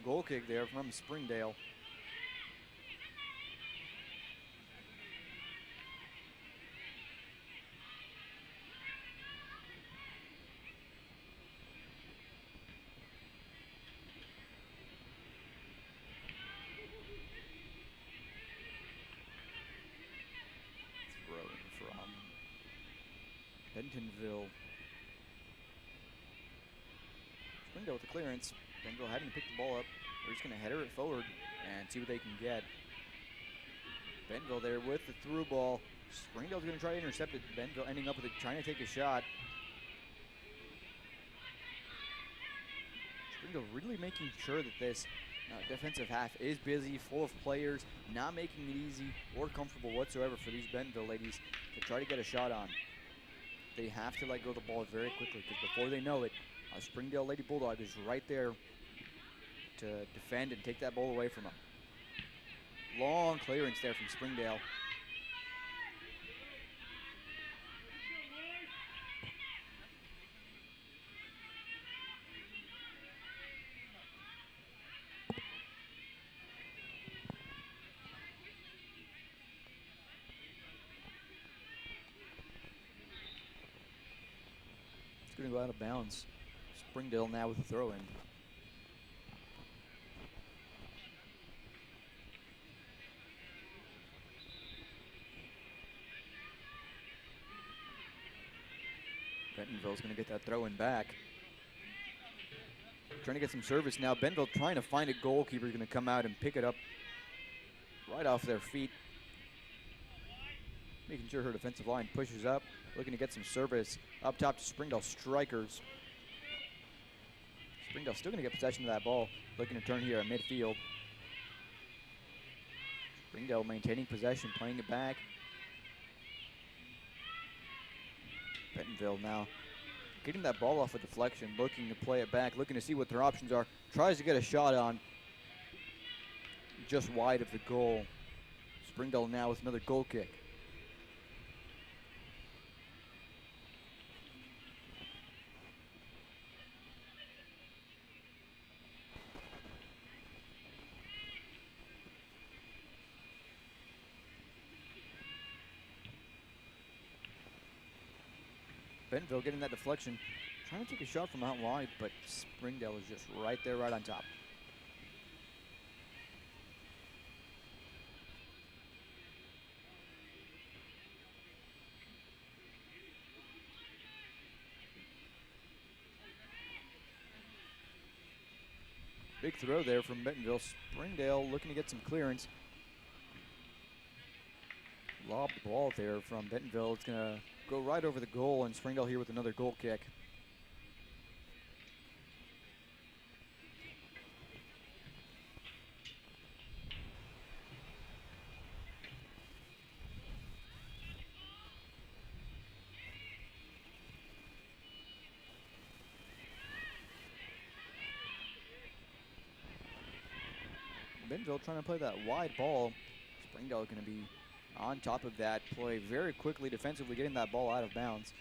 Goal kick there from Springdale. Bentonville. Springdale with the clearance. Bentonville having to pick the ball up. They're just going to header it forward and see what they can get. Bentonville there with the through ball. Springdale's going to try to intercept it. Bentonville ending up with it, trying to take a shot. Springdale really making sure that this defensive half is busy, full of players, not making it easy or comfortable whatsoever for these Bentonville ladies to try to get a shot on. They have to let go of the ball very quickly because before they know it, Springdale Lady Bulldog is right there to defend and take that ball away from them. Long clearance there from Springdale. It's going to go out of bounds. Springdale now with a throw-in. Bentonville's going to get that throw-in back. Trying to get some service now. Bentonville trying to find a goalkeeper. Going to come out and pick it up right off their feet. Making sure her defensive line pushes up. Looking to get some service up top to Springdale strikers. Springdale still going to get possession of that ball. Looking to turn here at midfield. Springdale maintaining possession, playing it back. Bentonville now getting that ball off a deflection, looking to play it back, looking to see what their options are. Tries to get a shot on, just wide of the goal. Springdale now with another goal kick. Bentonville getting that deflection, trying to take a shot from out wide, but Springdale is just right there, right on top. Big throw there from Bentonville. Springdale looking to get some clearance. Lob the ball there from Bentonville. It's going to go right over the goal, and Springdale here with another goal kick. Bentonville trying to play that wide ball. Springdale going to be on top of that play very quickly defensively, getting that ball out of bounds.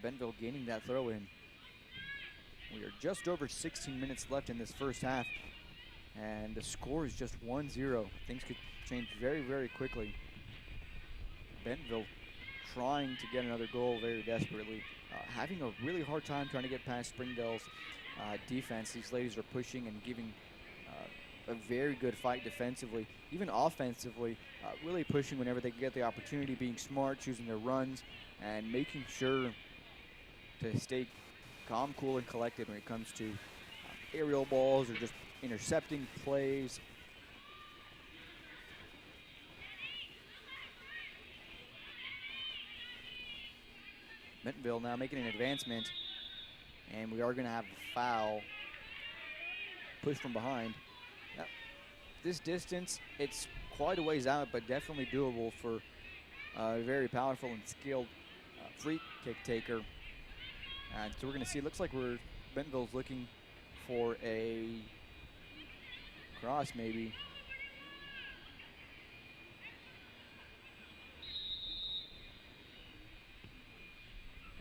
Bentonville gaining that throw in. We are just over 16 minutes left in this first half, and the score is just 1-0. Things could change very, very quickly. Bentonville trying to get another goal very desperately. Having a really hard time trying to get past Springdale's defense. These ladies are pushing and giving a very good fight defensively, even offensively, really pushing whenever they get the opportunity, being smart, choosing their runs, and making sure to stay calm, cool, and collected when it comes to aerial balls or just intercepting plays. Bentonville now making an advancement, and we are going to have a foul. Push from behind. This distance, it's quite a ways out, but definitely doable for a very powerful and skilled free kick taker. And so we're going to see, it looks like Bentonville's looking for a cross maybe.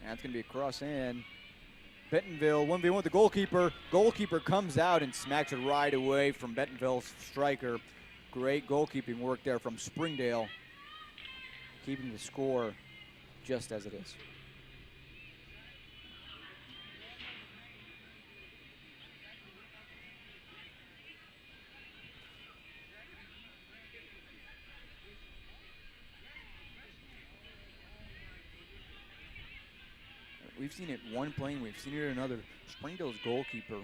And it's going to be a cross in. Bentonville 1v1 with the goalkeeper. Goalkeeper comes out and smacks it right away from Bentonville's striker. Great goalkeeping work there from Springdale, keeping the score just as it is. we've seen it one play and we've seen it another. Springdale's goalkeeper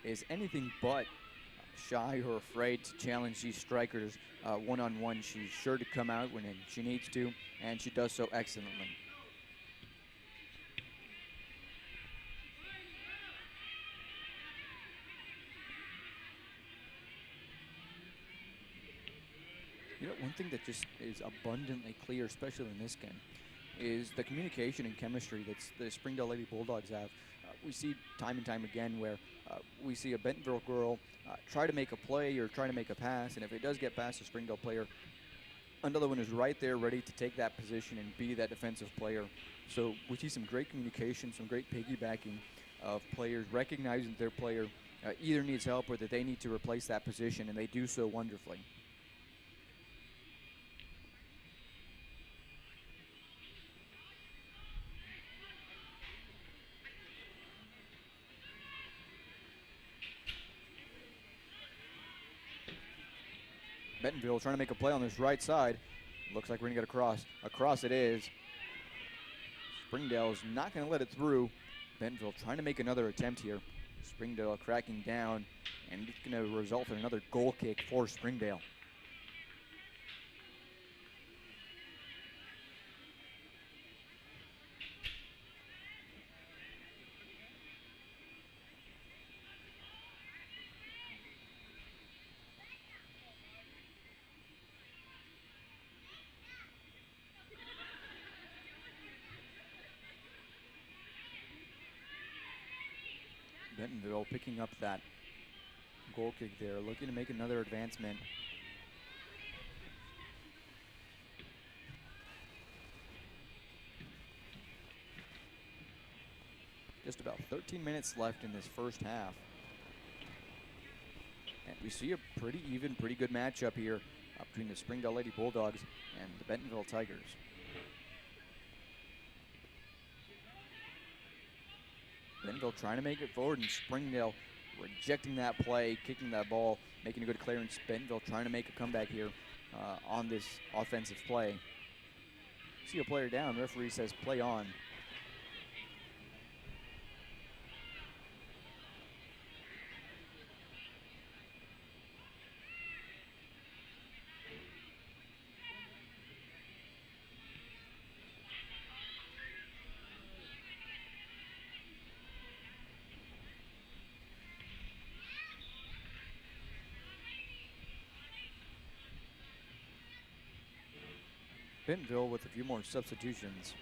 is anything but shy or afraid to challenge these strikers one-on-one. She's sure to come out when she needs to, and she does so excellently. You know, one thing that just is abundantly clear, especially in this game, is the communication and chemistry that the Springdale Lady Bulldogs have. We see time and time again where we see a Bentonville girl try to make a play or try to make a pass, and if it does get past a Springdale player, another one is right there ready to take that position and be that defensive player. So we see some great communication, some great piggybacking of players recognizing their player either needs help or that they need to replace that position, and they do so wonderfully. Bentonville trying to make a play on this right side. Looks like we're going to get a cross. A cross it is. Springdale is not going to let it through. Bentonville trying to make another attempt here. Springdale cracking down, and it's going to result in another goal kick for Springdale. Bentonville picking up that goal kick there, looking to make another advancement. Just about 13 minutes left in this first half. And we see a pretty even, pretty good matchup here between the Springdale Lady Bulldogs and the Bentonville Tigers. Bentonville trying to make it forward, and Springdale rejecting that play, kicking that ball, making a good clearance. Bentonville trying to make a comeback here on this offensive play. See a player down, referee says play on. Bentonville with a few more substitutions.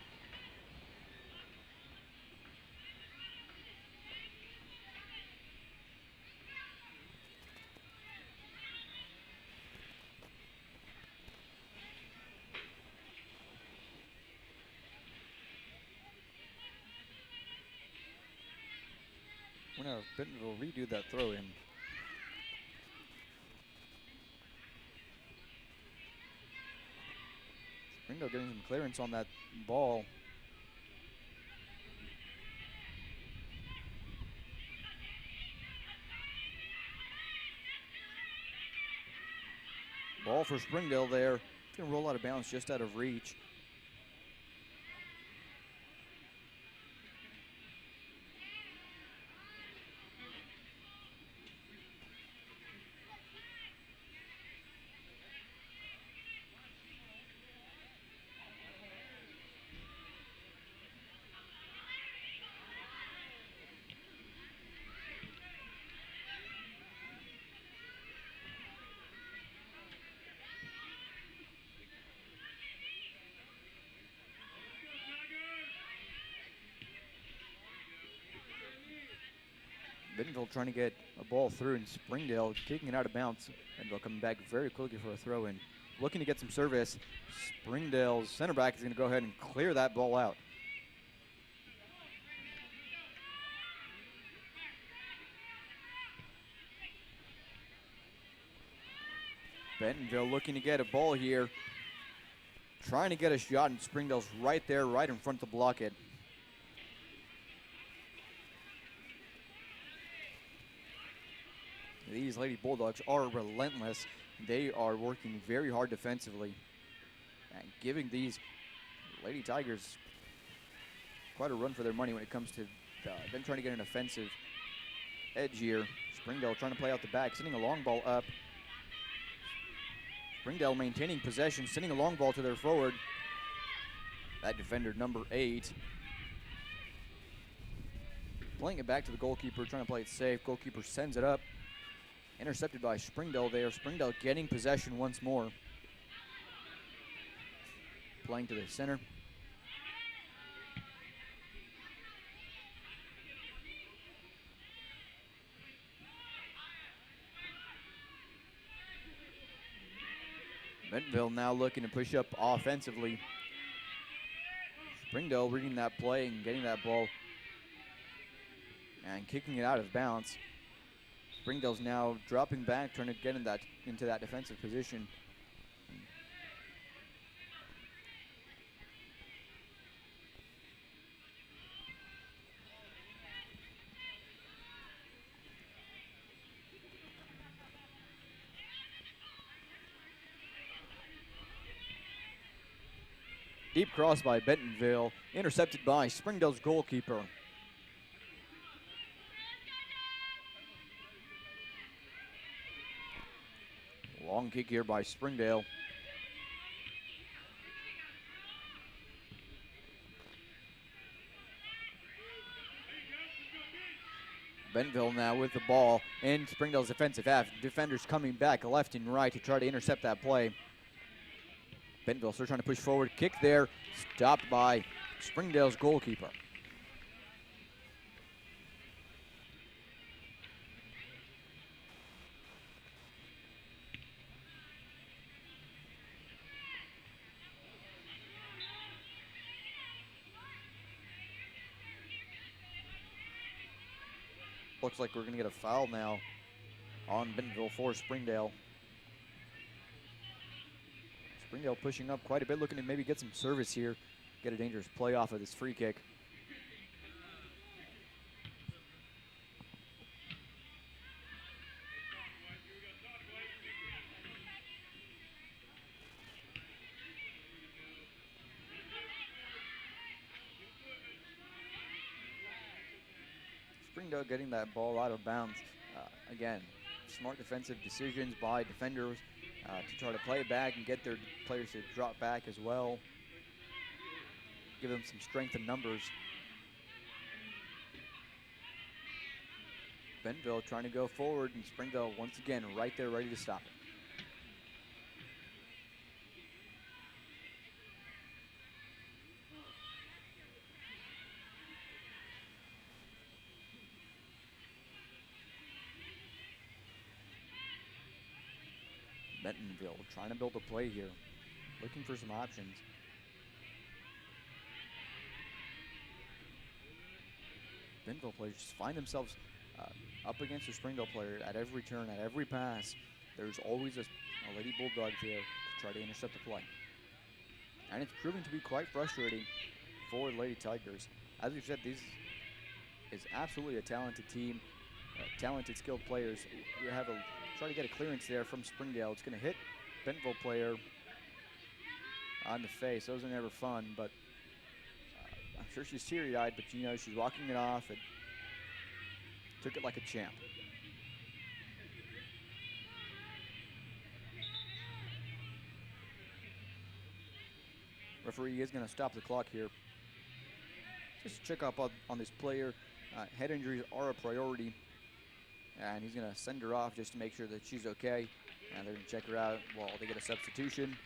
We're going to have Bentonville redo that throw in. Springdale getting some clearance on that ball. Ball for Springdale there. It's going to roll out of bounds just out of reach. Bentonville trying to get a ball through, and Springdale kicking it out of bounds. Bentonville coming back very quickly for a throw in. Looking to get some service. Springdale's center back is going to go ahead and clear that ball out. Bentonville looking to get a ball here. Trying to get a shot, and Springdale's right there, right in front to block it. These Lady Bulldogs are relentless. They are working very hard defensively and giving these Lady Tigers quite a run for their money when it comes to them trying to get an offensive edge here. Springdale trying to play out the back, sending a long ball up. Springdale maintaining possession, sending a long ball to their forward. That defender, number 8. Playing it back to the goalkeeper, trying to play it safe. Goalkeeper sends it up. Intercepted by Springdale there. Springdale getting possession once more. Playing to the center. Bentonville now looking to push up offensively. Springdale reading that play and getting that ball and kicking it out of bounds. Springdale's now dropping back, trying to get into that defensive position. Deep cross by Bentonville, intercepted by Springdale's goalkeeper. Long kick here by Springdale. Bentonville now with the ball in Springdale's defensive half. Defenders coming back left and right to try to intercept that play. Bentonville still trying to push forward. Kick there, stopped by Springdale's goalkeeper. Looks like we're going to get a foul now on Bentonville for Springdale. Springdale pushing up quite a bit, looking to maybe get some service here, get a dangerous play off of this free kick. Springdale getting that ball out of bounds. Again, smart defensive decisions by defenders to try to play it back and get their players to drop back as well. Give them some strength in numbers. Bentonville trying to go forward, and Springdale once again right there ready to stop it. Bentonville trying to build a play here, looking for some options. Bentonville players just find themselves up against a Springdale player at every turn, at every pass. There's always a Lady Bulldog there to try to intercept the play. And it's proving to be quite frustrating for the Lady Tigers. As we've said, this is absolutely a talented team, talented, skilled players. You have a try to get a clearance there from Springdale. It's going to hit Bentonville player on the face. Those are never fun, but I'm sure she's teary-eyed, but you know, she's walking it off and took it like a champ. Referee is going to stop the clock here. Just check up on this player. Head injuries are a priority. And he's going to send her off just to make sure that she's okay. And they're going to check her out while they get a substitution.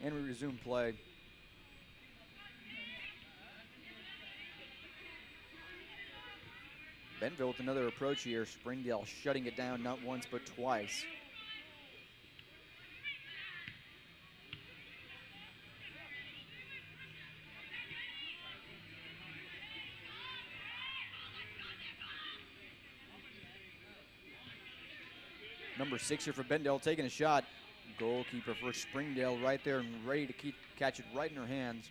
And we resume play. Bentonville with another approach here. Springdale shutting it down not once but twice. Number 6 here for Bentonville taking a shot. Goalkeeper for Springdale right there and ready to catch it right in her hands.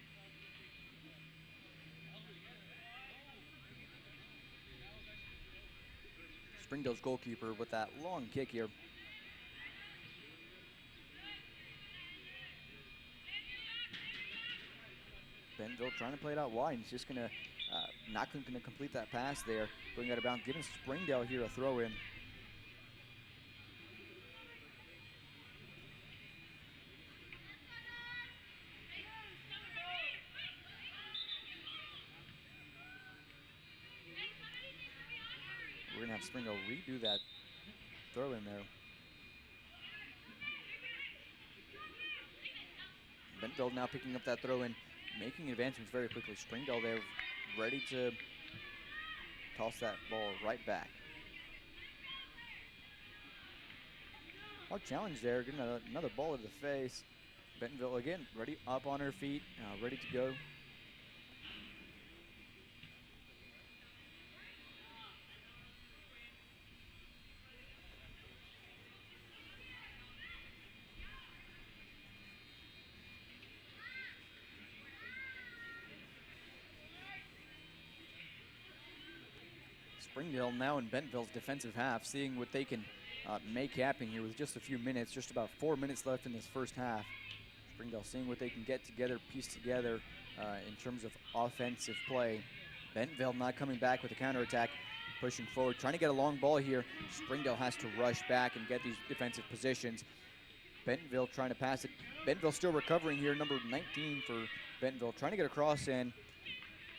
Springdale's goalkeeper with that long kick here. Bentonville trying to play it out wide. He's just gonna not going to complete that pass there, going out of bounds, giving Springdale here a throw in. We're gonna have Springdale redo that throw in there. Bentonville now picking up that throw in, making advancements very quickly. Springdale there ready to toss that ball right back. Hard challenge there, getting another ball to the face. Bentonville again, ready up on her feet, ready to go. Springdale now in Bentonville's defensive half, seeing what they can make happen here with just a few minutes, just about 4 minutes left in this first half. Springdale seeing what they can get together, piece together in terms of offensive play. Bentonville not coming back with a counterattack, pushing forward, trying to get a long ball here. Springdale has to rush back and get these defensive positions. Bentonville trying to pass it. Bentonville still recovering here, number 19 for Bentonville, trying to get a cross in,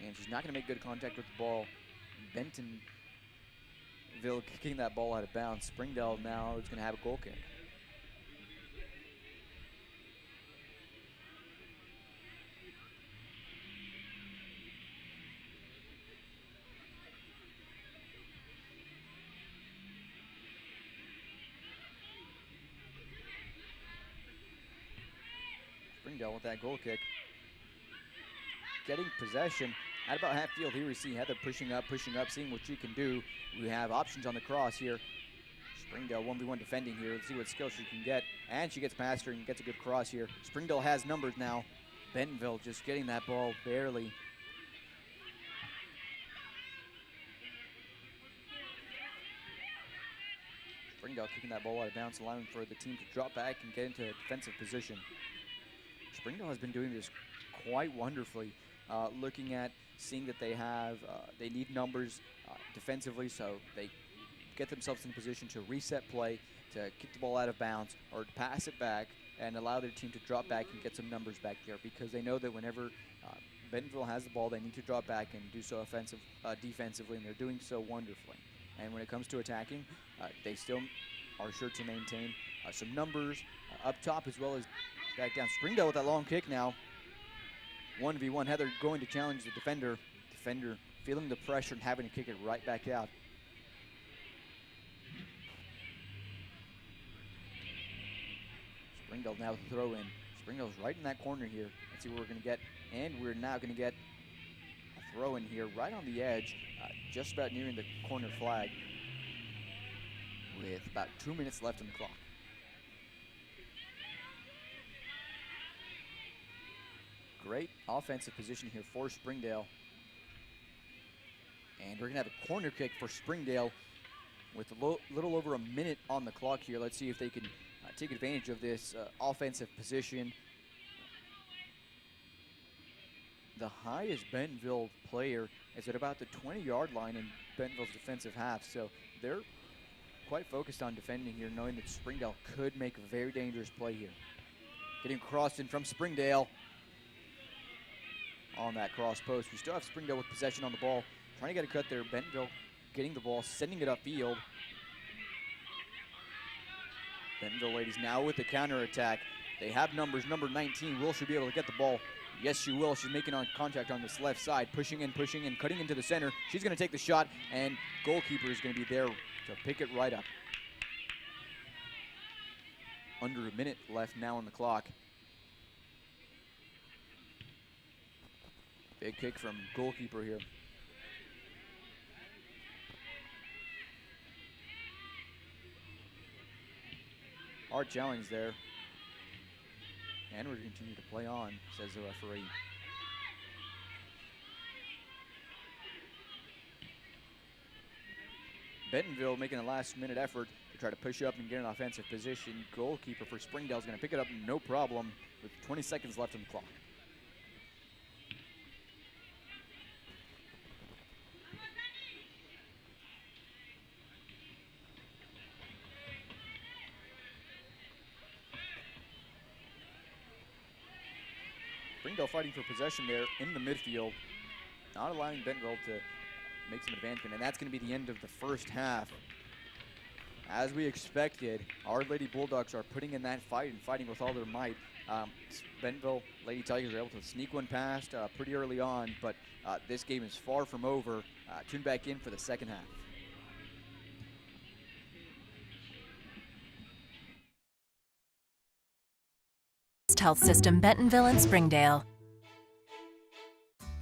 and she's not going to make good contact with the ball. Bentonville kicking that ball out of bounds. Springdale now is going to have a goal kick. Springdale with that goal kick. Getting possession. At about half field, here we see Heather pushing up, seeing what she can do. We have options on the cross here. Springdale 1v1 defending here. Let's see what skill she can get. And she gets past her and gets a good cross here. Springdale has numbers now. Bentonville just getting that ball barely. Springdale kicking that ball out of bounds, allowing for the team to drop back and get into a defensive position. Springdale has been doing this quite wonderfully. Looking at seeing that they need numbers defensively, so they get themselves in a position to reset play, to kick the ball out of bounds, or to pass it back and allow their team to drop back and get some numbers back there, because they know that whenever Bentonville has the ball, they need to drop back and do so defensively, and they're doing so wonderfully. And when it comes to attacking, they still are sure to maintain some numbers up top as well as back down. Springdale with that long kick now. 1v1, Heather going to challenge the defender. Defender feeling the pressure and having to kick it right back out. Springdale now throw in. Springdale's right in that corner here. Let's see what we're going to get. And we're now going to get a throw in here right on the edge, just about nearing the corner flag with about 2 minutes left on the clock. Great offensive position here for Springdale. And we're going to have a corner kick for Springdale with a little over a minute on the clock here. Let's see if they can take advantage of this offensive position. The highest Bentonville player is at about the 20-yard line in Bentonville's defensive half. So they're quite focused on defending here, knowing that Springdale could make a very dangerous play here. Getting crossed in from Springdale. On that cross post. We still have Springdale with possession on the ball. Trying to get a cut there. Bentonville getting the ball, sending it upfield. Bentonville ladies now with the counterattack. They have numbers. Number 19, will she be able to get the ball? Yes, she will. She's making contact on this left side. Pushing in, cutting into the center. She's going to take the shot, and goalkeeper is going to be there to pick it right up. Under a minute left now on the clock. Big kick from goalkeeper here. Hard challenge there. And we're going to continue to play on, says the referee. Bentonville making a last-minute effort to try to push up and get an offensive position. Goalkeeper for Springdale is going to pick it up no problem with 20 seconds left on the clock. Springdale fighting for possession there in the midfield, not allowing Bentonville to make some advancement, and that's going to be the end of the first half. As we expected, our Lady Bulldogs are putting in that fight and fighting with all their might. Bentonville Lady Tigers are able to sneak one past pretty early on, but this game is far from over. Tune back in for the second half. Health System, Bentonville and Springdale.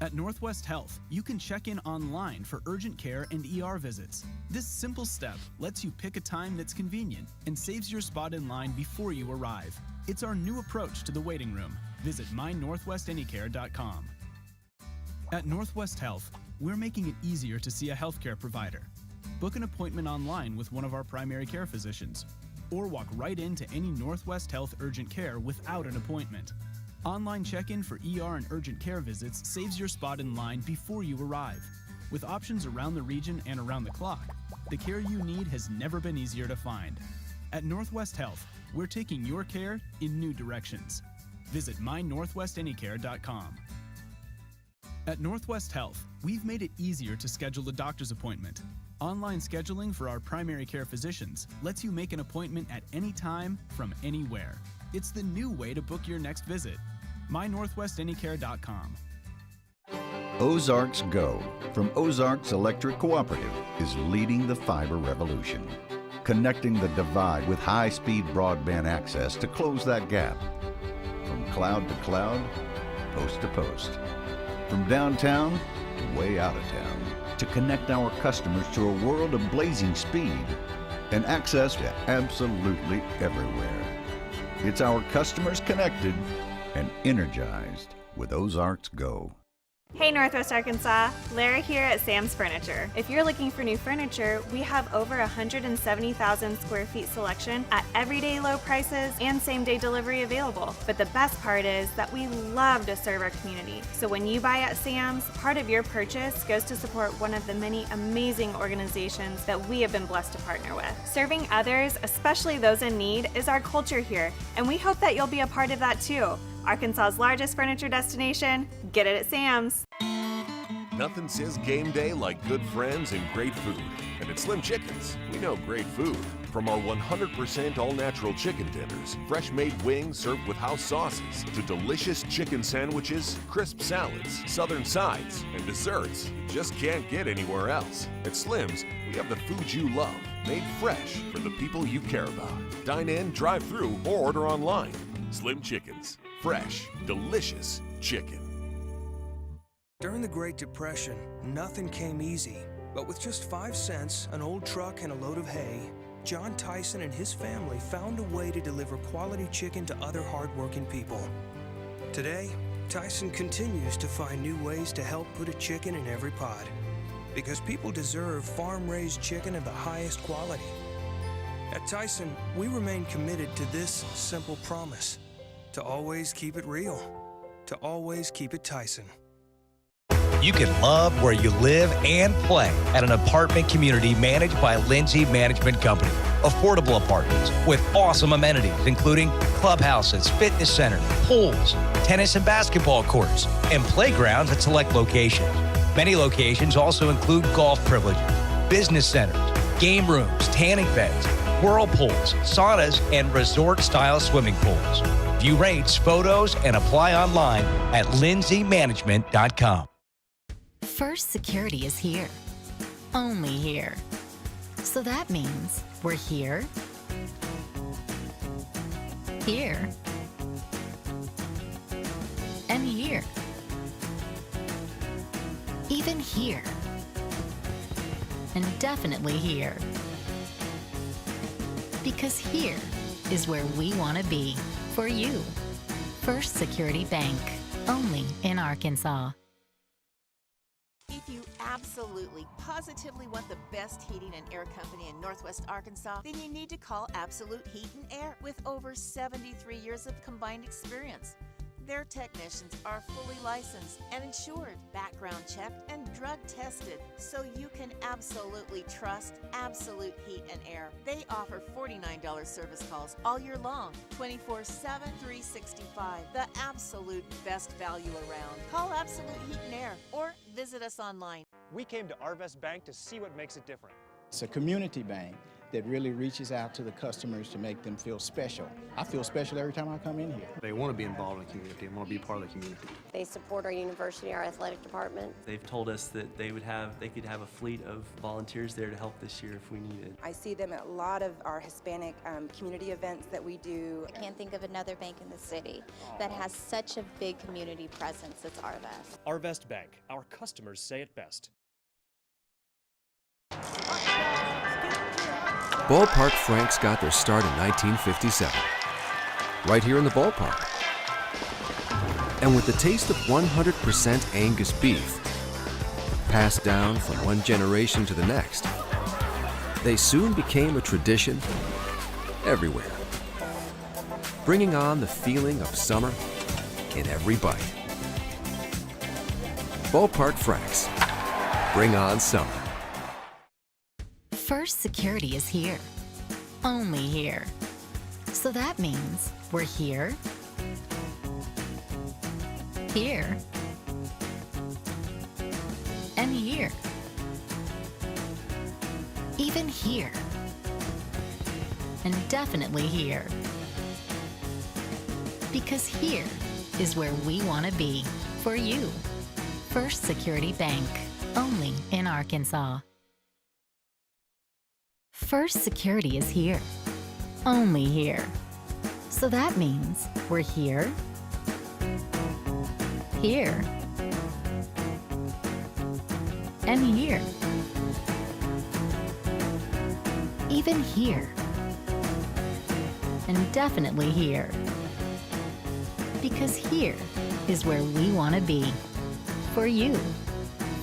At Northwest Health, you can check in online for urgent care and ER visits. This simple step lets you pick a time that's convenient and saves your spot in line before you arrive. It's our new approach to the waiting room. Visit mynorthwestanycare.com. At Northwest Health, we're making it easier to see a healthcare provider. Book an appointment online with one of our primary care physicians, or walk right into any Northwest Health urgent care without an appointment. Online check-in for ER and urgent care visits saves your spot in line before you arrive. With options around the region and around the clock, the care you need has never been easier to find. At Northwest Health, we're taking your care in new directions. Visit mynorthwestanycare.com. At Northwest Health, we've made it easier to schedule a doctor's appointment. Online scheduling for our primary care physicians lets you make an appointment at any time from anywhere. It's the new way to book your next visit. mynorthwestanycare.com. Ozarks Go from Ozarks Electric Cooperative is leading the fiber revolution, connecting the divide with high-speed broadband access to close that gap. From cloud to cloud, post to post. From downtown to way out of town, to connect our customers to a world of blazing speed and access to absolutely everywhere. It's our customers connected and energized with Ozarks Go. Hey Northwest Arkansas, Lara here at Sam's Furniture. If you're looking for new furniture, we have over 170,000 square feet selection at everyday low prices and same-day delivery available. But the best part is that we love to serve our community. So when you buy at Sam's, part of your purchase goes to support one of the many amazing organizations that we have been blessed to partner with. Serving others, especially those in need, is our culture here, and we hope that you'll be a part of that too. Arkansas's largest furniture destination, get it at Sam's. Nothing says game day like good friends and great food. And at Slim Chickens, we know great food. From our 100% all-natural chicken tenders, fresh-made wings served with house sauces, to delicious chicken sandwiches, crisp salads, southern sides, and desserts you just can't get anywhere else. At Slim's, we have the food you love, made fresh for the people you care about. Dine in, drive through, or order online. Slim Chickens. Fresh, delicious chicken. During the Great Depression, nothing came easy. But with just 5 cents, an old truck, and a load of hay, John Tyson and his family found a way to deliver quality chicken to other hardworking people. Today, Tyson continues to find new ways to help put a chicken in every pot. Because people deserve farm-raised chicken of the highest quality. At Tyson, we remain committed to this simple promise: to always keep it real, to always keep it Tyson. You can love where you live and play at an apartment community managed by Lindsay Management Company. Affordable apartments with awesome amenities, including clubhouses, fitness centers, pools, tennis and basketball courts, and playgrounds at select locations. Many locations also include golf privileges, business centers, game rooms, tanning beds, whirlpools, saunas, and resort-style swimming pools. View rates, photos, and apply online at lindsaymanagement.com. First Security is here. Only here. So that means we're here, here, and here. Even here. And definitely here. Because here is where we want to be for you. First Security Bank. Only in Arkansas. If you absolutely, positively want the best heating and air company in Northwest Arkansas, then you need to call Absolute Heat and Air with over 73 years of combined experience. Their technicians are fully licensed and insured, background checked, and drug tested, so you can absolutely trust Absolute Heat and Air. They offer $49 service calls all year long, 24/7, 365. The absolute best value around. Call Absolute Heat and Air or visit us online. We came to Arvest Bank to see what makes it different. It's a community bank that really reaches out to the customers to make them feel special. I feel special every time I come in here. They want to be involved in the community and want to be part of the community. They support our university, our athletic department. They've told us that they could have a fleet of volunteers there to help this year if we needed. I see them at a lot of our Hispanic community events that we do. I can't think of another bank in the city that has such a big community presence as Arvest. Arvest Bank. Our customers say it best. Ballpark Franks got their start in 1957, right here in the ballpark. And with the taste of 100% Angus beef, passed down from one generation to the next, they soon became a tradition everywhere, bringing on the feeling of summer in every bite. Ballpark Franks, bring on summer. First Security is here. Only here. So that means we're here, here, and here. Even here. And definitely here. Because here is where we want to be. For you. First Security Bank. Only in Arkansas. First Security is here. Only here. So that means we're here, here, and here. Even here. And definitely here. Because here is where we want to be. For you.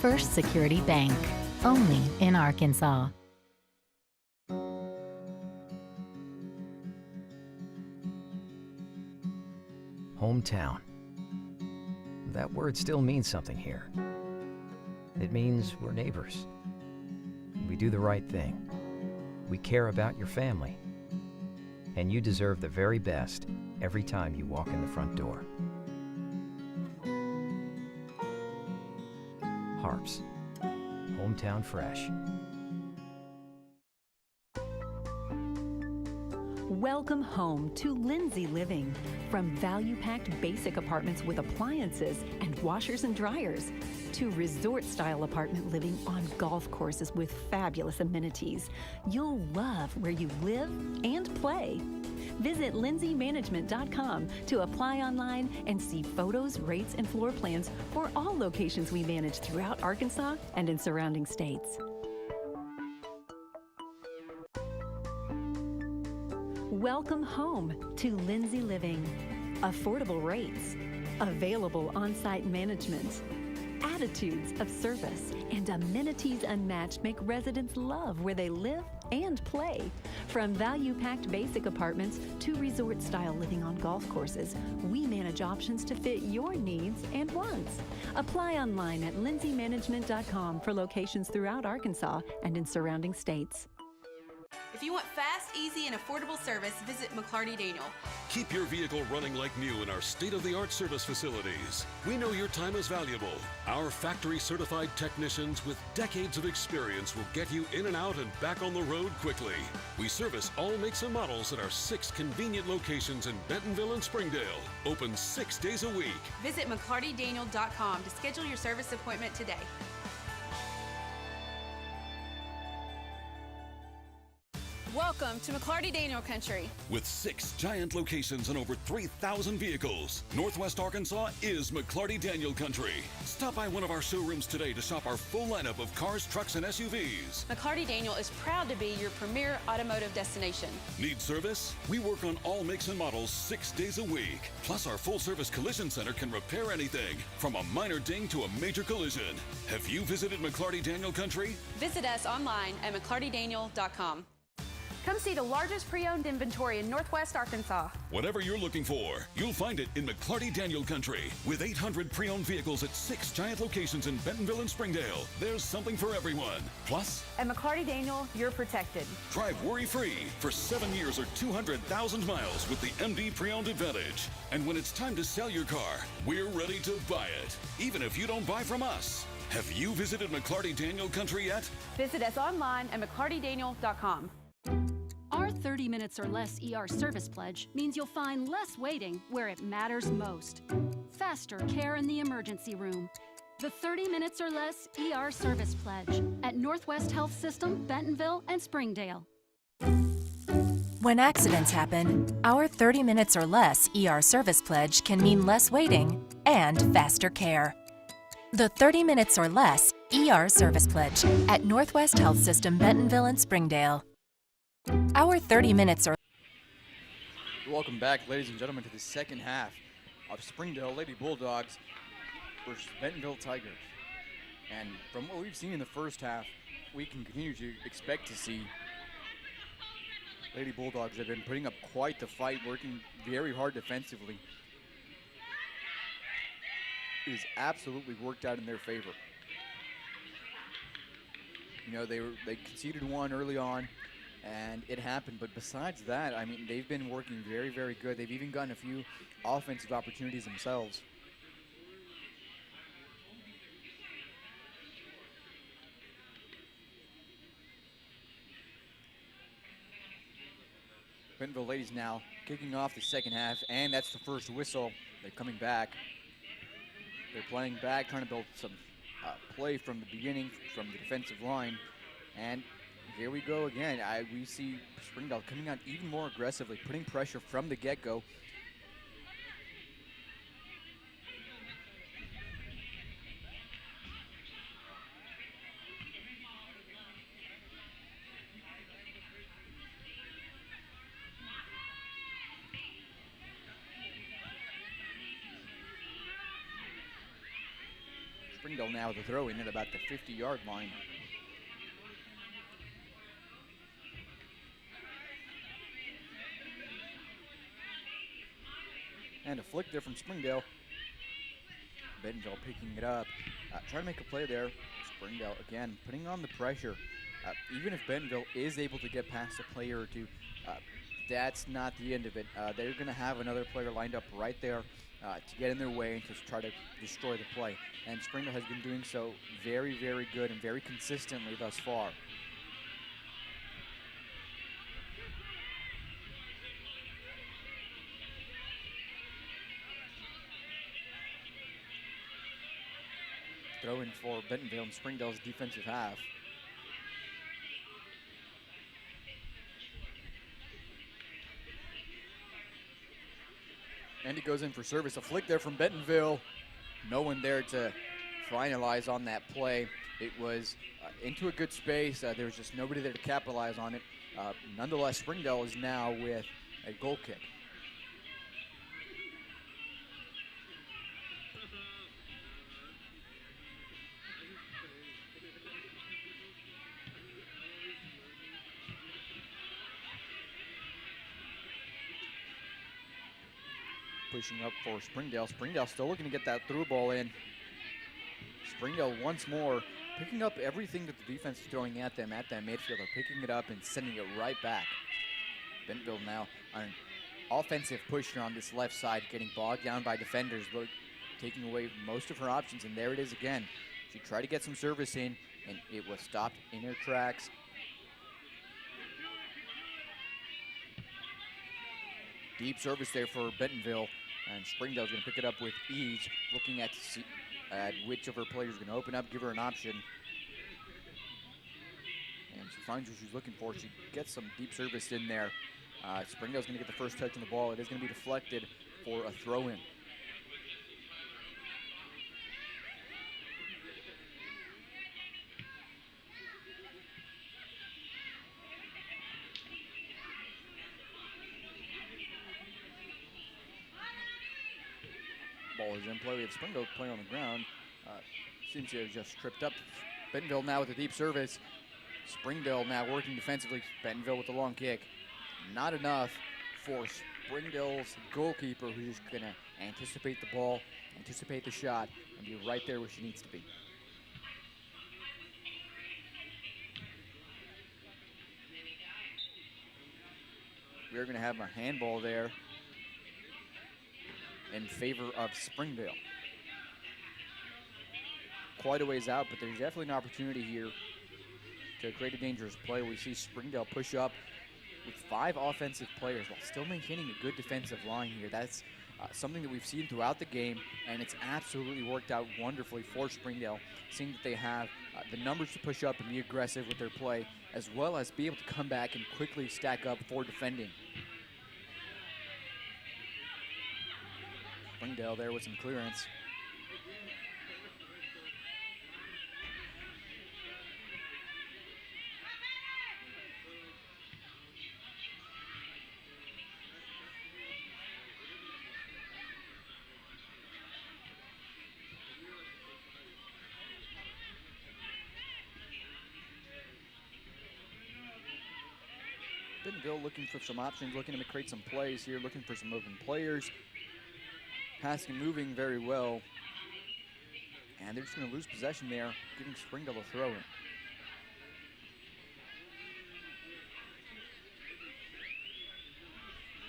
First Security Bank. Only in Arkansas. Hometown. That word still means something here. It means we're neighbors. We do the right thing. We care about your family. And you deserve the very best every time you walk in the front door. HAR-BER. Hometown Fresh. Welcome home to Lindsay Living. From value-packed basic apartments with appliances and washers and dryers to resort-style apartment living on golf courses with fabulous amenities, you'll love where you live and play. Visit lindsaymanagement.com to apply online and see photos, rates, and floor plans for all locations we manage throughout Arkansas and in surrounding states. Welcome home to Lindsay Living. Affordable rates, available on-site management, attitudes of service, and amenities unmatched make residents love where they live and play. From value-packed basic apartments to resort-style living on golf courses, we manage options to fit your needs and wants. Apply online at lindsaymanagement.com for locations throughout Arkansas and in surrounding states. If you want fast, easy, and affordable service, visit McClarty Daniel. Keep your vehicle running like new in our state-of-the-art service facilities. We know your time is valuable. Our factory-certified technicians with decades of experience will get you in and out and back on the road quickly. We service all makes and models at our 6 convenient locations in Bentonville and Springdale. Open 6 days a week. Visit McClartyDaniel.com to schedule your service appointment today. Welcome Welcome to McClarty Daniel Country. With 6 giant locations and over 3,000 vehicles, Northwest Arkansas is McClarty Daniel Country. Stop by one of our showrooms today to shop our full lineup of cars, trucks, and SUVs. McClarty Daniel is proud to be your premier automotive destination. Need service? We work on all makes and models 6 days a week. Plus, our full-service collision center can repair anything, from a minor ding to a major collision. Have you visited McClarty Daniel Country? Visit us online at McClartyDaniel.com. Come see the largest pre-owned inventory in Northwest Arkansas. Whatever you're looking for, you'll find it in McClarty Daniel Country. With 800 pre-owned vehicles at 6 giant locations in Bentonville and Springdale, there's something for everyone. Plus, At McClarty Daniel, you're protected. drive worry-free for 7 years or 200,000 miles with the MD Pre-Owned Advantage. And when it's time to sell your car, we're ready to buy it, even if you don't buy from us. Have you visited McClarty Daniel Country yet? Visit us online at McClartyDaniel.com. Our 30 minutes or less ER service pledge means you'll find less waiting where it matters most. Faster care in the emergency room. The 30 minutes or less ER service pledge at Northwest Health System, Bentonville, and Springdale. When accidents happen, our 30 minutes or less ER service pledge can mean less waiting and faster care. The 30 minutes or less ER service pledge at Northwest Health System, Bentonville, and Springdale. Our 30 minutes or Welcome back, ladies and gentlemen, to the second half of Springdale Lady Bulldogs versus Bentonville Tigers. And from what we've seen in the first half, we can continue to expect to see Lady Bulldogs have been putting up quite the fight, working very hard defensively. It has absolutely worked out in their favor. You know, they conceded one early on, and it happened. But besides that, I mean, they've been working very, very good. They've even gotten a few offensive opportunities themselves. Bentonville ladies now kicking off the second half, and that's the first whistle. They're coming back. They're playing back, trying to build some play from the beginning, from the defensive line. And here we go again. We see Springdale coming out even more aggressively, putting pressure from the get-go. Springdale now with a throw in at about the 50-yard line. And a flick there from Springdale. Bentonville picking it up, trying to make a play there. Springdale again putting on the pressure. Even if Bentonville is able to get past a player or two, that's not the end of it. They're going to have another player lined up right there to get in their way and to try to destroy the play. And Springdale has been doing so very, very good and very consistently thus far. Throw in for Bentonville and Springdale's defensive half. And he goes in for service. A flick there from Bentonville. No one there to finalize on that play. It was into a good space. There was just nobody there to capitalize on it. Nonetheless, Springdale is now with a goal kick. Pushing up for Springdale. Springdale still looking to get that through ball in. Springdale once more picking up everything that the defense is throwing at them at that midfield. They're picking it up and sending it right back. Bentonville now on an offensive push here on this left side, getting bogged down by defenders, but taking away most of her options. And there it is again. She tried to get some service in, and it was stopped in her tracks. Deep service there for Bentonville, and Springdale's going to pick it up with ease, looking at which of her players is going to open up, give her an option. and she finds what she's looking for. She gets some deep service in there. Springdale's going to get the first touch on the ball. It is going to be deflected for a throw-in. Ball is in play. We have Springdale play on the ground. Seems to have just tripped up. Bentonville now with a deep service. Springdale now working defensively. Bentonville with the long kick. Not enough for Springdale's goalkeeper, who's just going to anticipate the ball, anticipate the shot, and be right there where she needs to be. We're going to have a handball there in favor of Springdale. Quite a ways out, but there's definitely an opportunity here to create a dangerous play. We see Springdale push up with 5 offensive players while still maintaining a good defensive line here. That's something that we've seen throughout the game, and it's absolutely worked out wonderfully for Springdale, seeing that they have the numbers to push up and be aggressive with their play, as well as be able to come back and quickly stack up for defending. Springdale there with some clearance. Bentonville looking for some options, looking to create some plays here, looking for some open players. Passing and moving very well. And they're just going to lose possession there, giving Springdale a throw in.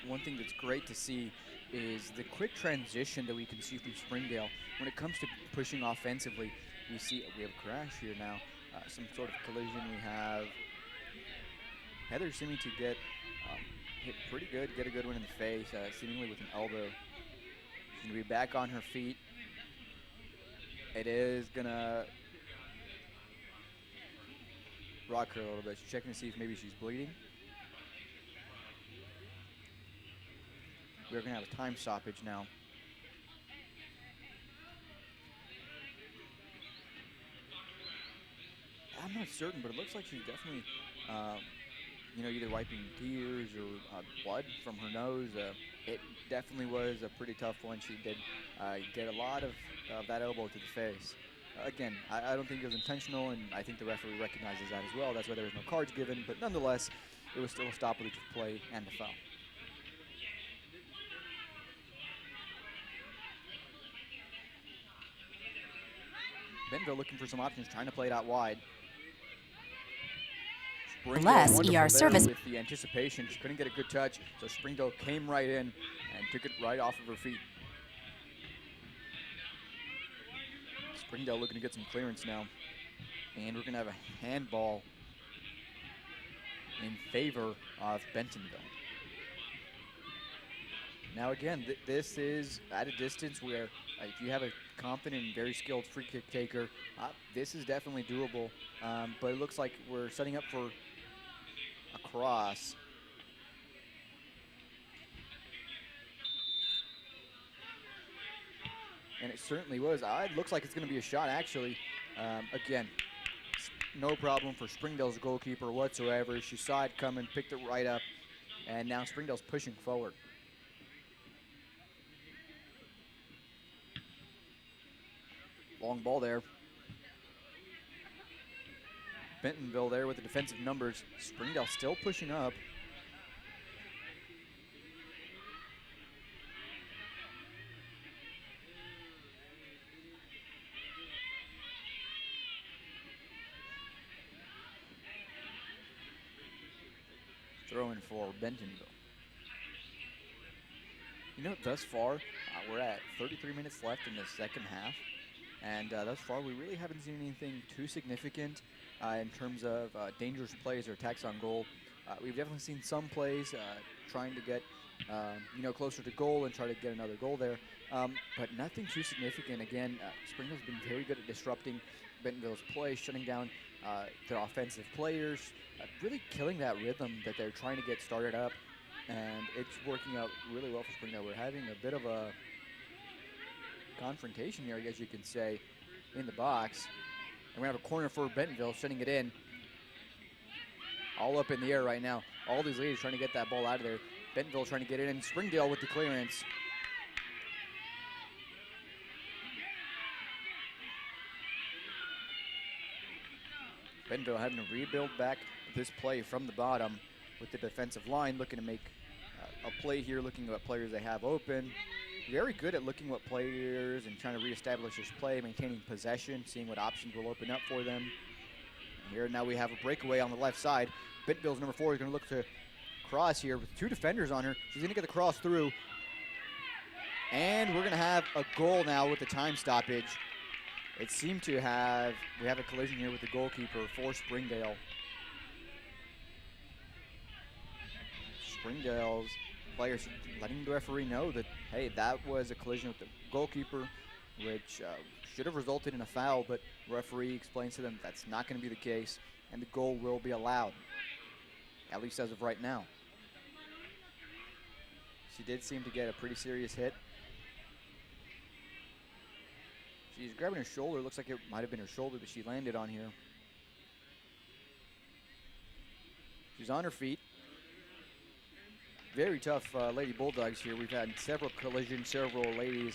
One thing that's great to see is the quick transition that we can see from Springdale. When it comes to pushing offensively, we have a crash here now, some sort of collision. We have Heather seeming to get hit pretty good, get a good one in the face, seemingly with an elbow. She's going to be back on her feet. It is going to rock her a little bit. She's checking to see if maybe she's bleeding. We're going to have a time stoppage now. I'm not certain, but it looks like she's definitely, either wiping tears or blood from her nose. It definitely was a pretty tough one. She did get a lot of that elbow to the face. Again, I don't think it was intentional, and I think the referee recognizes that as well. That's why there was no cards given, but nonetheless, it was still a stoppage of play and a foul. Bentonville looking for some options, trying to play it out wide. Less ER service. With the anticipation, she couldn't get a good touch, so Springdale came right in and took it right off of her feet. Springdale looking to get some clearance now, and we're going to have a handball in favor of Bentonville. Now again, this is at a distance where if you have a confident and very skilled free kick taker, this is definitely doable, but it looks like we're setting up for a cross. And it certainly was. It looks like it's going to be a shot, actually. Again, no problem for Springdale's goalkeeper whatsoever. She saw it coming, picked it right up, and now Springdale's pushing forward. Long ball there. Bentonville there with the defensive numbers. Springdale still pushing up. Throw in for Bentonville. Thus far, we're at 33 minutes left in the second half. And thus far, we really haven't seen anything too significant in terms of dangerous plays or attacks on goal. We've definitely seen some plays trying to get closer to goal and try to get another goal there. But nothing too significant. Again, Springdale's been very good at disrupting Bentonville's play, shutting down their offensive players, really killing that rhythm that they're trying to get started up. And it's working out really well for Springdale. We're having a bit of a confrontation here, I guess you can say, in the box. And we have a corner for Bentonville, sending it in. All up in the air right now. All these ladies trying to get that ball out of there. Bentonville trying to get it in. Springdale with the clearance. Bentonville having to rebuild back this play from the bottom with the defensive line, looking to make a play here, looking at what players they have open. Very good at looking what players and trying to reestablish this play, maintaining possession, seeing what options will open up for them. And here now we have a breakaway on the left side. Bentonville's number 4 is going to look to cross here with 2 defenders on her. She's going to get the cross through. And we're going to have a goal now with the time stoppage. It seemed to have, we have a collision here with the goalkeeper for Springdale. Springdale's players letting the referee know that, hey, that was a collision with the goalkeeper, which should have resulted in a foul, but the referee explains to them that's not going to be the case, and the goal will be allowed, at least as of right now. She did seem to get a pretty serious hit. She's grabbing her shoulder. Looks like it might have been her shoulder that she landed on here. She's on her feet. Very tough Lady Bulldogs here. We've had several collisions, several ladies,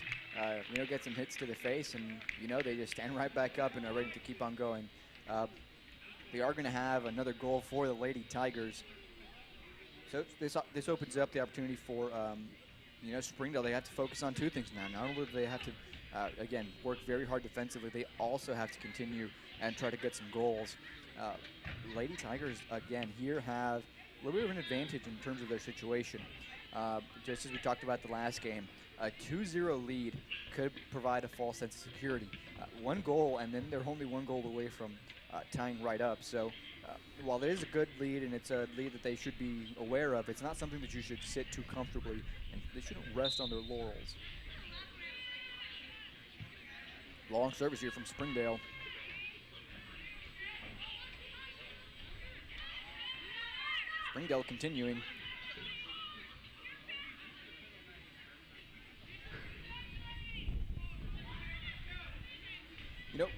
get some hits to the face, and, they just stand right back up and are ready to keep on going. They are going to have another goal for the Lady Tigers. So this opens up the opportunity for, Springdale. They have to focus on 2 things now. Not only do they have to, again, work very hard defensively, they also have to continue and try to get some goals. Lady Tigers, again, here have a little bit of an advantage in terms of their situation. Just as we talked about the last game, a 2-0 lead could provide a false sense of security. 1 goal, and then they're only 1 goal away from tying right up. So while it is a good lead and it's a lead that they should be aware of, it's not something that you should sit too comfortably, and they shouldn't rest on their laurels. Long service here from Springdale. Springdale continuing.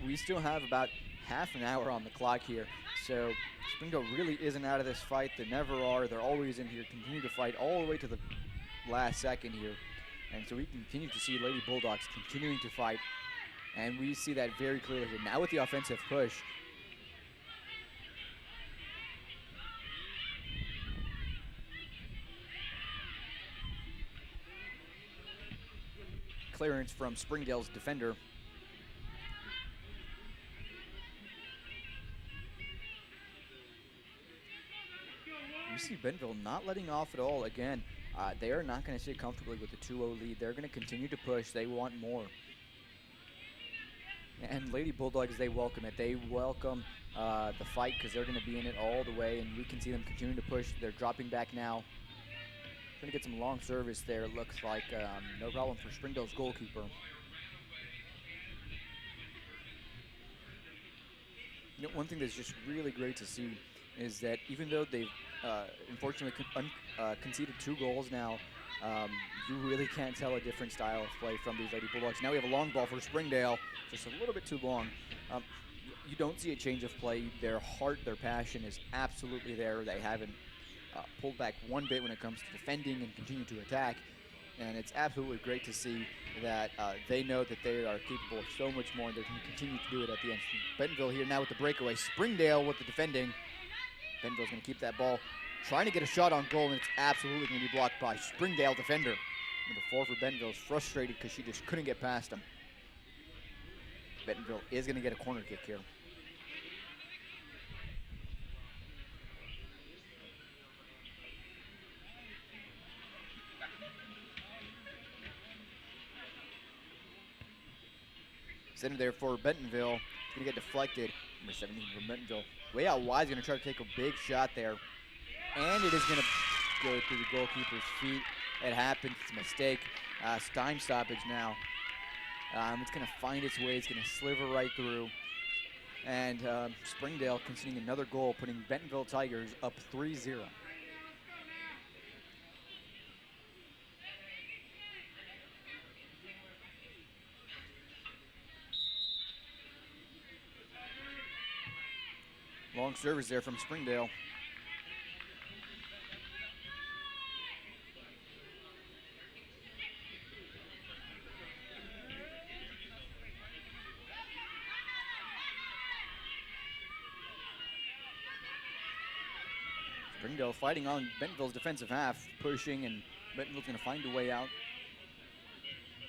We still have about half an hour on the clock here, so Springdale really isn't out of this fight. They never are. They're always in here, continue to fight all the way to the last second here. And so we continue to see Lady Bulldogs continuing to fight, and we see that very clearly here. Now with the offensive push, clearance from Springdale's defender. You see Bentonville not letting off at all. Again, they are not going to sit comfortably with the 2-0 lead. They're going to continue to push. They want more. And Lady Bulldogs, they welcome it. They welcome the fight because they're going to be in it all the way, and we can see them continuing to push. They're dropping back now. Going to get some long service there, it looks like. No problem for Springdale's goalkeeper. One thing that's just really great to see is that even though they've unfortunately conceded 2 goals now, you really can't tell a different style of play from these Lady Bulldogs. Now we have a long ball for Springdale, just a little bit too long. You don't see a change of play. Their heart, their passion is absolutely there. They haven't pulled back one bit when it comes to defending and continue to attack. And it's absolutely great to see that they know that they are capable of so much more, and they're going to continue to do it at the end. Bentonville here now with the breakaway. Springdale with the defending. Bentonville's going to keep that ball, trying to get a shot on goal, and it's absolutely going to be blocked by Springdale defender. Number 4 for Bentonville is frustrated because she just couldn't get past him. Bentonville is going to get a corner kick here. Center there for Bentonville. It's going to get deflected. Number 17 for Bentonville. Way out wide, is going to try to take a big shot there. And it is going to go through the goalkeeper's feet. It happens. It's a mistake. Time stoppage now. It's going to find its way. It's going to sliver right through. And Springdale conceding another goal, putting Bentonville Tigers up 3-0. Long service there from Springdale. Springdale fighting on Bentonville's defensive half, pushing, and Bentonville's going to find a way out.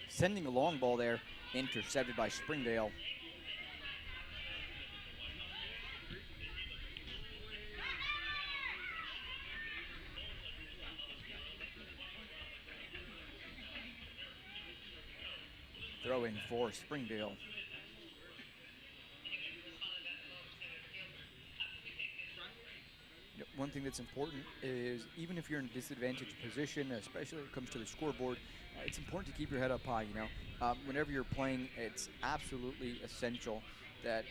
Sending a long ball there, intercepted by Springdale. Throw in for Springdale. One thing that's important is even if you're in a disadvantaged position, especially when it comes to the scoreboard, it's important to keep your head up high, you know. Whenever you're playing, it's absolutely essential that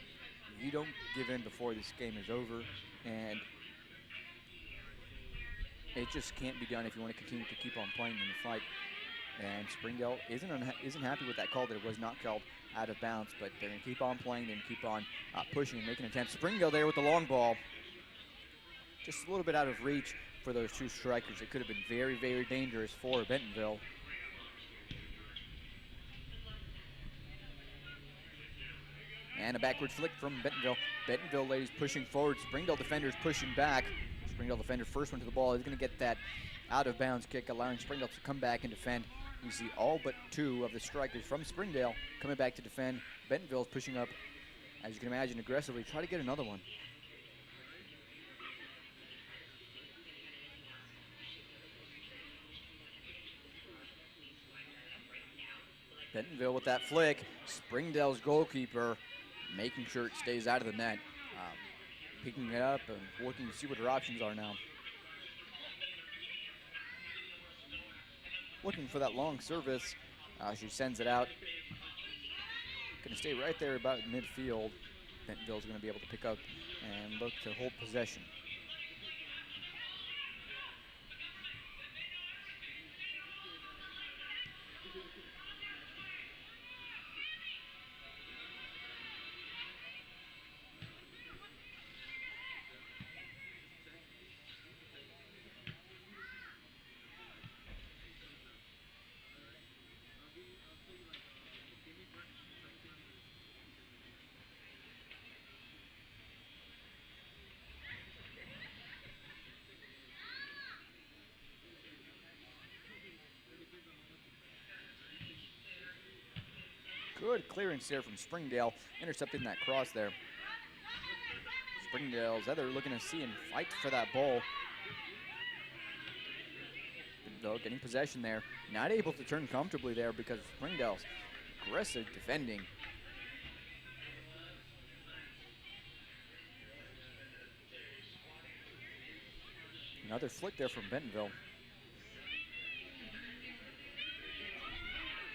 you don't give in before this game is over, and it just can't be done if you want to continue to keep on playing in the fight. And Springdale isn't happy with that call that it was not called out of bounds, but they're going to keep on playing and keep on pushing and making attempts. Springdale there with the long ball. Just a little bit out of reach for those two strikers. It could have been very, very dangerous for Bentonville. And a backward flick from Bentonville. Bentonville ladies pushing forward. Springdale defenders pushing back. Springdale defender first one to the ball is going to get that out of bounds kick, allowing Springdale to come back and defend. You see all but two of the strikers from Springdale coming back to defend. Bentonville's pushing up, as you can imagine, aggressively, try to get another one. Bentonville with that flick. Springdale's goalkeeper making sure it stays out of the net. Picking it up and looking to see what her options are now. Looking for that long service. She sends it out. Going to stay right there about midfield. Bentonville's going to be able to pick up and look to hold possession. Good clearance there from Springdale, intercepting that cross there. Springdale's Heather looking to see and fight for that ball. Though getting possession there, not able to turn comfortably there because of Springdale's aggressive defending. Another flick there from Bentonville.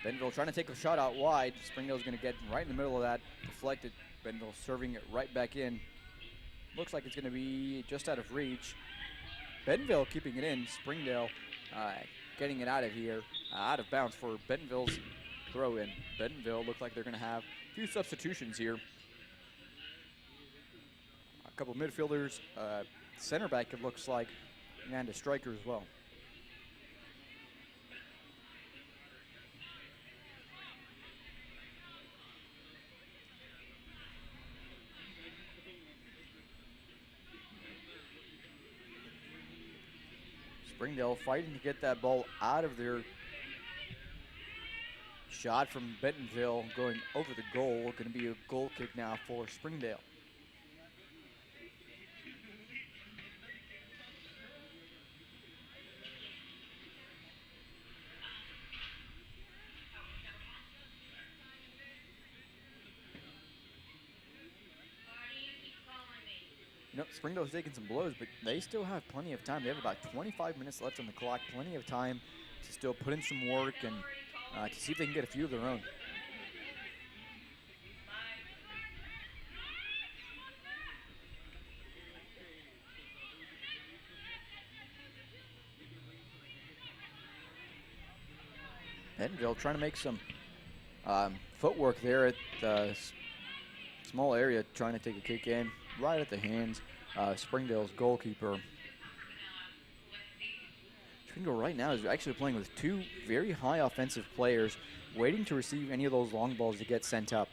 Bentonville trying to take a shot out wide. Springdale's going to get right in the middle of that. Deflected. Bentonville serving it right back in. Looks like it's going to be just out of reach. Bentonville keeping it in. Springdale getting it out of here. Out of bounds for Bentonville's throw in. Bentonville looks like they're going to have a few substitutions here. A couple midfielders, center back it looks like, and a striker as well. Springdale fighting to get that ball out of their shot from Bentonville going over the goal. Going to be a goal kick now for Springdale. You know, Springdale's taking some blows, but they still have plenty of time. They have about 25 minutes left on the clock, plenty of time to still put in some work and to see if they can get a few of their own. Bentonville trying to make some footwork there at the small area, trying to take a kick in right at the hands. Springdale's goalkeeper. Springdale right now is actually playing with two very high offensive players, waiting to receive any of those long balls that get sent up.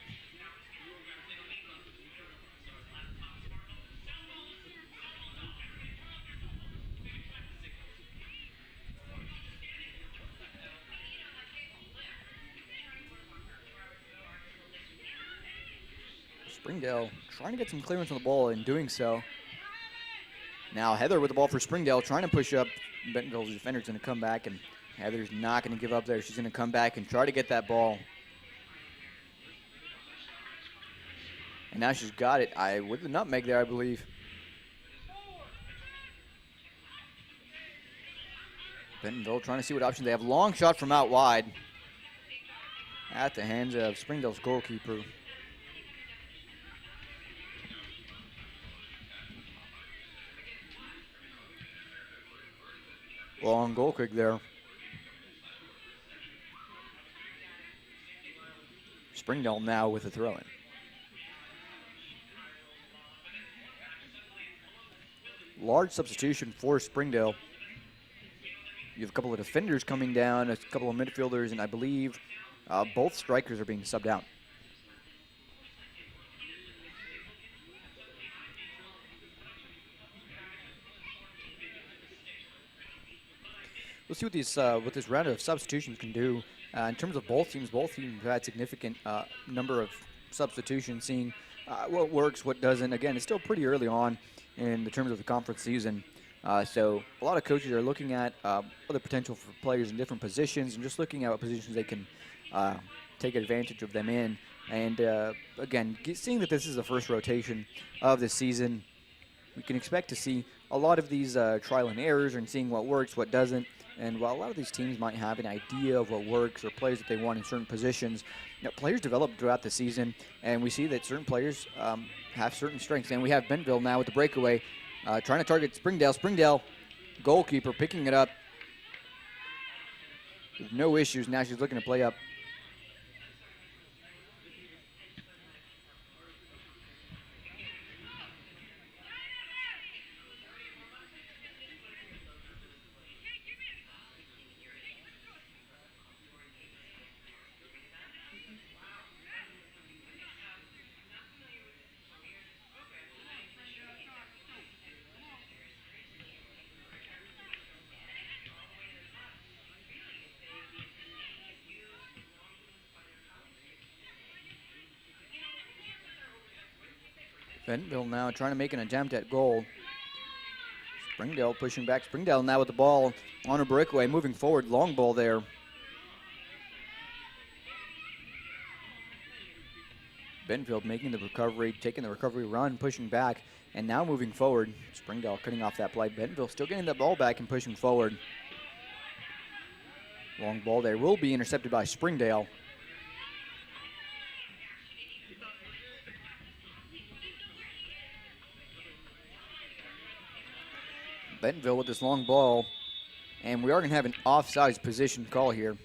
Springdale trying to get some clearance on the ball and doing so. Now Heather with the ball for Springdale, trying to push up. Bentonville's defender's going to come back, and Heather's not going to give up there. She's going to come back and try to get that ball. And now she's got it. With the nutmeg there, I believe. Bentonville trying to see what options they have. Long shot from out wide at the hands of Springdale's goalkeeper. Long goal kick there. Springdale now with a throw-in. Large substitution for Springdale. You have a couple of defenders coming down, a couple of midfielders, and I believe both strikers are being subbed out. We'll see what this round of substitutions can do. In terms of both teams have had significant number of substitutions, seeing what works, what doesn't. Again, it's still pretty early on in the terms of the conference season. So a lot of coaches are looking at other potential for players in different positions and just looking at what positions they can take advantage of them in. And again, seeing that this is the first rotation of the season, we can expect to see a lot of these trial and errors and seeing what works, what doesn't. And while a lot of these teams might have an idea of what works or players that they want in certain positions, players develop throughout the season, and we see that certain players have certain strengths. And we have Bentonville now with the breakaway, trying to target Springdale. Springdale, goalkeeper, picking it up with no issues. Now she's looking to play up. Bentonville now trying to make an attempt at goal. Springdale pushing back. Springdale now with the ball on a breakaway, moving forward. Long ball there. Bentonville making the recovery, taking the recovery run, pushing back, and now moving forward. Springdale cutting off that play. Bentonville still getting the ball back and pushing forward. Long ball there will be intercepted by Springdale. Bentonville with this long ball, and we are going to have an offsides position call here.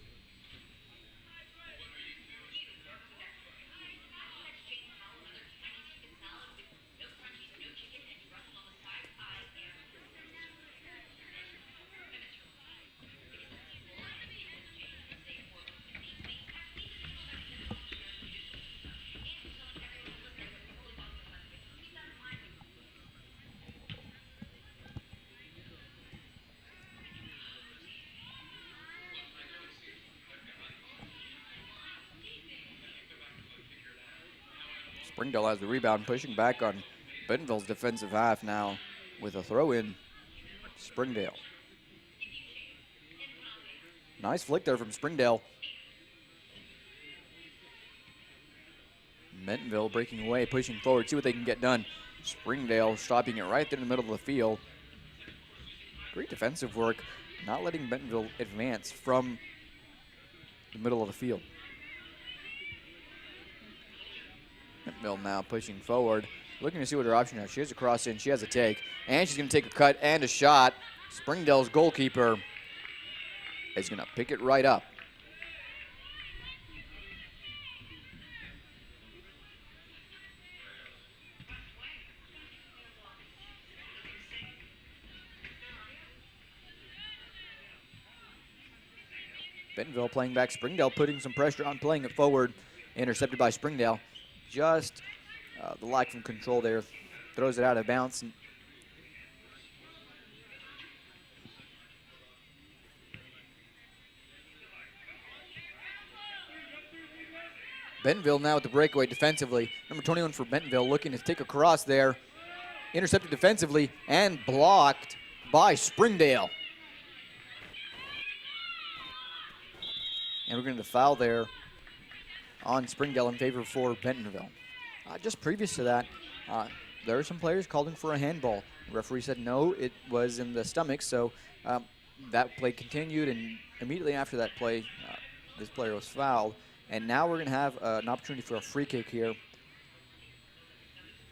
Springdale has the rebound, pushing back on Bentonville's defensive half now with a throw-in. Springdale. Nice flick there from Springdale. Bentonville breaking away, pushing forward, see what they can get done. Springdale stopping it right there in the middle of the field. Great defensive work not letting Bentonville advance from the middle of the field. Bentonville now pushing forward, looking to see what her option is. She has a cross in, she has a take, and she's going to take a cut and a shot. Springdale's goalkeeper is going to pick it right up. Bentonville playing back. Springdale putting some pressure on, playing it forward. Intercepted by Springdale. Just the lack of control there. Throws it out of bounds. Bentonville now with the breakaway defensively. Number 21 for Bentonville looking to take a cross there. Intercepted defensively and blocked by Springdale. And we're going to foul there on Springdale in favor for Bentonville. Just previous to that, there are some players calling for a handball. The referee said no, it was in the stomach, so that play continued, and immediately after that play, this player was fouled. And now we're going to have an opportunity for a free kick here.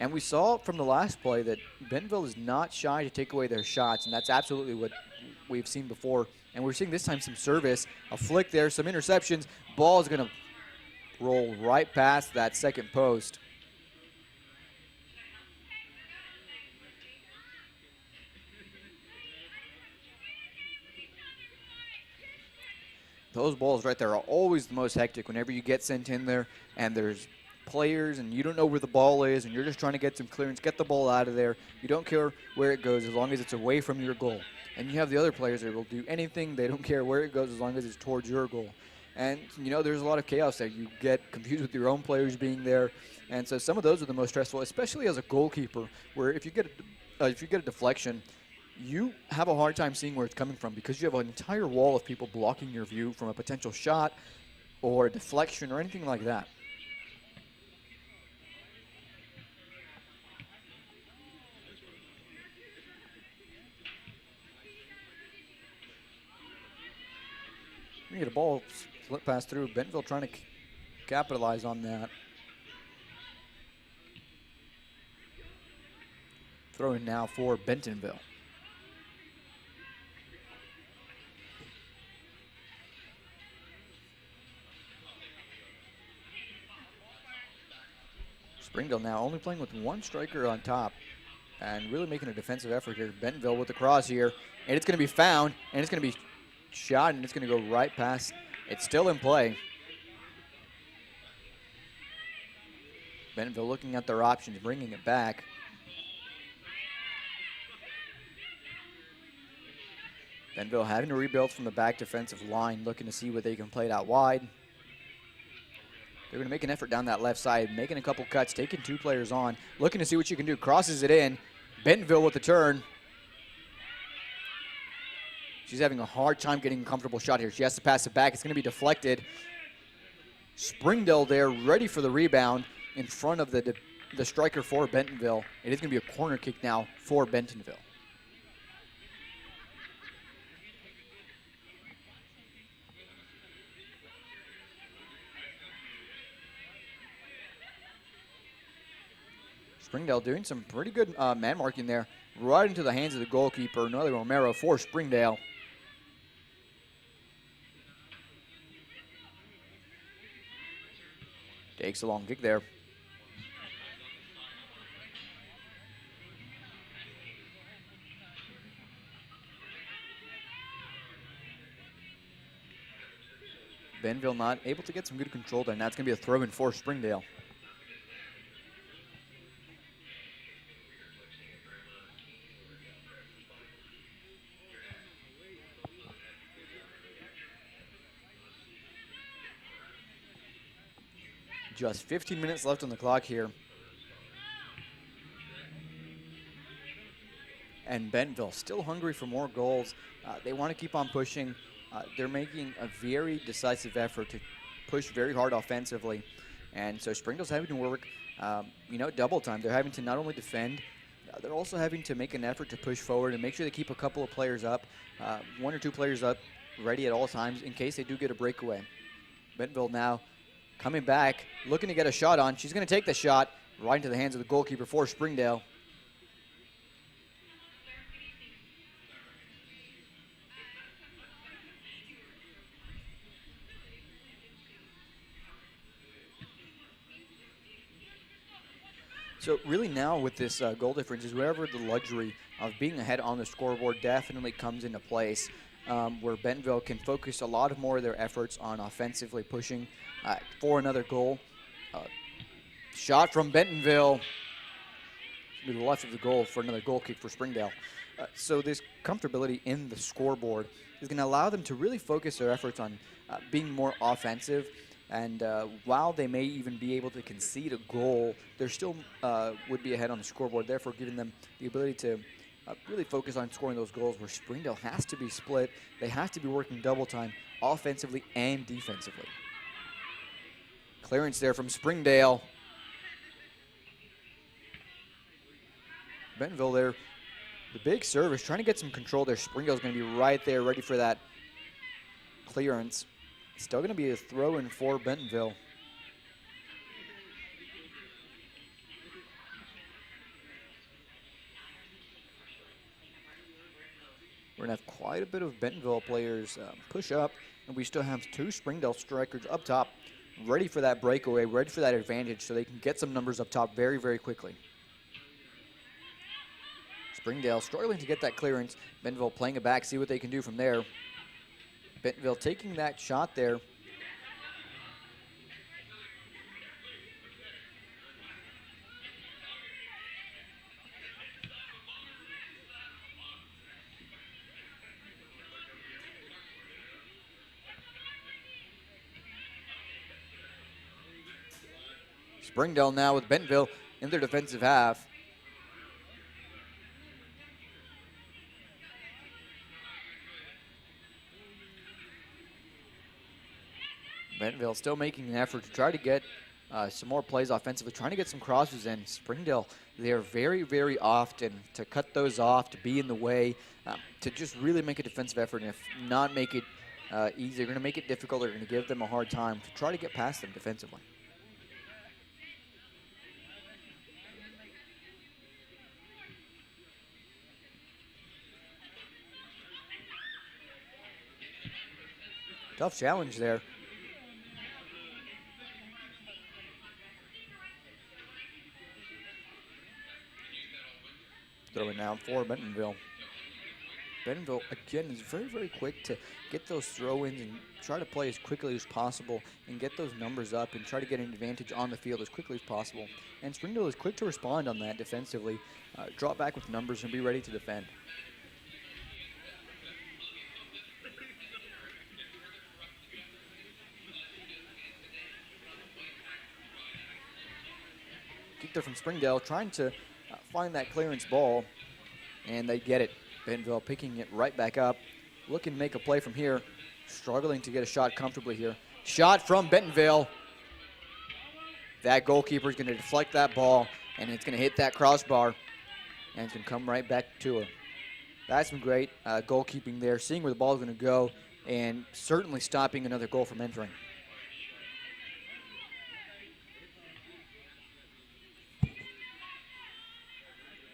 And we saw from the last play that Bentonville is not shy to take away their shots, and that's absolutely what we've seen before. And we're seeing this time some service, a flick there, some interceptions. Ball is going to roll right past that second post. Those balls right there are always the most hectic whenever you get sent in there and there's players and you don't know where the ball is and you're just trying to get some clearance, get the ball out of there. You don't care where it goes as long as it's away from your goal. And you have the other players that will do anything. They don't care where it goes as long as it's towards your goal. And, you know, there's a lot of chaos there. You get confused with your own players being there. And so some of those are the most stressful, especially as a goalkeeper, where if you get a deflection, you have a hard time seeing where it's coming from because you have an entire wall of people blocking your view from a potential shot or a deflection or anything like that. You get a ball slip pass through. Bentonville trying to capitalize on that. Throw in now for Bentonville. Springdale now only playing with one striker on top and really making a defensive effort here. Bentonville with the cross here, and it's going to be found, and it's going to be shot, and it's going to go right past. It's still in play. Bentonville looking at their options, bringing it back. Bentonville having to rebuild from the back defensive line, looking to see where they can play it out wide. They're going to make an effort down that left side, making a couple cuts, taking two players on, looking to see what you can do. Crosses it in. Bentonville with the turn. She's having a hard time getting a comfortable shot here. She has to pass it back. It's going to be deflected. Springdale there, ready for the rebound in front of the striker for Bentonville. It is going to be a corner kick now for Bentonville. Springdale doing some pretty good man marking there, right into the hands of the goalkeeper, Noelle Romero for Springdale. Takes a long kick there. Bentonville not able to get some good control there. Now it's going to be a throw in for Springdale. Just 15 minutes left on the clock here. And Bentonville still hungry for more goals. They want to keep on pushing. They're making a very decisive effort to push very hard offensively. And so Springdale's having to work, double time. They're having to not only defend they're also having to make an effort to push forward and make sure they keep a couple of players up, 1 or 2 players up, ready at all times in case they do get a breakaway. Bentonville now coming back, looking to get a shot on. She's going to take the shot right into the hands of the goalkeeper for Springdale. So really now with this goal difference is wherever the luxury of being ahead on the scoreboard definitely comes into place, where Bentonville can focus a lot more of their efforts on offensively pushing for another goal. Shot from Bentonville to the left of the goal for another goal kick for Springdale. So this comfortability in the scoreboard is going to allow them to really focus their efforts on being more offensive. And while they may even be able to concede a goal, they still would be ahead on the scoreboard, therefore giving them the ability to really focus on scoring those goals, where Springdale has to be split. They have to be working double time offensively and defensively. Clearance there from Springdale. Bentonville there, the big service, trying to get some control there. Springdale's going to be right there, ready for that clearance. Still going to be a throw-in for Bentonville. We're going to have quite a bit of Bentonville players push up, and we still have 2 Springdale strikers up top, ready for that breakaway, ready for that advantage, so they can get some numbers up top very, very quickly. Springdale struggling to get that clearance. Bentonville playing it back, see what they can do from there. Bentonville taking that shot there. Springdale now with Bentonville in their defensive half. Bentonville still making an effort to try to get some more plays offensively, trying to get some crosses in. Springdale, they're very, very often to cut those off, to be in the way, to just really make a defensive effort, and if not make it easy, they're going to make it difficult. They're going to give them a hard time to try to get past them defensively. Tough challenge there. Throwing down for Bentonville. Bentonville, again, is very, very quick to get those throw-ins and try to play as quickly as possible and get those numbers up and try to get an advantage on the field as quickly as possible. And Springdale is quick to respond on that defensively, drop back with numbers and be ready to defend. Kick there from Springdale, trying to find that clearance ball, and they get it. Bentonville picking it right back up, looking to make a play from here, struggling to get a shot comfortably here. Shot from Bentonville. That goalkeeper is going to deflect that ball, and it's going to hit that crossbar, and it's going to come right back to her. That's some great goalkeeping there, seeing where the ball is going to go, and certainly stopping another goal from entering.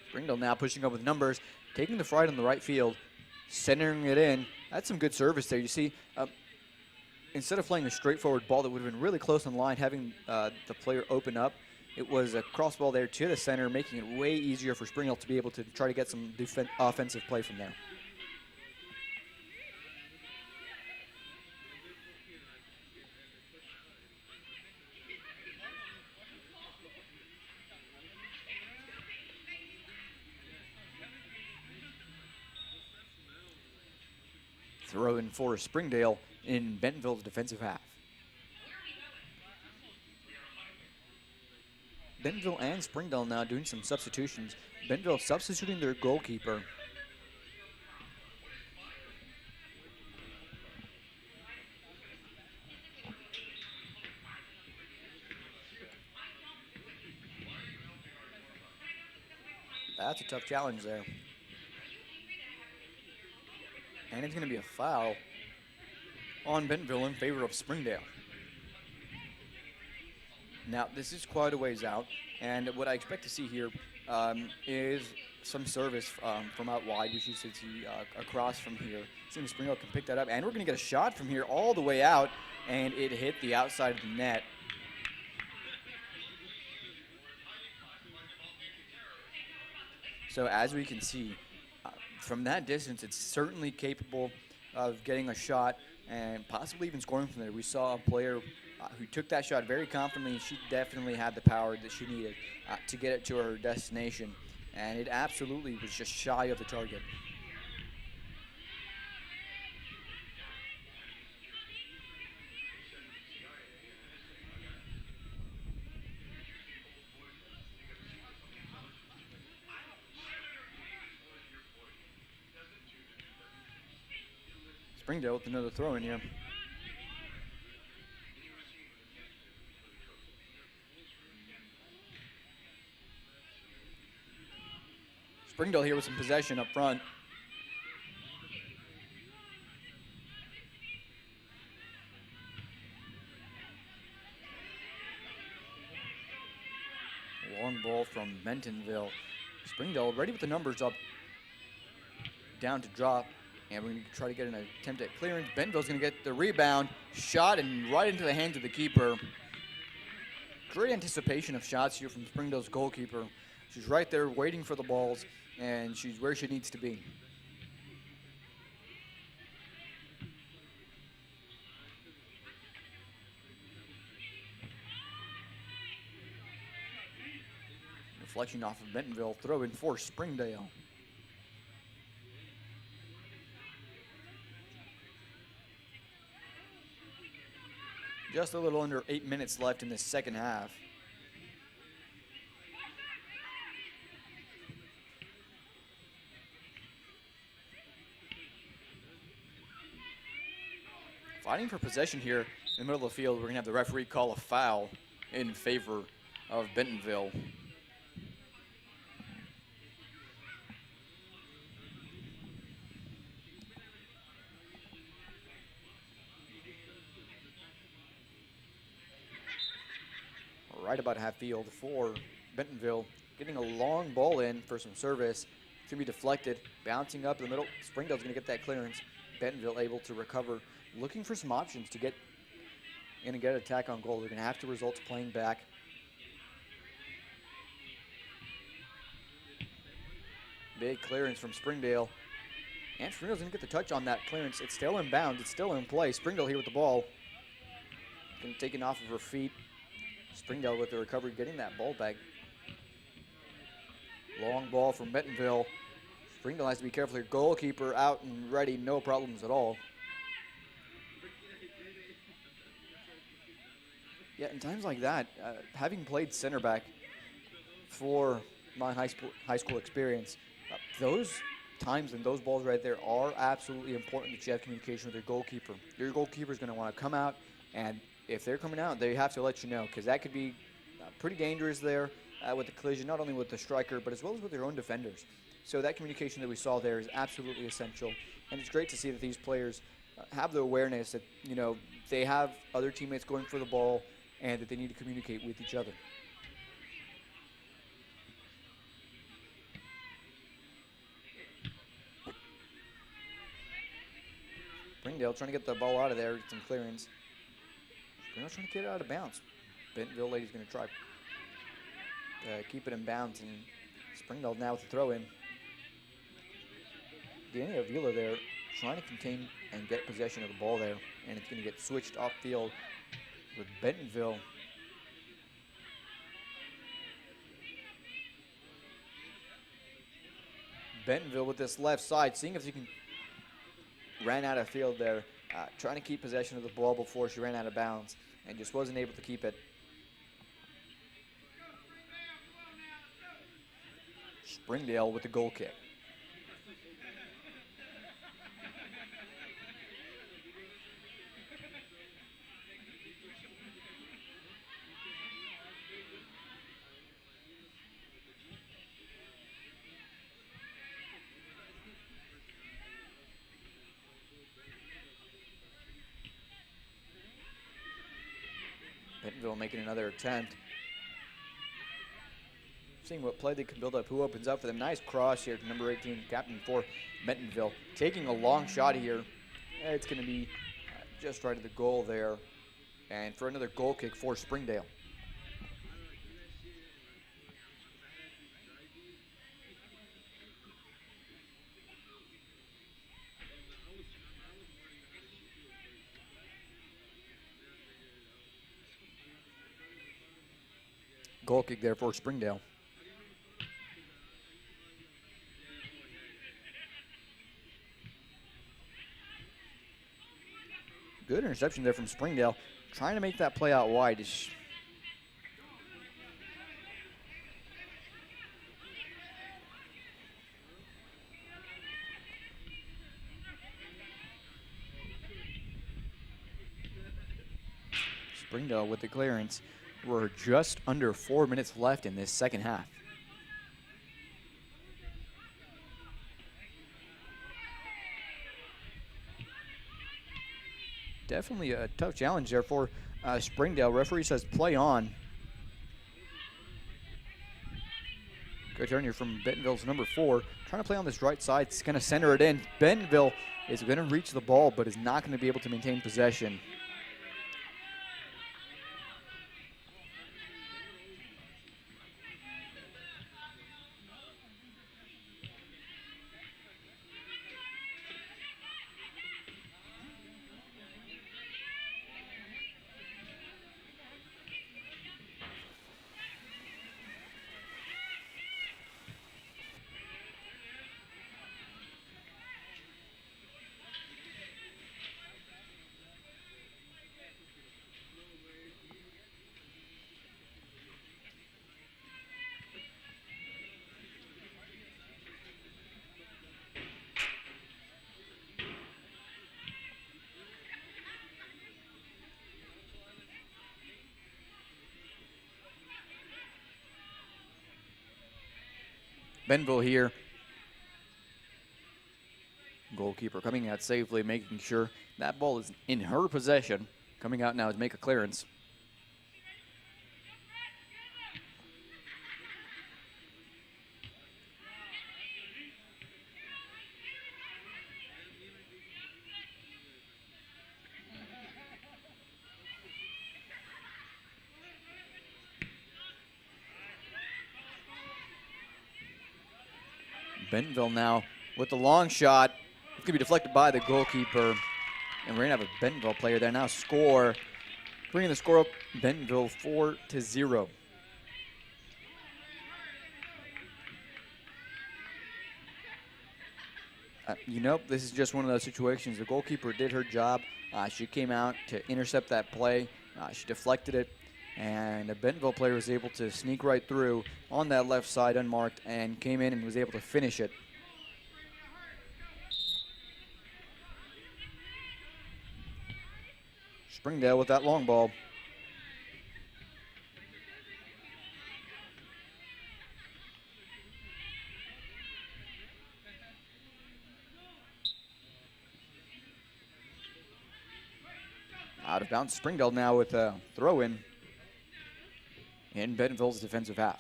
Springdale now pushing up with numbers, taking the fright on the right field, centering it in. That's some good service there. You see, instead of playing a straightforward ball that would have been really close on the line, having the player open up, it was a cross ball there to the center, making it way easier for Springdale to be able to try to get some offensive play from there. Throw in for Springdale in Bentonville's defensive half. Bentonville and Springdale now doing some substitutions. Bentonville substituting their goalkeeper. That's a tough challenge there. And it's going to be a foul on Bentonville in favor of Springdale. Now, this is quite a ways out, and what I expect to see here is some service from out wide. We should see across from here. Seeing Springdale can pick that up, and we're going to get a shot from here all the way out, and it hit the outside of the net. So as we can see, from that distance, it's certainly capable of getting a shot and possibly even scoring from there. We saw a player who took that shot very confidently. She definitely had the power that she needed to get it to her destination, and it absolutely was just shy of the target. Springdale with another throw in here. Springdale here with some possession up front. Long ball from Bentonville. Springdale ready with the numbers up, down to drop. And we're going to try to get an attempt at clearance. Bentonville's going to get the rebound, shot, and right into the hands of the keeper. Great anticipation of shots here from Springdale's goalkeeper. She's right there waiting for the balls, and she's where she needs to be. Reflection off of Bentonville, throw in for Springdale. Just a little under 8 minutes left in this second half. Fighting for possession here in the middle of the field. We're going to have the referee call a foul in favor of Bentonville. Right about half field for Bentonville, getting a long ball in for some service. It's going to be deflected, bouncing up in the middle. Springdale's going to get that clearance. Bentonville able to recover, looking for some options to get in and get an attack on goal. They're going to have to result to playing back. Big clearance from Springdale. And Springdale's going to get the touch on that clearance. It's still in bounds. It's still in play. Springdale here with the ball. Going to take it off of her feet. Springdale with the recovery, getting that ball back. Long ball from Bentonville. Springdale has to be careful here. Goalkeeper out and ready, no problems at all. Yeah, in times like that, having played center back for my high school experience, those times and those balls right there are absolutely important that you have communication with your goalkeeper. Your goalkeeper is going to want to come out, and if they're coming out, they have to let you know, because that could be pretty dangerous there with the collision, not only with the striker, but as well as with their own defenders. So that communication that we saw there is absolutely essential, and it's great to see that these players have the awareness that, you know, they have other teammates going for the ball and that they need to communicate with each other. Springdale trying to get the ball out of there, get some clearance. Springdale trying to get it out of bounds. Bentonville lady's going to try keep it in bounds, and Springdale now with the throw in. Danny Avila there trying to contain and get possession of the ball there, and it's going to get switched off field with Bentonville. Bentonville with this left side, seeing if she can ran out of field there, trying to keep possession of the ball before she ran out of bounds, and just wasn't able to keep it. Springdale with the goal kick. Bentonville making another attempt. Seeing what play they can build up, who opens up for them. Nice cross here to number 18, captain for Bentonville. Taking a long shot here. It's going to be just right at the goal there. And for another goal kick for Springdale. Goal kick there for Springdale. Good interception there from Springdale. Trying to make that play out wide. Springdale with the clearance. We're just under 4 minutes left in this second half. Definitely a tough challenge there for Springdale. Referee says play on. Good turn here from Bentonville's number 4. Trying to play on this right side. It's going to center it in. Bentonville is going to reach the ball, but is not going to be able to maintain possession. Bentonville here. Goalkeeper coming out safely, making sure that ball is in her possession. Coming out now to make a clearance. Bentonville now with the long shot. It's going to be deflected by the goalkeeper. And we're going to have a Bentonville player there now score. Bringing the score up, Bentonville 4-0. This is just one of those situations. The goalkeeper did her job. She came out to intercept that play. She deflected it. And a Bentonville player was able to sneak right through on that left side unmarked and came in and was able to finish it. Springdale with that long ball. Out of bounds, Springdale now with a throw-in in Bentonville's defensive half.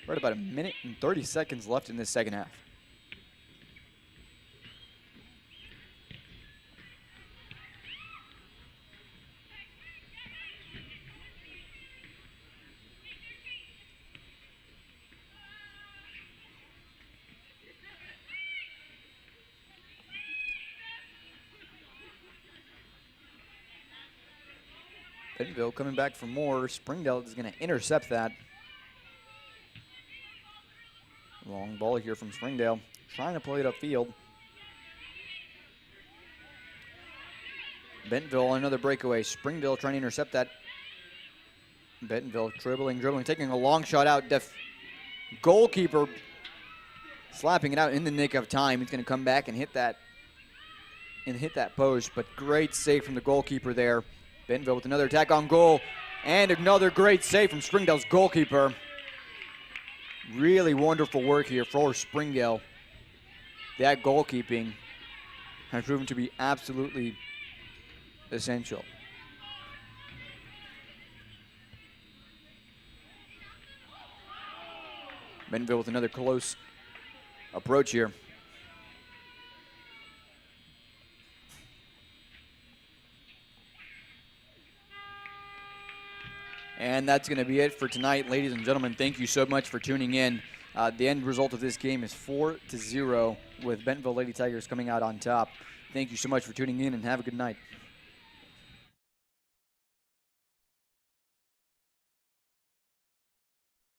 Right about 1 minute and 30 seconds left in this second half. Bentonville coming back for more. Springdale is going to intercept that. Long ball here from Springdale. Trying to play it upfield. Bentonville another breakaway. Springdale trying to intercept that. Bentonville dribbling, taking a long shot out. Goalkeeper slapping it out in the nick of time. He's going to come back and hit that post, but great save from the goalkeeper there. Bentonville with another attack on goal, and another great save from Springdale's goalkeeper. Really wonderful work here for Springdale. That goalkeeping has proven to be absolutely essential. Bentonville with another close approach here. And that's going to be it for tonight, ladies and gentlemen. Thank you so much for tuning in. The end result of this game is 4-0 with Bentonville Lady Tigers coming out on top. Thank you so much for tuning in and have a good night.